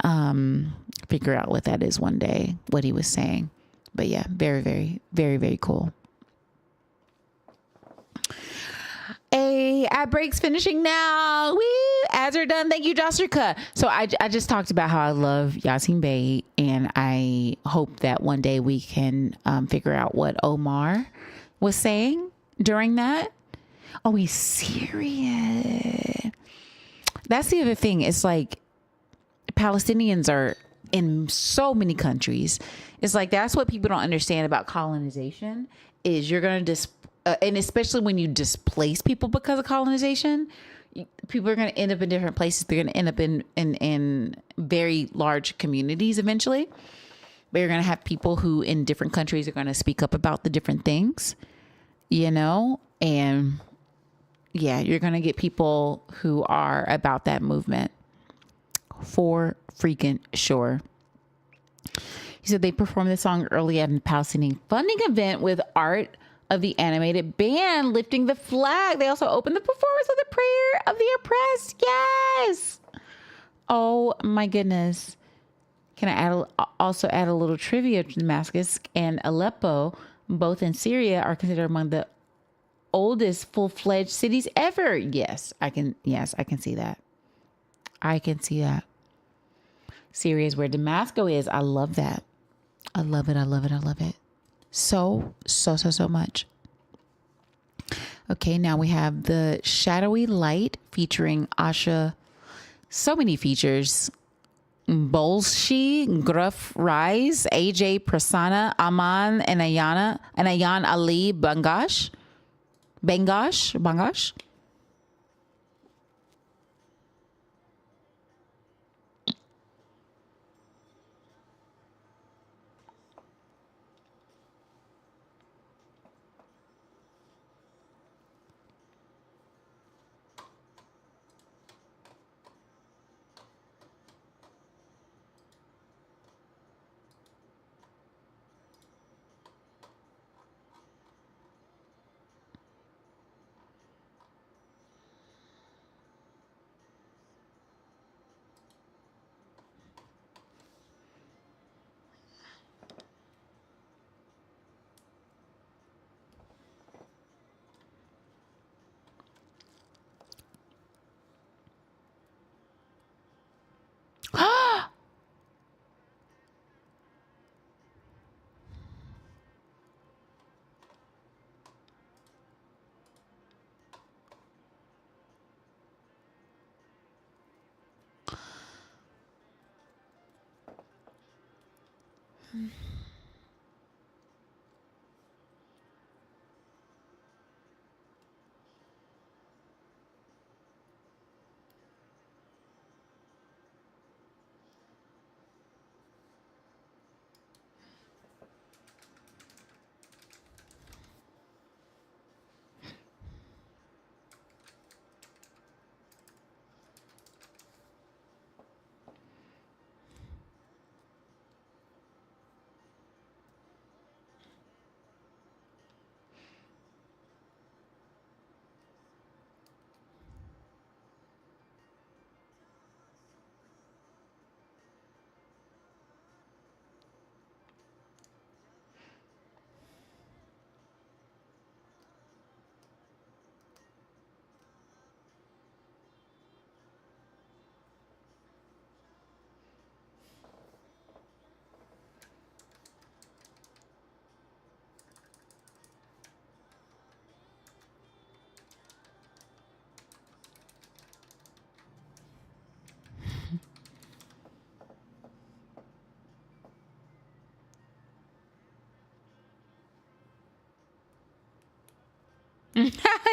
figure out what that is one day, what he was saying. But yeah, very, very, very, very cool. Ad breaks finishing now. Woo! Ads are done. Thank you, Jostrika. So I just talked about how I love Yasin Bey, and I hope that one day we can figure out what Omar was saying during that. Oh, he's serious. That's the other thing. It's like Palestinians are in so many countries. It's like that's what people don't understand about colonization is you're going to and especially when you displace people because of colonization, people are going to end up in different places. They're going to end up in very large communities eventually. But you're going to have people who in different countries are going to speak up about the different things, you know? And yeah, you're going to get people who are about that movement for freaking sure. He said they performed the song early at a Palestinian funding event with art of the animated band lifting the flag. They also opened the performance with a prayer of the oppressed. Yes. Oh my goodness. Can I also add a little trivia? Damascus and Aleppo, both in Syria, are considered among the oldest full-fledged cities ever. Yes, I can see that. I can see that. Syria is where Damascus is. I love that. I love it. I love it. I love it. So much. Okay, now we have the Shadowy Light featuring Asha. So many features. Bolshi, Gruff Rise, AJ Prasanna, Aman, and Ayan Ali Bangash.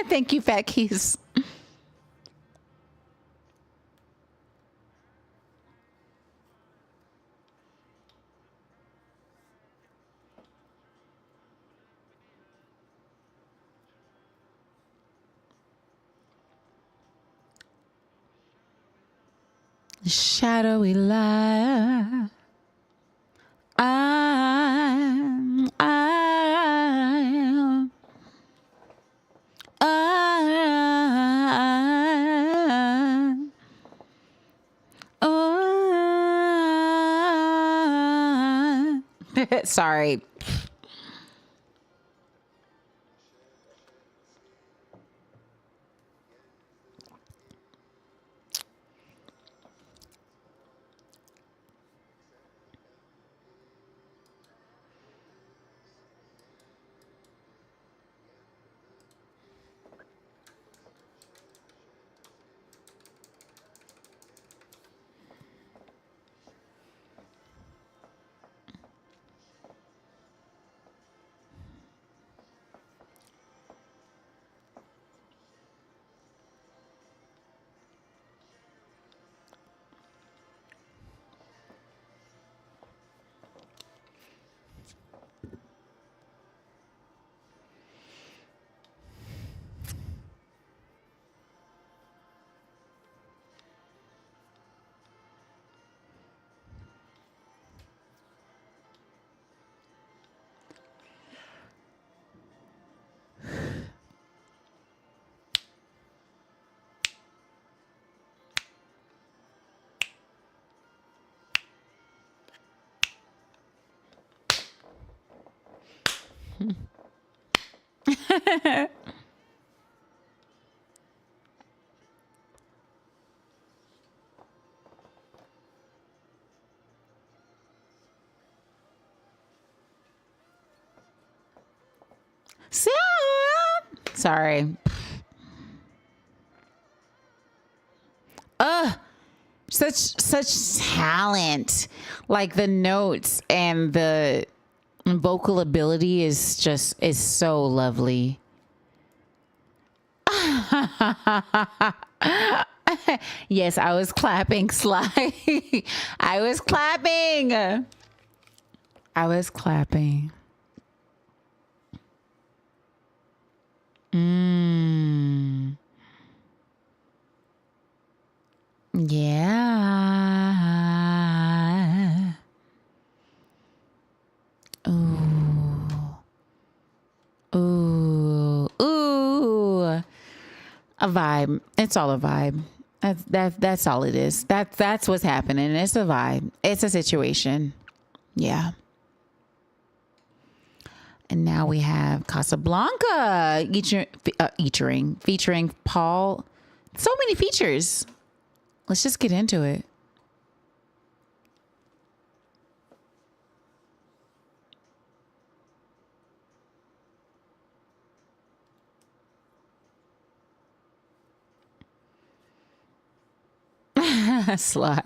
Thank you, Fat Keys. Shadowy light. I, I, Sorry. Sorry. Such talent. Like the notes and the vocal ability is so lovely. Yes, I was clapping, Sly. I was clapping. I was clapping. Yeah. Ooh. Ooh. Ooh. A vibe. It's all a vibe. That's all it is. That's what's happening. It's a vibe. It's a situation. Yeah. And now we have Casablanca featuring Paul. So many features. Let's just get into it. Sly.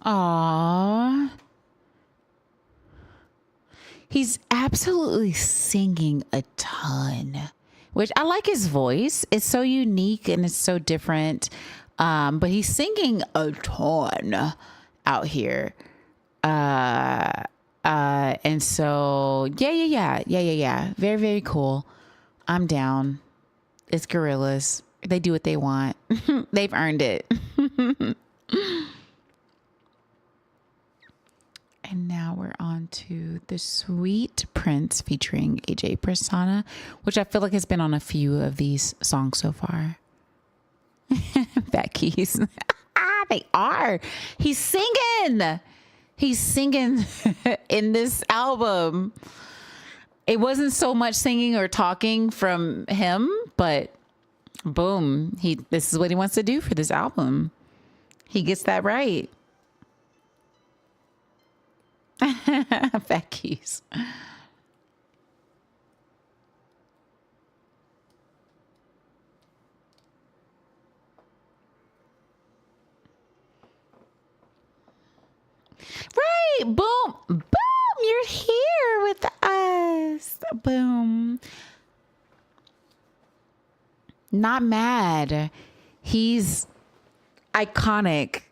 Aww. He's absolutely singing a ton, which I like his voice. It's so unique and it's so different. But he's singing a ton out here. And so, yeah. Very, very cool. I'm down. It's Gorillaz. They do what they want. They've earned it. And now we're on to The Sweet Prince featuring AJ Persona, which I feel like has been on a few of these songs so far. Fat keys. They are. He's singing. He's singing in this album. It wasn't so much singing or talking from him, but boom, this is what he wants to do for this album. He gets that right. Fat keys. Right. Boom. Boom. You're here with us. Boom. Not mad. He's iconic.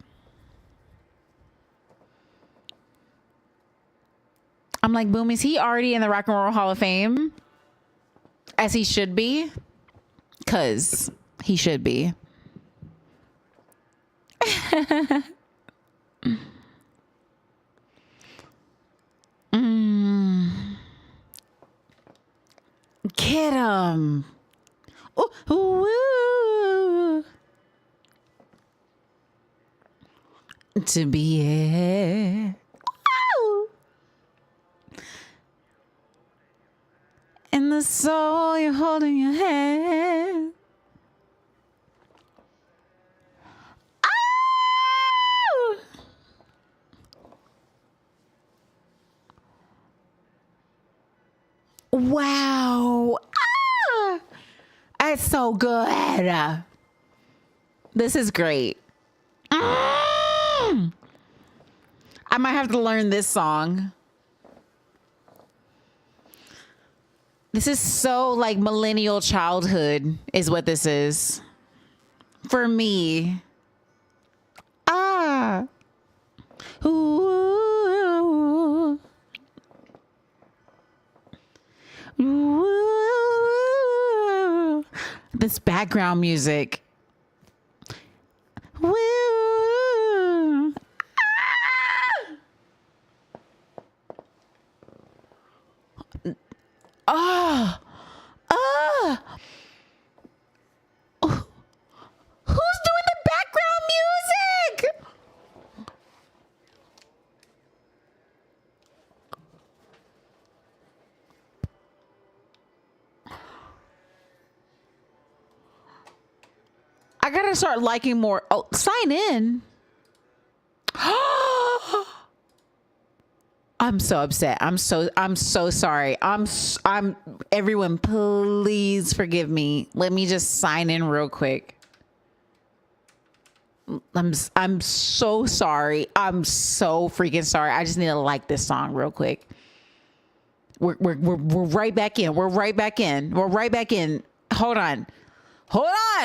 I'm like, boom, is he already in the Rock and Roll Hall of Fame? As he should be? Because he should be. Get him. Ooh. To be here. And the soul you're holding your hand. Oh! Wow. Ah! That's so good. This is great. I might have to learn this song. This is so like millennial childhood is what this is. For me. Ooh. Ooh. This background music. Woo. Who's doing the background music? I gotta start liking more. Oh, sign in. I'm so upset. I'm so sorry. Everyone, please forgive me. Let me just sign in real quick. I'm so sorry. I'm so freaking sorry. I just need to like this song real quick. We're right back in. We're right back in. Hold on.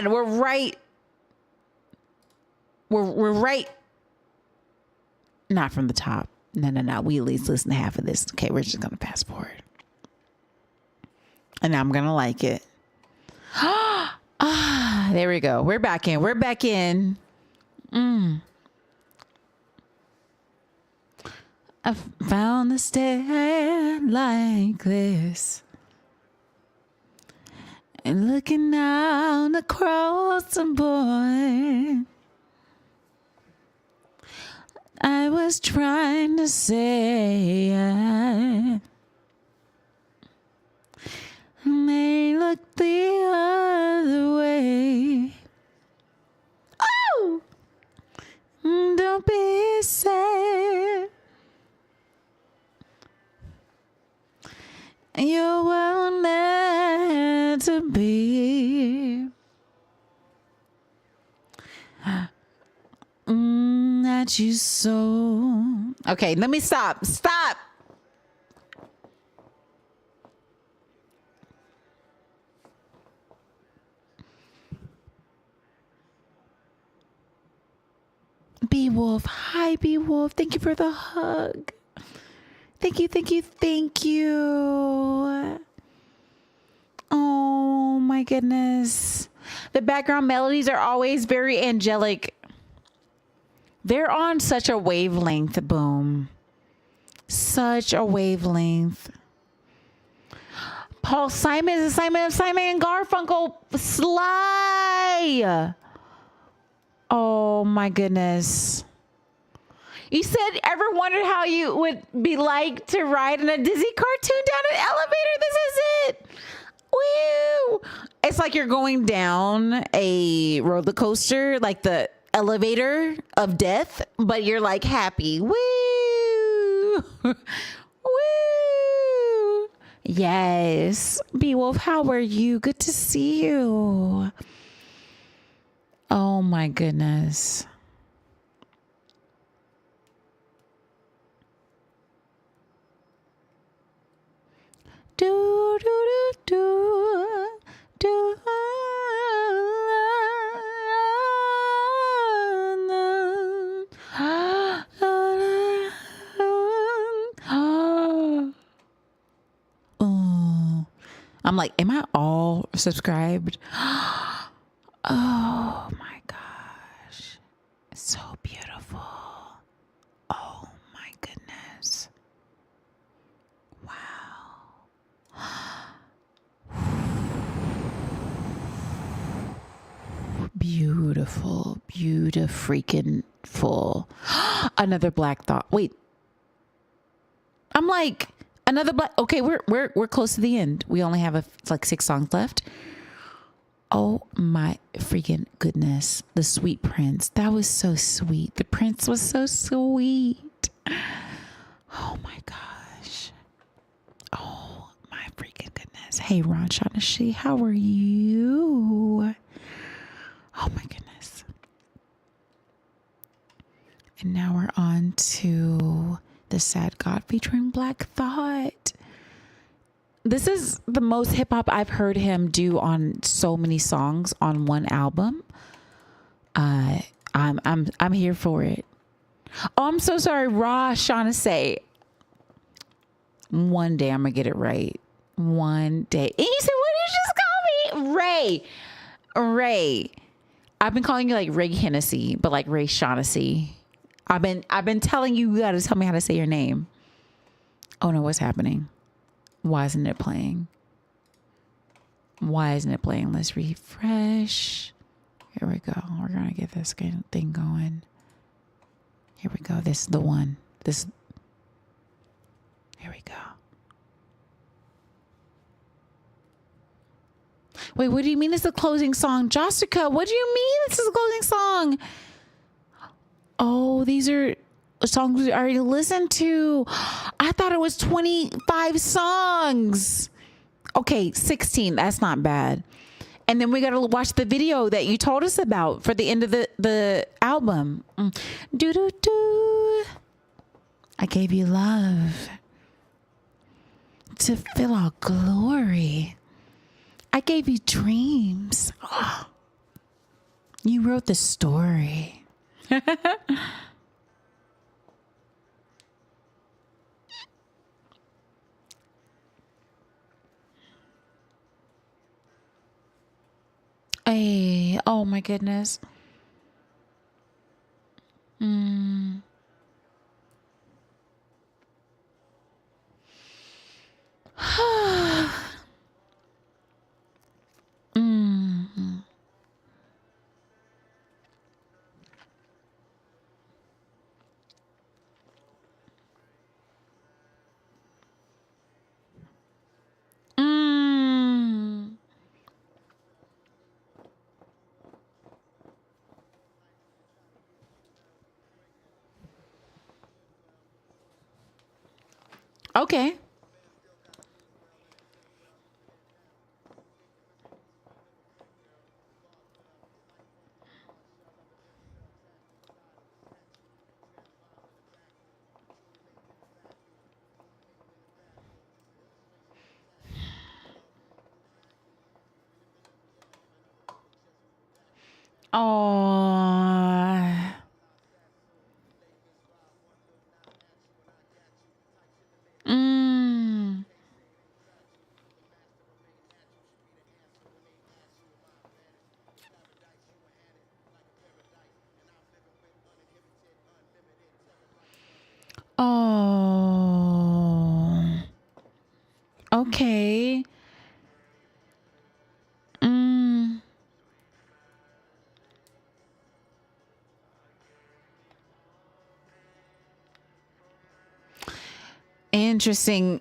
We're right. Not from the top. No. We at least listen to half of this. Okay, we're just gonna fast forward. And I'm gonna like it. There we go. We're back in. I found the stair like this. And looking out across the board, I was trying to say and they looked the other way. Oh, don't be sad. You were meant to be. I that you so. Okay, let me stop. Stop. Beowulf. Hi, Beowulf. Thank you for the hug. Thank you, thank you, thank you. Oh my goodness. The background melodies are always very angelic. They're on such a wavelength, boom. Such a wavelength. Paul Simon is Simon and Garfunkel. Sly. Oh my goodness. You said, ever wondered how you would be like to ride in a Disney cartoon down an elevator? This is it. Woo! It's like you're going down a roller coaster, like the elevator of death, but you're like happy. Woo! Woo! Yes. Beowulf, how are you? Good to see you. Oh my goodness. Do do do do do. Oh, I'm like, am I all subscribed? Oh my gosh, it's so beautiful. Oh my goodness. Beautiful, freaking full. Another black thought. Wait, I'm like another black. Okay, we're close to the end. We only have like 6 songs left. Oh my freaking goodness! The Sweet Prince. That was so sweet. The Prince was so sweet. Oh my gosh. Oh my freaking goodness. Hey, Ron Shaughnessy, how are you? Oh my goodness. And now we're on to The Sad God featuring Black Thought. This is the most hip hop I've heard him do on so many songs on one album. I'm here for it. Oh, I'm so sorry, Raw Shaughnessy. One day I'm gonna get it right. One day. And you said, what did you just call me? Ray. I've been calling you like Ray Hennessy, but like Ray Shaughnessy. I've been telling you, you gotta tell me how to say your name. Oh no, what's happening? Why isn't it playing? Let's refresh. Here we go. We're gonna get this thing going. Here we go. This is the one. Here we go. Wait, what do you mean it's the closing song? Jessica, what do you mean this is the closing song? Oh, these are songs we already listened to. I thought it was 25 songs. Okay, 16. That's not bad. And then we got to watch the video that you told us about for the end of the album. Do do do. I gave you love to fill our glory. I gave you dreams. Oh, you wrote the story. Hey, oh my goodness. Mm. Mm. Mm. Okay. Oh. Mm. Oh. Okay. Mm. Interesting.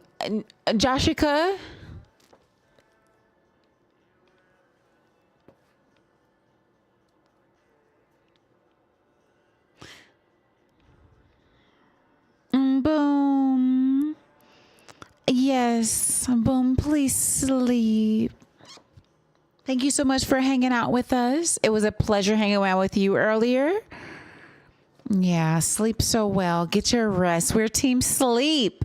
Joshika? Boom. Yes. Boom. Please sleep. Thank you so much for hanging out with us. It was a pleasure hanging out with you earlier. Yeah, sleep so well. Get your rest. We're team sleep.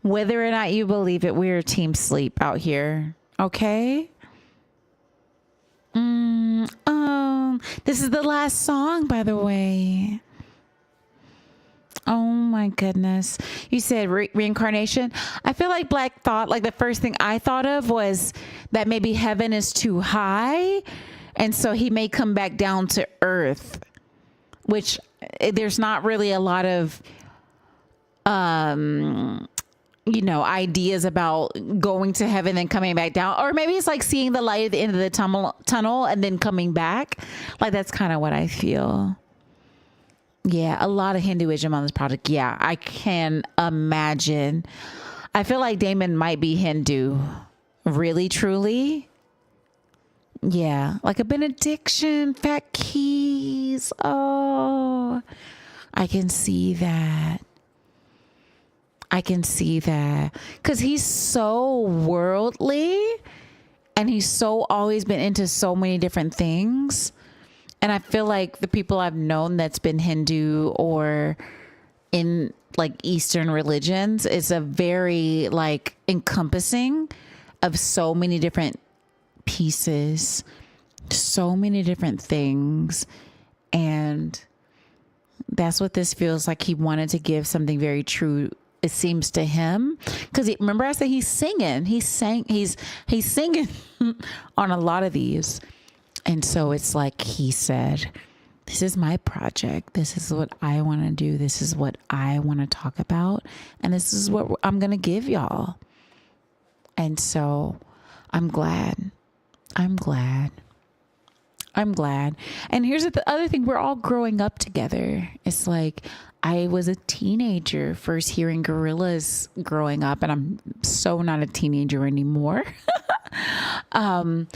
Whether or not you believe it, we're team sleep out here. Okay? This is the last song, by the way. Oh my goodness. You said reincarnation. I feel like Black thought, like the first thing I thought of was that maybe heaven is too high. And so he may come back down to earth, which there's not really a lot of, ideas about going to heaven and coming back down. Or maybe it's like seeing the light at the end of the tunnel and then coming back. Like that's kind of what I feel. Yeah, a lot of Hinduism on this project. Yeah, I can imagine. I feel like Damon might be Hindu. Really, truly. Yeah, like a benediction, fat keys. Oh, I can see that. I can see that. Because he's so worldly and he's so always been into so many different things. And I feel like the people I've known that's been Hindu or in like Eastern religions is a very like encompassing of so many different pieces, so many different things. And that's what this feels like. He wanted to give something very true, it seems to him. Because remember I said he's singing. He's singing on a lot of these. And so it's like he said, this is my project. This is what I want to do. This is what I want to talk about. And this is what I'm going to give y'all. And so I'm glad. I'm glad. I'm glad. And here's the other thing. We're all growing up together. It's like I was a teenager first hearing Gorillaz growing up, and I'm so not a teenager anymore. And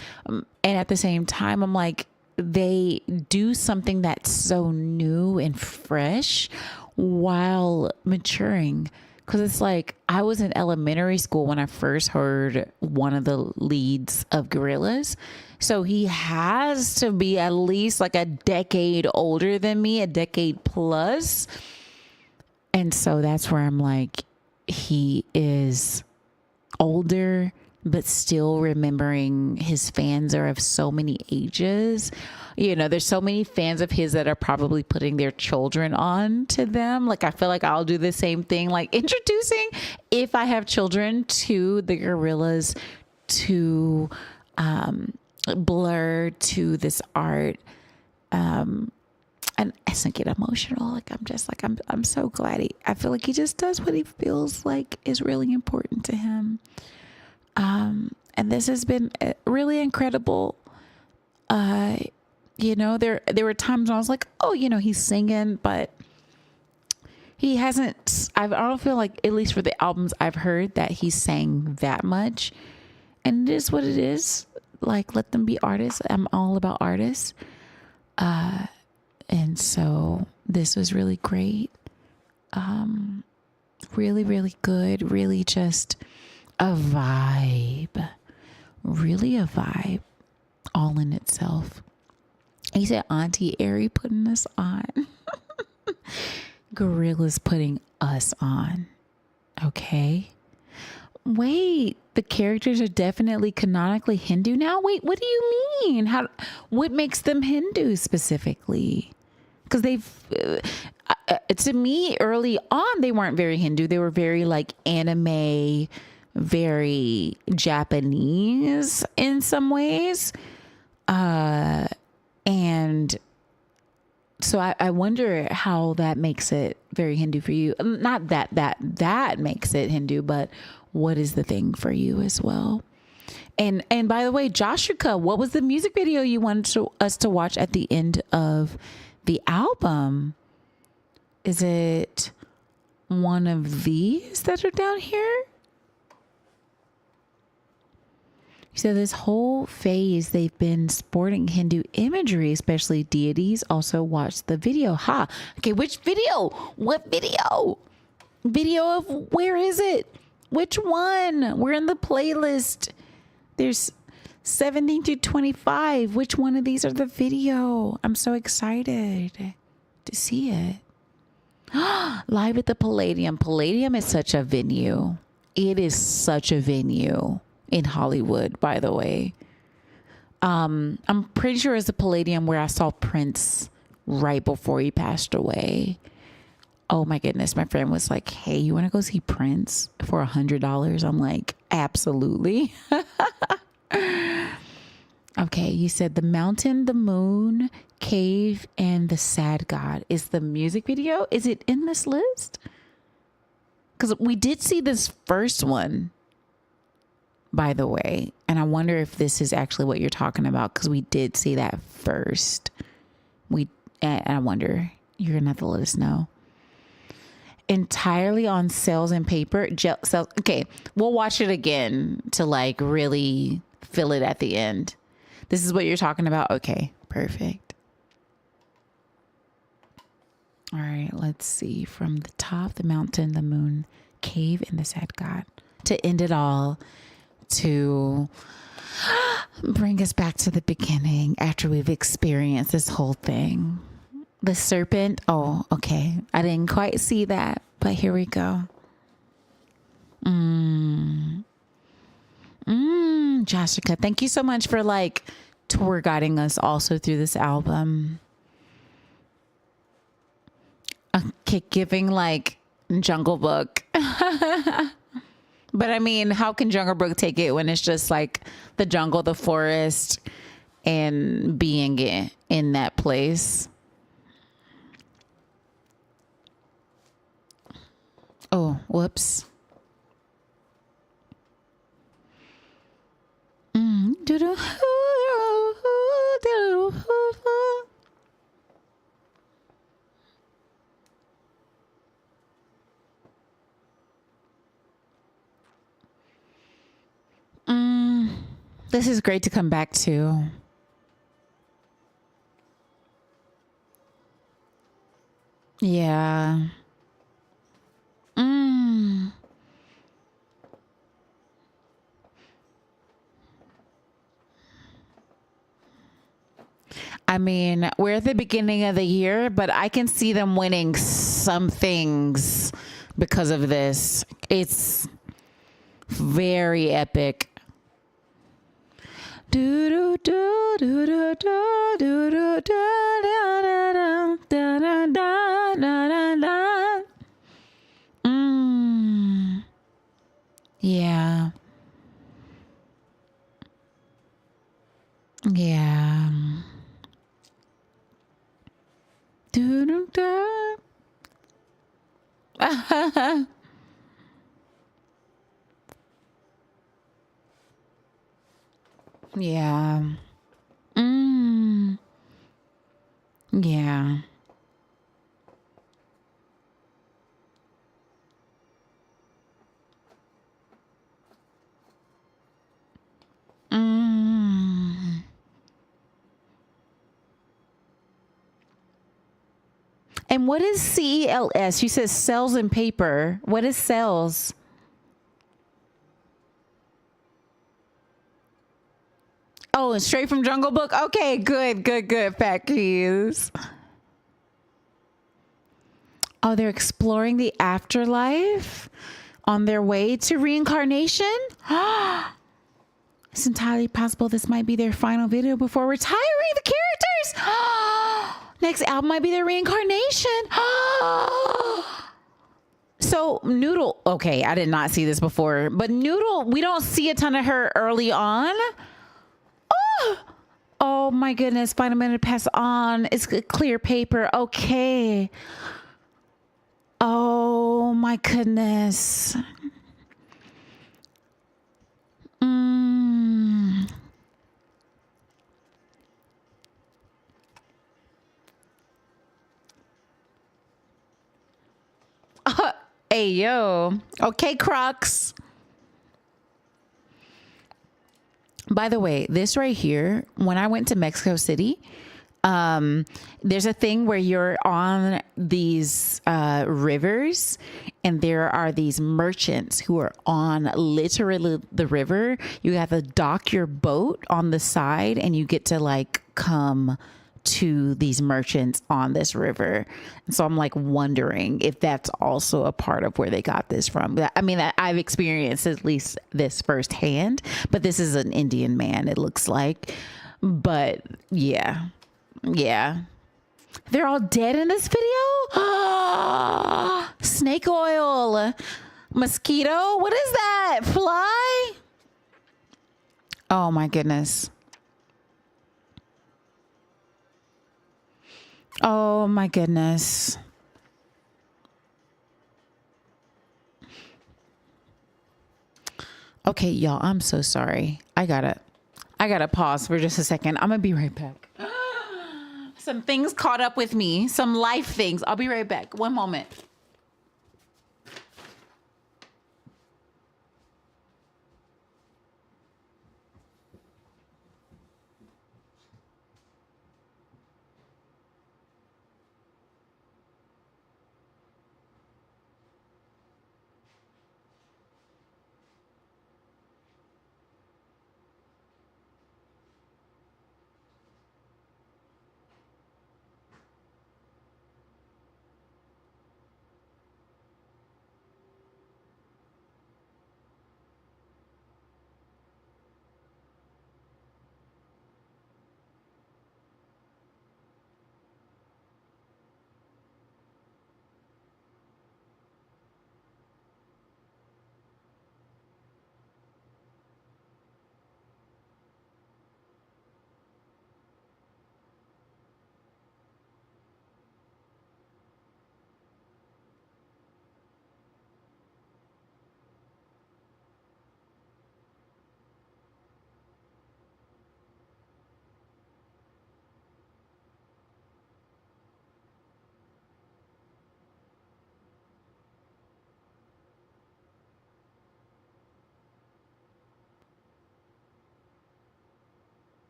at the same time, I'm like, they do something that's so new and fresh while maturing. Because it's like I was in elementary school when I first heard one of the leads of Gorillaz. So he has to be at least like a decade older than me, a decade plus. And so that's where I'm like, he is older, but still remembering his fans are of so many ages. There's so many fans of his that are probably putting their children on to them. Like, I feel like I'll do the same thing, like introducing, if I have children, to the Gorillaz, to Blur, to this art. And as I get emotional, like I'm just like, I'm so glad I feel like he just does what he feels like is really important to him. And this has been really incredible. There were times when I was like, oh, he's singing, but he hasn't, I don't feel like, at least for the albums I've heard, that he sang that much. And it is what it is. Like, let them be artists. I'm all about artists. And so this was really great. Really, really good. Really just a vibe. Really a vibe all in itself. He said Auntie Ari putting us on. Gorillaz putting us on. Okay. Wait, the characters are definitely canonically Hindu now? Wait, what do you mean? What makes them Hindu specifically? Because to me, early on, they weren't very Hindu. They were very like anime, very Japanese in some ways. And so I wonder how that makes it very Hindu for you. Not that makes it Hindu, but what is the thing for you as well? And by the way, Joshua, what was the music video you wanted us to watch at the end of the album? Is it one of these that are down here? So this whole phase, they've been sporting Hindu imagery, especially deities. Also watch the video. Ha. Okay, which video? What video? Video of where is it? Which one? We're in the playlist. There's 17 to 25. Which one of these are the video? I'm so excited to see it. Live at the Palladium. Palladium is such a venue. It is such a venue. In Hollywood, by the way. I'm pretty sure it's the Palladium where I saw Prince right before he passed away. Oh my goodness. My friend was like, hey, you want to go see Prince for $100? I'm like, absolutely. Okay, you said The Mountain, The Moon, Cave, and The Sad God. Is the music video? Is it in this list? Because we did see this first one, by the way, and I wonder if this is actually what you're talking about, because we did see that first. And I wonder, you're gonna have to let us know. Entirely on Cells and Paper. Cells. Okay, we'll watch it again to like really feel it at the end. This is what you're talking about. Okay, perfect. All right, let's see. From the top, The Mountain, The Moon, Cave, and The Sad God. To end it all, to bring us back to the beginning after we've experienced this whole thing. The serpent. Oh, okay. I didn't quite see that, but here we go. Joshua, thank you so much for like tour guiding us also through this album. Okay, giving like Jungle Book. But I mean, how can Jungle Book take it when it's just like the jungle, the forest, and being in that place? Oh, whoops. This is great to come back to. Yeah. I mean, we're at the beginning of the year, but I can see them winning some things because of this. It's very epic. Yeah. Yeah. Yeah. Yeah. And what is CELS? You said Cells and Paper. What is Cells? Oh, straight from Jungle Book? Okay, good. Fat keys. Oh, they're exploring the afterlife? on their way to reincarnation. It's entirely possible this might be their final video before retiring the characters. Next album might be their reincarnation. So Noodle, okay, I did not see this before, but Noodle, we don't see a ton of her early on. Oh my goodness, final minute pass on. It's clear paper. Okay. Oh my goodness. Hey, yo. Okay, Crocs. By the way, this right here, when I went to Mexico City, there's a thing where you're on these rivers and there are these merchants who are on literally the river. You have to dock your boat on the side and you get to like come to these merchants on this river. And so I'm like wondering if that's also a part of where they got this from. I mean, I've experienced at least this firsthand, but this is an Indian man, it looks like. But yeah. They're all dead in this video? Snake oil. Mosquito? What is that? Fly? Oh my goodness. Oh my goodness. Okay, y'all, I'm so sorry. I gotta pause for just a second. I'm gonna be right back. Some things caught up with me, some life things. I'll be right back. One moment.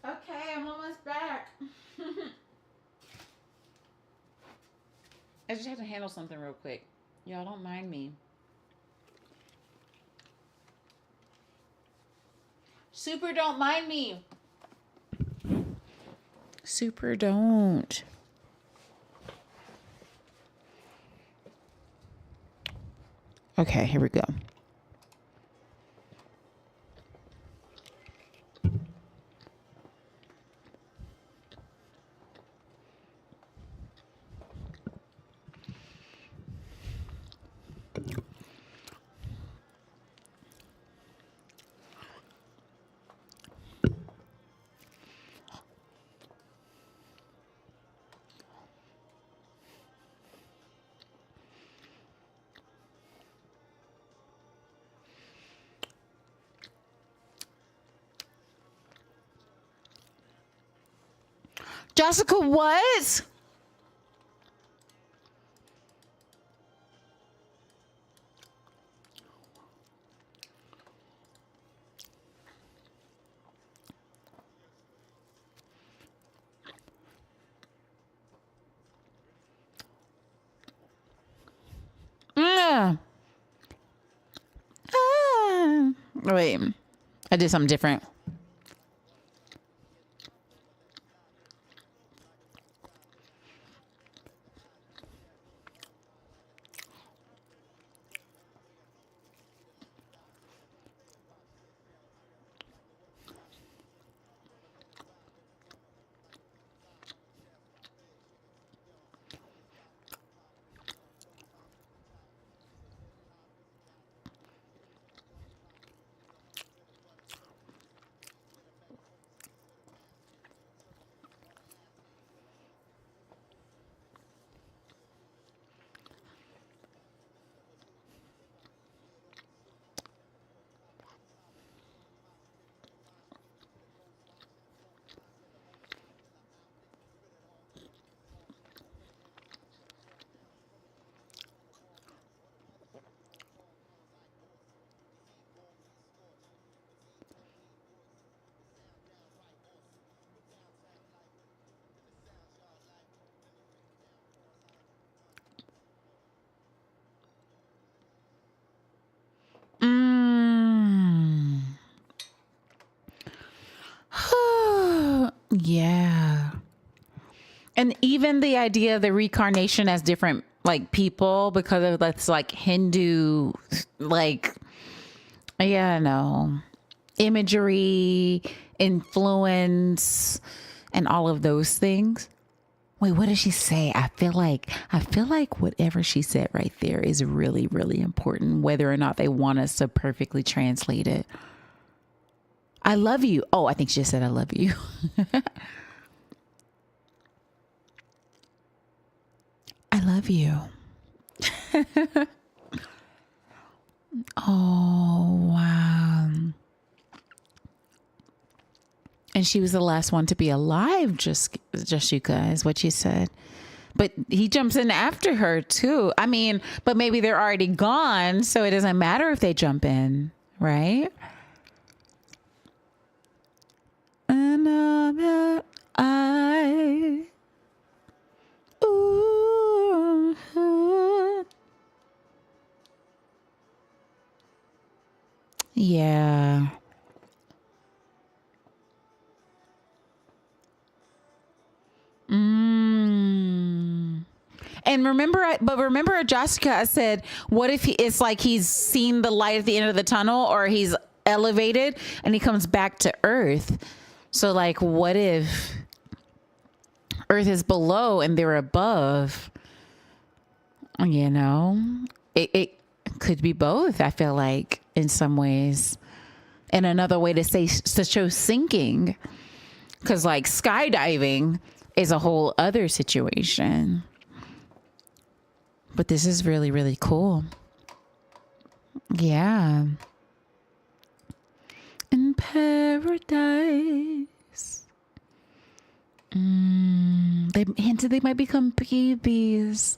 Okay, I'm almost back. I just had to handle something real quick. Y'all don't mind me. Super don't mind me. Super don't. Okay, here we go. Jessica, what? Mm. Ah. Wait, I did something different. Mm. Yeah. And even the idea of the reincarnation as different like people because of that's like Hindu like yeah, no. Imagery, influence, and all of those things. Wait, what did she say? I feel like whatever she said right there is really, really important, whether or not they want us to perfectly translate it. I love you. Oh, I think she just said I love you. I love you. Oh, wow. And she was the last one to be alive, just you guys, what she said. But he jumps in after her too. I mean, but maybe they're already gone, so it doesn't matter if they jump in, right? Another eye. Ooh. Yeah. And remember, Jessica, I said, what if it's like he's seen the light at the end of the tunnel or he's elevated and he comes back to Earth? So like, what if Earth is below and they're above? You know, it could be both. I feel like in some ways, and another way to show sinking, because like skydiving is a whole other situation. But this is really, really cool. Yeah. In paradise. They hinted they might become babies.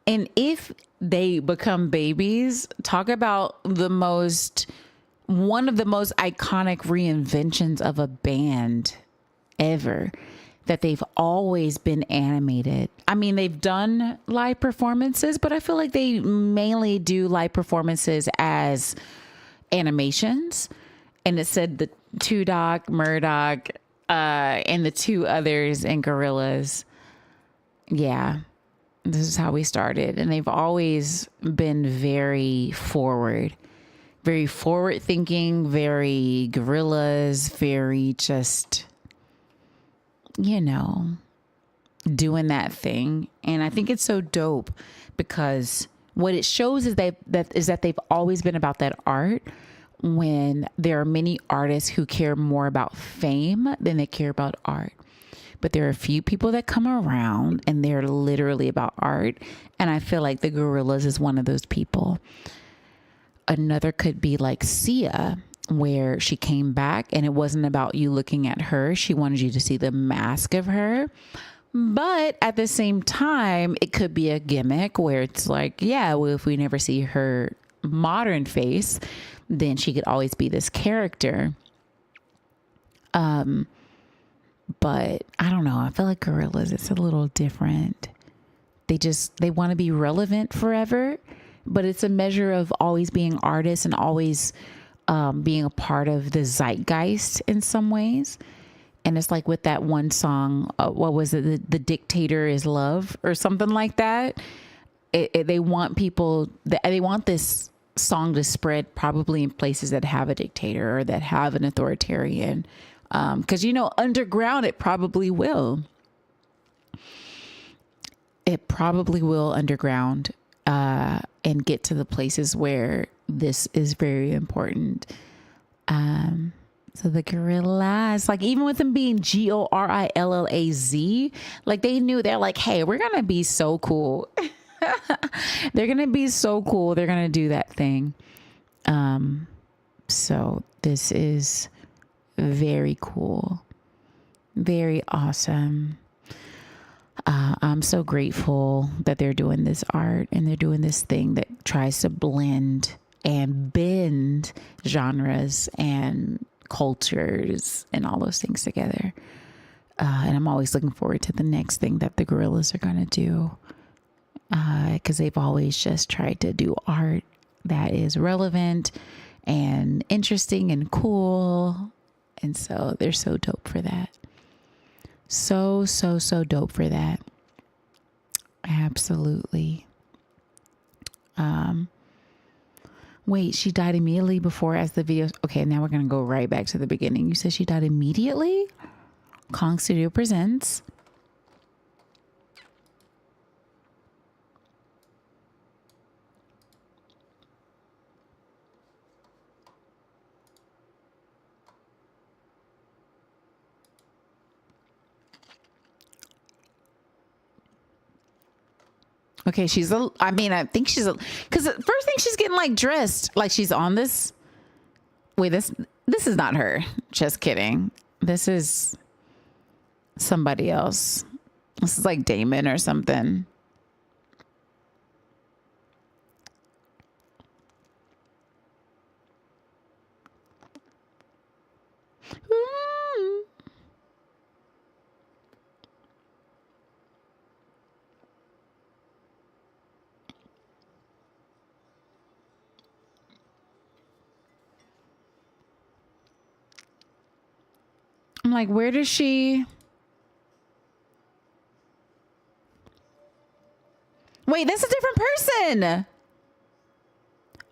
And if they become babies, talk about one of the most iconic reinventions of a band ever. That they've always been animated. I mean, they've done live performances, but I feel like they mainly do live performances as animations. And it said the Two Doc, Murdoch, and the two others in Gorillaz. Yeah, this is how we started. And they've always been very forward thinking, very Gorillaz, very just, you know, doing that thing. And I think it's so dope because what it shows is that they've always been about that art, when there are many artists who care more about fame than they care about art. But there are a few people that come around and they're literally about art. And I feel like the Gorillaz is one of those people. Another could be like Sia. where she came back and it wasn't about you looking at her. She wanted you to see the mask of her. But at the same time, it could be a gimmick where it's like, yeah, well, if we never see her modern face, then she could always be this character. But I don't know. I feel like Gorillaz, it's a little different. They want to be relevant forever, but it's a measure of always being artists and always being a part of the zeitgeist in some ways. And it's like with that one song, what was it? The Dictator is Love or something like that. They want people, they want this song to spread probably in places that have a dictator or that have an authoritarian. Because, underground, it probably will. It probably will underground and get to the places where this is very important. So the Gorillaz, like even with them being GORILLAZ, like they knew, they're like, hey, we're going to be so cool. They're going to be so cool. They're going to do that thing. So this is very cool. Very awesome. I'm so grateful that they're doing this art and they're doing this thing that tries to blend and bend genres and cultures and all those things together. And I'm always looking forward to the next thing that the Gorillaz are going to do. Because they've always just tried to do art that is relevant and interesting and cool. And so they're so dope for that. So dope for that. Absolutely. Wait, she died immediately before as the video. Okay, now we're going to go right back to the beginning. You said she died immediately? Kong Studio presents. Okay, I think she's because the first thing she's getting like dressed, like she's on this. Wait, this is not her. Just kidding. This is somebody else. This is like Damon or something. I'm like, where does she? Wait, that's a different person.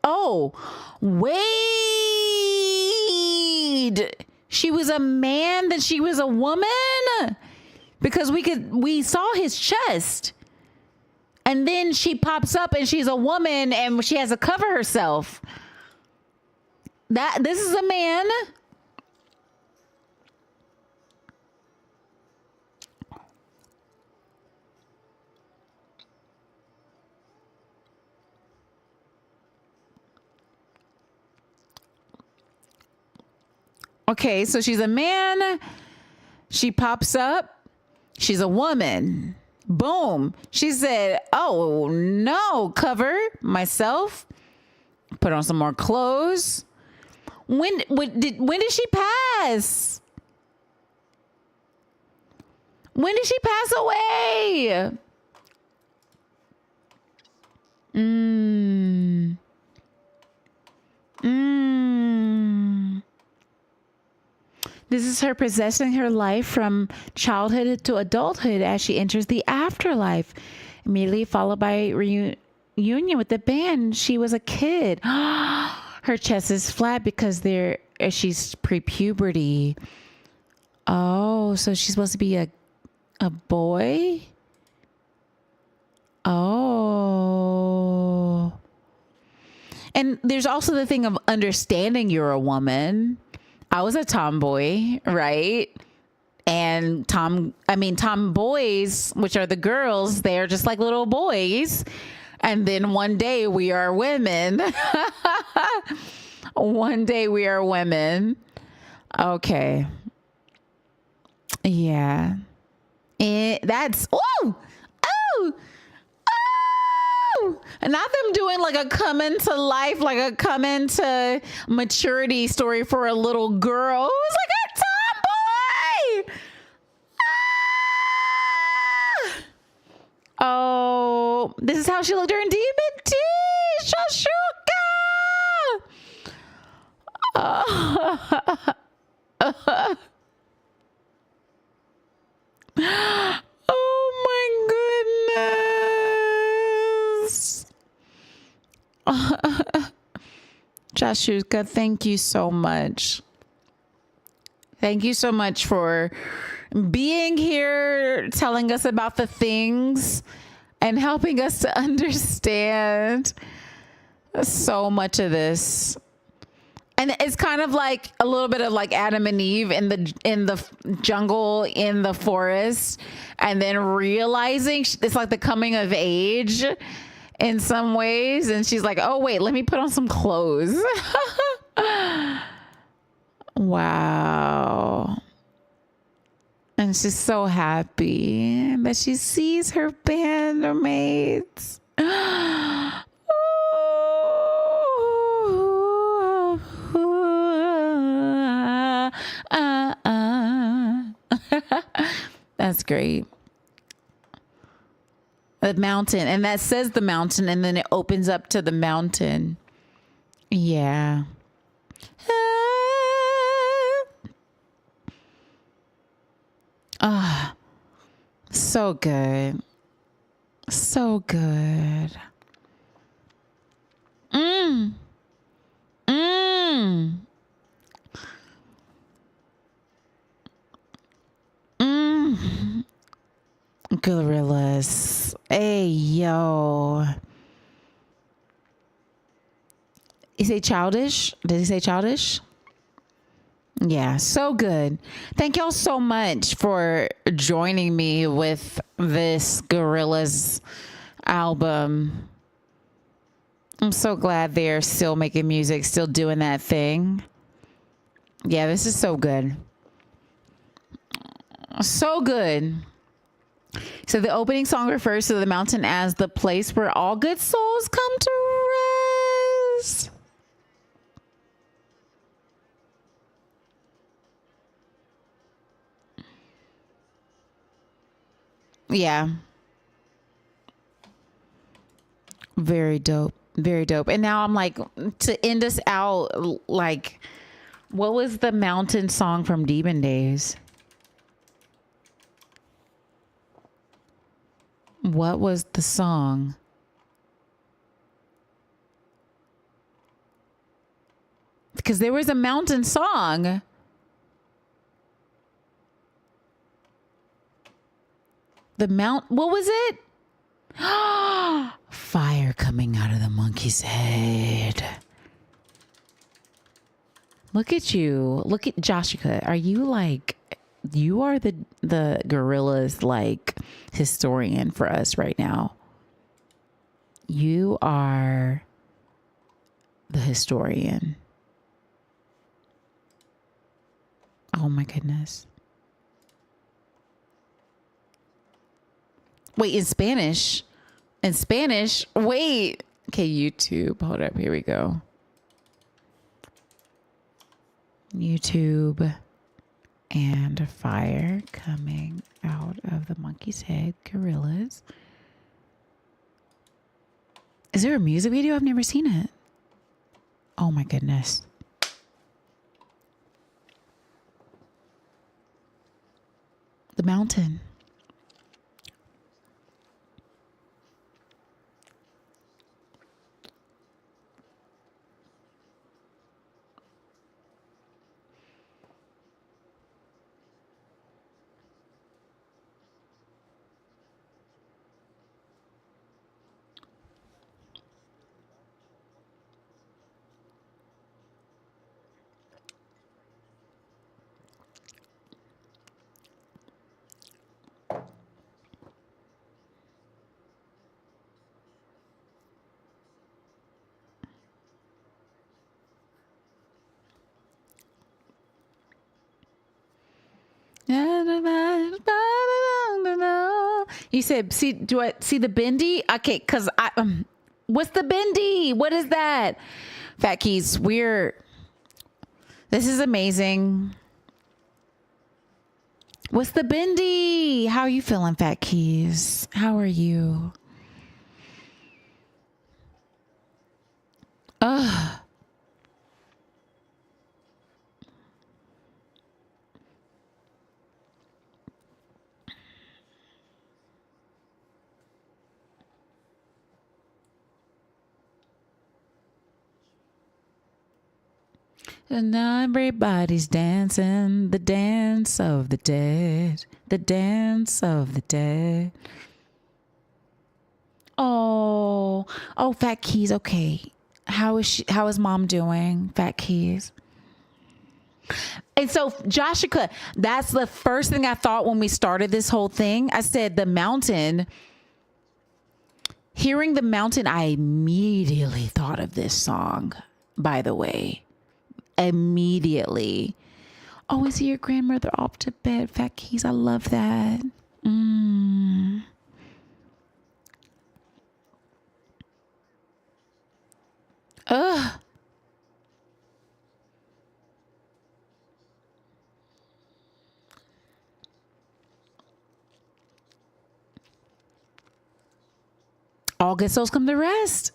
Oh, wait. She was a man, then she was a woman? Because we saw his chest. And then she pops up and she's a woman and she has to cover herself. This is a man. Okay, so she's a man. She pops up. She's a woman. Boom. She said, oh, no, cover myself. Put on some more clothes. When did she pass? When did she pass away? This is her possessing her life from childhood to adulthood as she enters the afterlife, immediately followed by reunion with the band. She was a kid. Her chest is flat because she's pre-puberty. Oh, so she's supposed to be a boy? Oh. And there's also the thing of understanding you're a woman. I was a tomboy, right? And tomboys, which are the girls, they're just like little boys. And then one day we are women. One day we are women. Okay. Yeah. That's, oh, oh, oh. And not them doing like a come into life, like a come into maturity story for a little girl who's like a tomboy. Ah! Oh, this is how she looked during DBT. Shashuka. Oh my goodness. Jashuka, thank you so much. Thank you so much for being here, telling us about the things and helping us to understand so much of this. And it's kind of like a little bit of like Adam and Eve in the jungle, in the forest, and then realizing it's like the coming of age in some ways. And she's like, oh, wait, let me put on some clothes. Wow. And she's so happy that she sees her bandmates. That's great. The mountain, and that says the mountain, and then it opens up to the mountain. Yeah. Ah, so good. So good. Mm. Mm. Mm. Gorillaz. Hey, yo. He say childish? Did he say childish? Yeah, so good. Thank y'all so much for joining me with this Gorillaz album. I'm so glad they're still making music, still doing that thing. Yeah, this is so good. So good. So the opening song refers to the mountain as the place where all good souls come to rest. Yeah. Very dope. Very dope. And now I'm like, to end us out, like, what was the mountain song from Demon Days? What was the song? Because there was a mountain song. What was it? Fire coming out of the monkey's head. Look at you. Look at Joshua. Are you like, you are the Gorillaz like historian for us right now. You are the historian. Oh my goodness. Wait, in Spanish? In Spanish? Wait. Okay, YouTube. Hold up. Here we go. YouTube and fire coming out of the monkey's head. Gorillaz. Is there a music video? I've never seen it. Oh my goodness. The mountain. You said, see, do I see the bendy? Okay, because what's the bendy? What is that? Fat Keys, this is amazing. What's the bendy? How are you feeling, Fat Keys? How are you? Ugh. And now everybody's dancing the dance of the dead, the dance of the dead. Oh, Fat Keys. Okay, how is mom doing, Fat Keys? And so, Joshua, that's the first thing I thought when we started this whole thing. I said the mountain. Hearing the mountain, I immediately thought of this song. By the way. Immediately. Oh, is your grandmother off to bed, Fat Keys? I love that. Ugh. All good souls come to rest.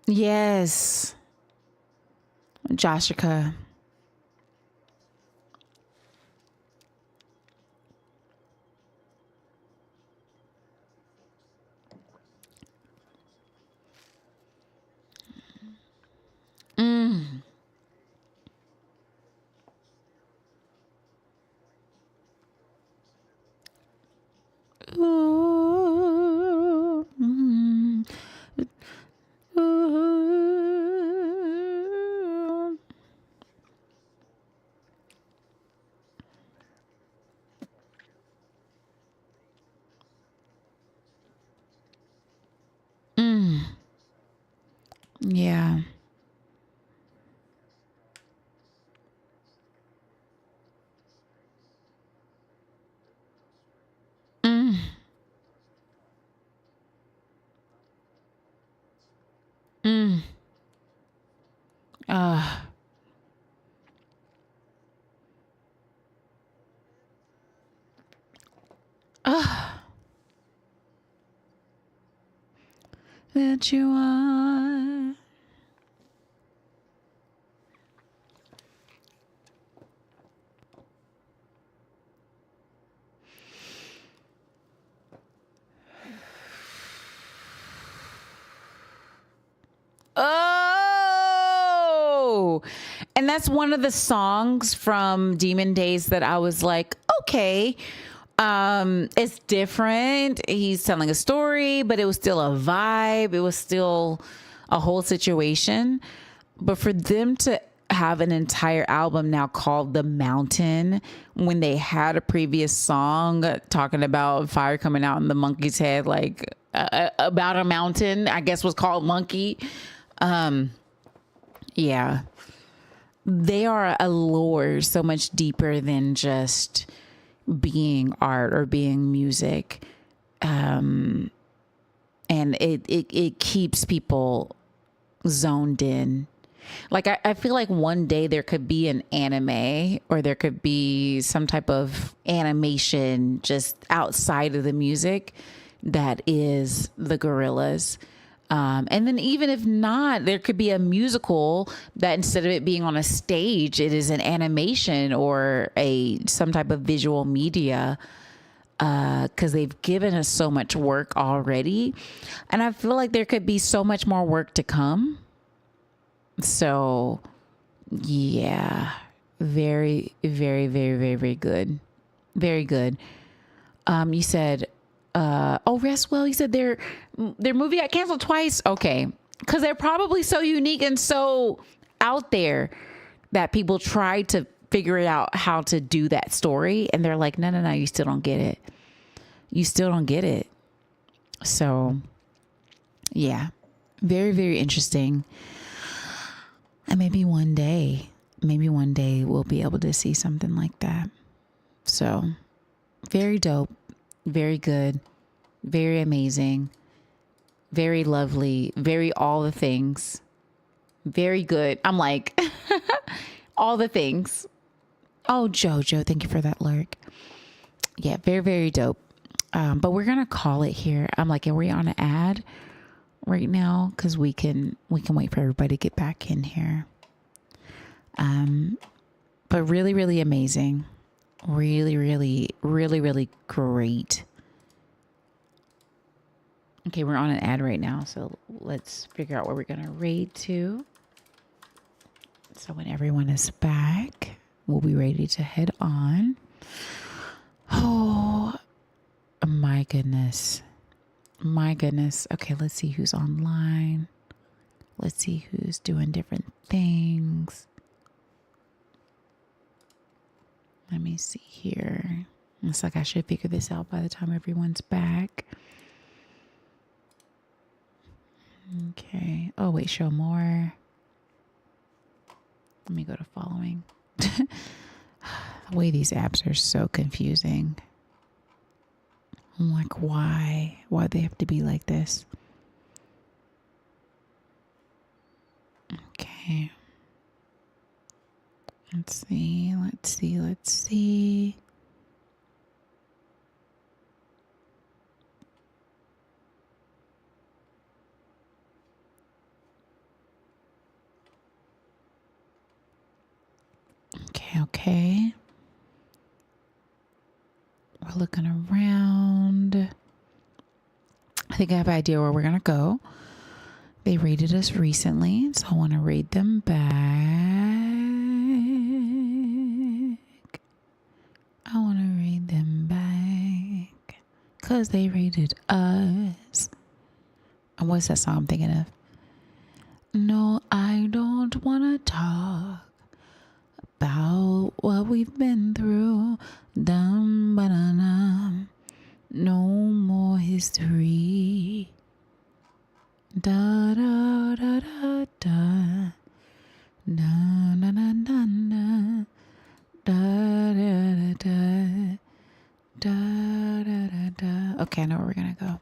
Yes. Joshua. Ooh. Ooh. Yeah. Uh, that you are. Oh, and that's one of the songs from Demon Days that I was like, okay, it's different. He's telling a story, but it was still a vibe. It was still a whole situation. But for them to have an entire album now called The Mountain when they had a previous song talking about fire coming out in the monkey's head, like about a mountain, I guess was called Monkey. Yeah, they are a lore so much deeper than just being art or being music. And it keeps people zoned in. Like, I feel like one day there could be an anime or there could be some type of animation just outside of the music that is the Gorillaz. And then even if not, there could be a musical that instead of it being on a stage, it is an animation or some type of visual media. Because they've given us so much work already. And I feel like there could be so much more work to come. So, yeah, very, very, very, very, very good. Very good. You said, Rest Well, you said their movie got canceled twice. Okay. Because they're probably so unique and so out there that people try to figure it out how to do that story. And they're like, no, you still don't get it. You still don't get it. So, yeah, very, very interesting. And maybe one day we'll be able to see something like that. So very dope, very good, very amazing, very lovely, very all the things, very good. I'm like, all the things. Oh, Jojo, thank you for that lurk. Yeah, very, very dope. But we're going to call it here. I'm like, are we on an ad right now? Because we can wait for everybody to get back in here. But really, really amazing. Really, really, really, really great. Okay, we're on an ad right now, so let's figure out where we're going to raid to. So when everyone is back, we'll be ready to head on. Oh, my goodness. My goodness. Okay, let's see who's online. Let's see who's doing different things. Let me see here. It's like I should figure this out by the time everyone's back. Okay. Oh, wait, show more. Let me go to following. The way these apps are so confusing. I'm like, why? Why they have to be like this? Okay. Let's see. Okay. We're looking around. I think I have an idea where we're going to go. They rated us recently, so I want to rate them back. I want to rate them back because they rated us. And what's that song I'm thinking of? No, I don't want to talk about what we've been through. Dum ba da dum. No more history. Da da da da da. Da da da da da. Da da da da. Da da da da. Okay, I know where we're gonna go.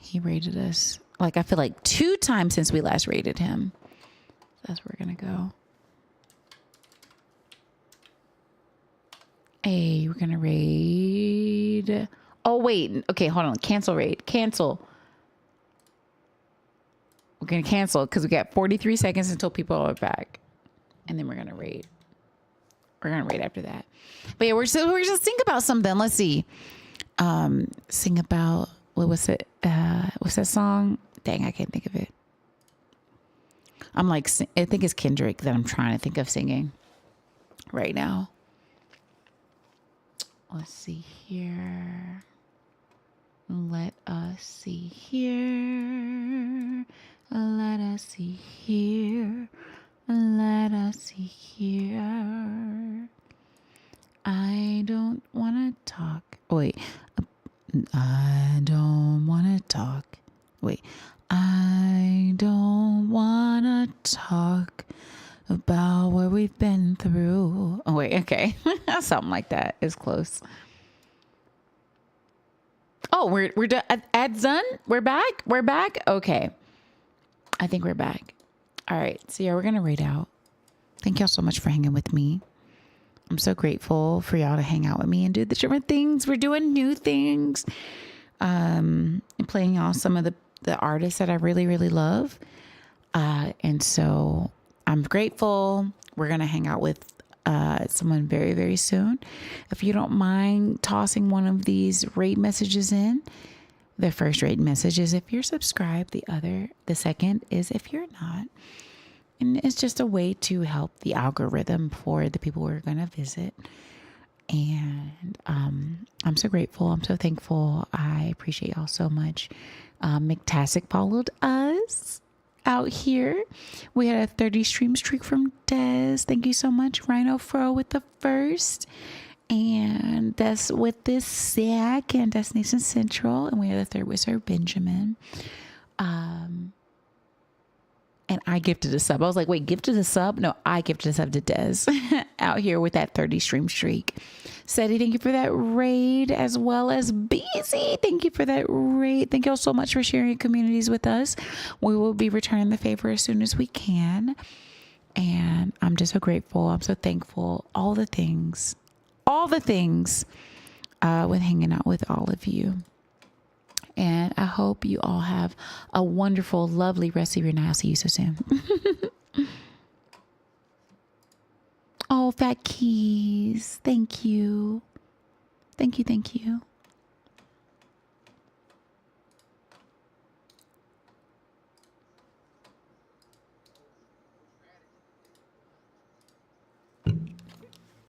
He rated us like I feel like 2 times since we last rated him. That's where we're gonna go. Hey, we're gonna raid. Oh wait, okay, hold on. Cancel raid. Cancel. We're gonna cancel because we got 43 seconds until people are back, and then we're gonna raid. We're gonna raid after that. But yeah, we're just think about something. Let's see. Sing about what was it? What's that song? Dang, I can't think of it. I'm like, I think it's Kendrick that I'm trying to think of singing right now. Let's see here. Let us see here. Let us see here. Let us see here. I don't want to talk. Wait. I don't want to talk. Wait. I don't want to talk about what we've been through. Oh, wait. Okay. Something like that is close. Oh, we're done. Ad's done. We're back. We're back. Okay. I think we're back. All right. So yeah, we're going to raid out. Thank y'all so much for hanging with me. I'm so grateful for y'all to hang out with me and do the different things. We're doing new things. And playing y'all some of the artists that I really, really love. And so I'm grateful. We're going to hang out with someone very, very soon. If you don't mind tossing one of these rate messages in, the first rate message is if you're subscribed. The second is if you're not. And it's just a way to help the algorithm for the people we're going to visit. And I'm so grateful. I'm so thankful. I appreciate y'all so much. McTassic followed us out here. We had a 30 stream streak from Des. Thank you so much. Rhino Fro with the first. And that's with this Zach and Destination Central. And we had the third with Sir Benjamin. And I gifted a sub. I was like, wait, gifted a sub? No, I gifted a sub to Des out here with that 30 stream streak. Seti, thank you for that raid, as well as BZ. Thank you for that raid. Thank you all so much for sharing your communities with us. We will be returning the favor as soon as we can. And I'm just so grateful. I'm so thankful. All the things with hanging out with all of you. And I hope you all have a wonderful, lovely rest of your night. I'll see you so soon. Oh, Fat Keys. Thank you. Thank you. Thank you.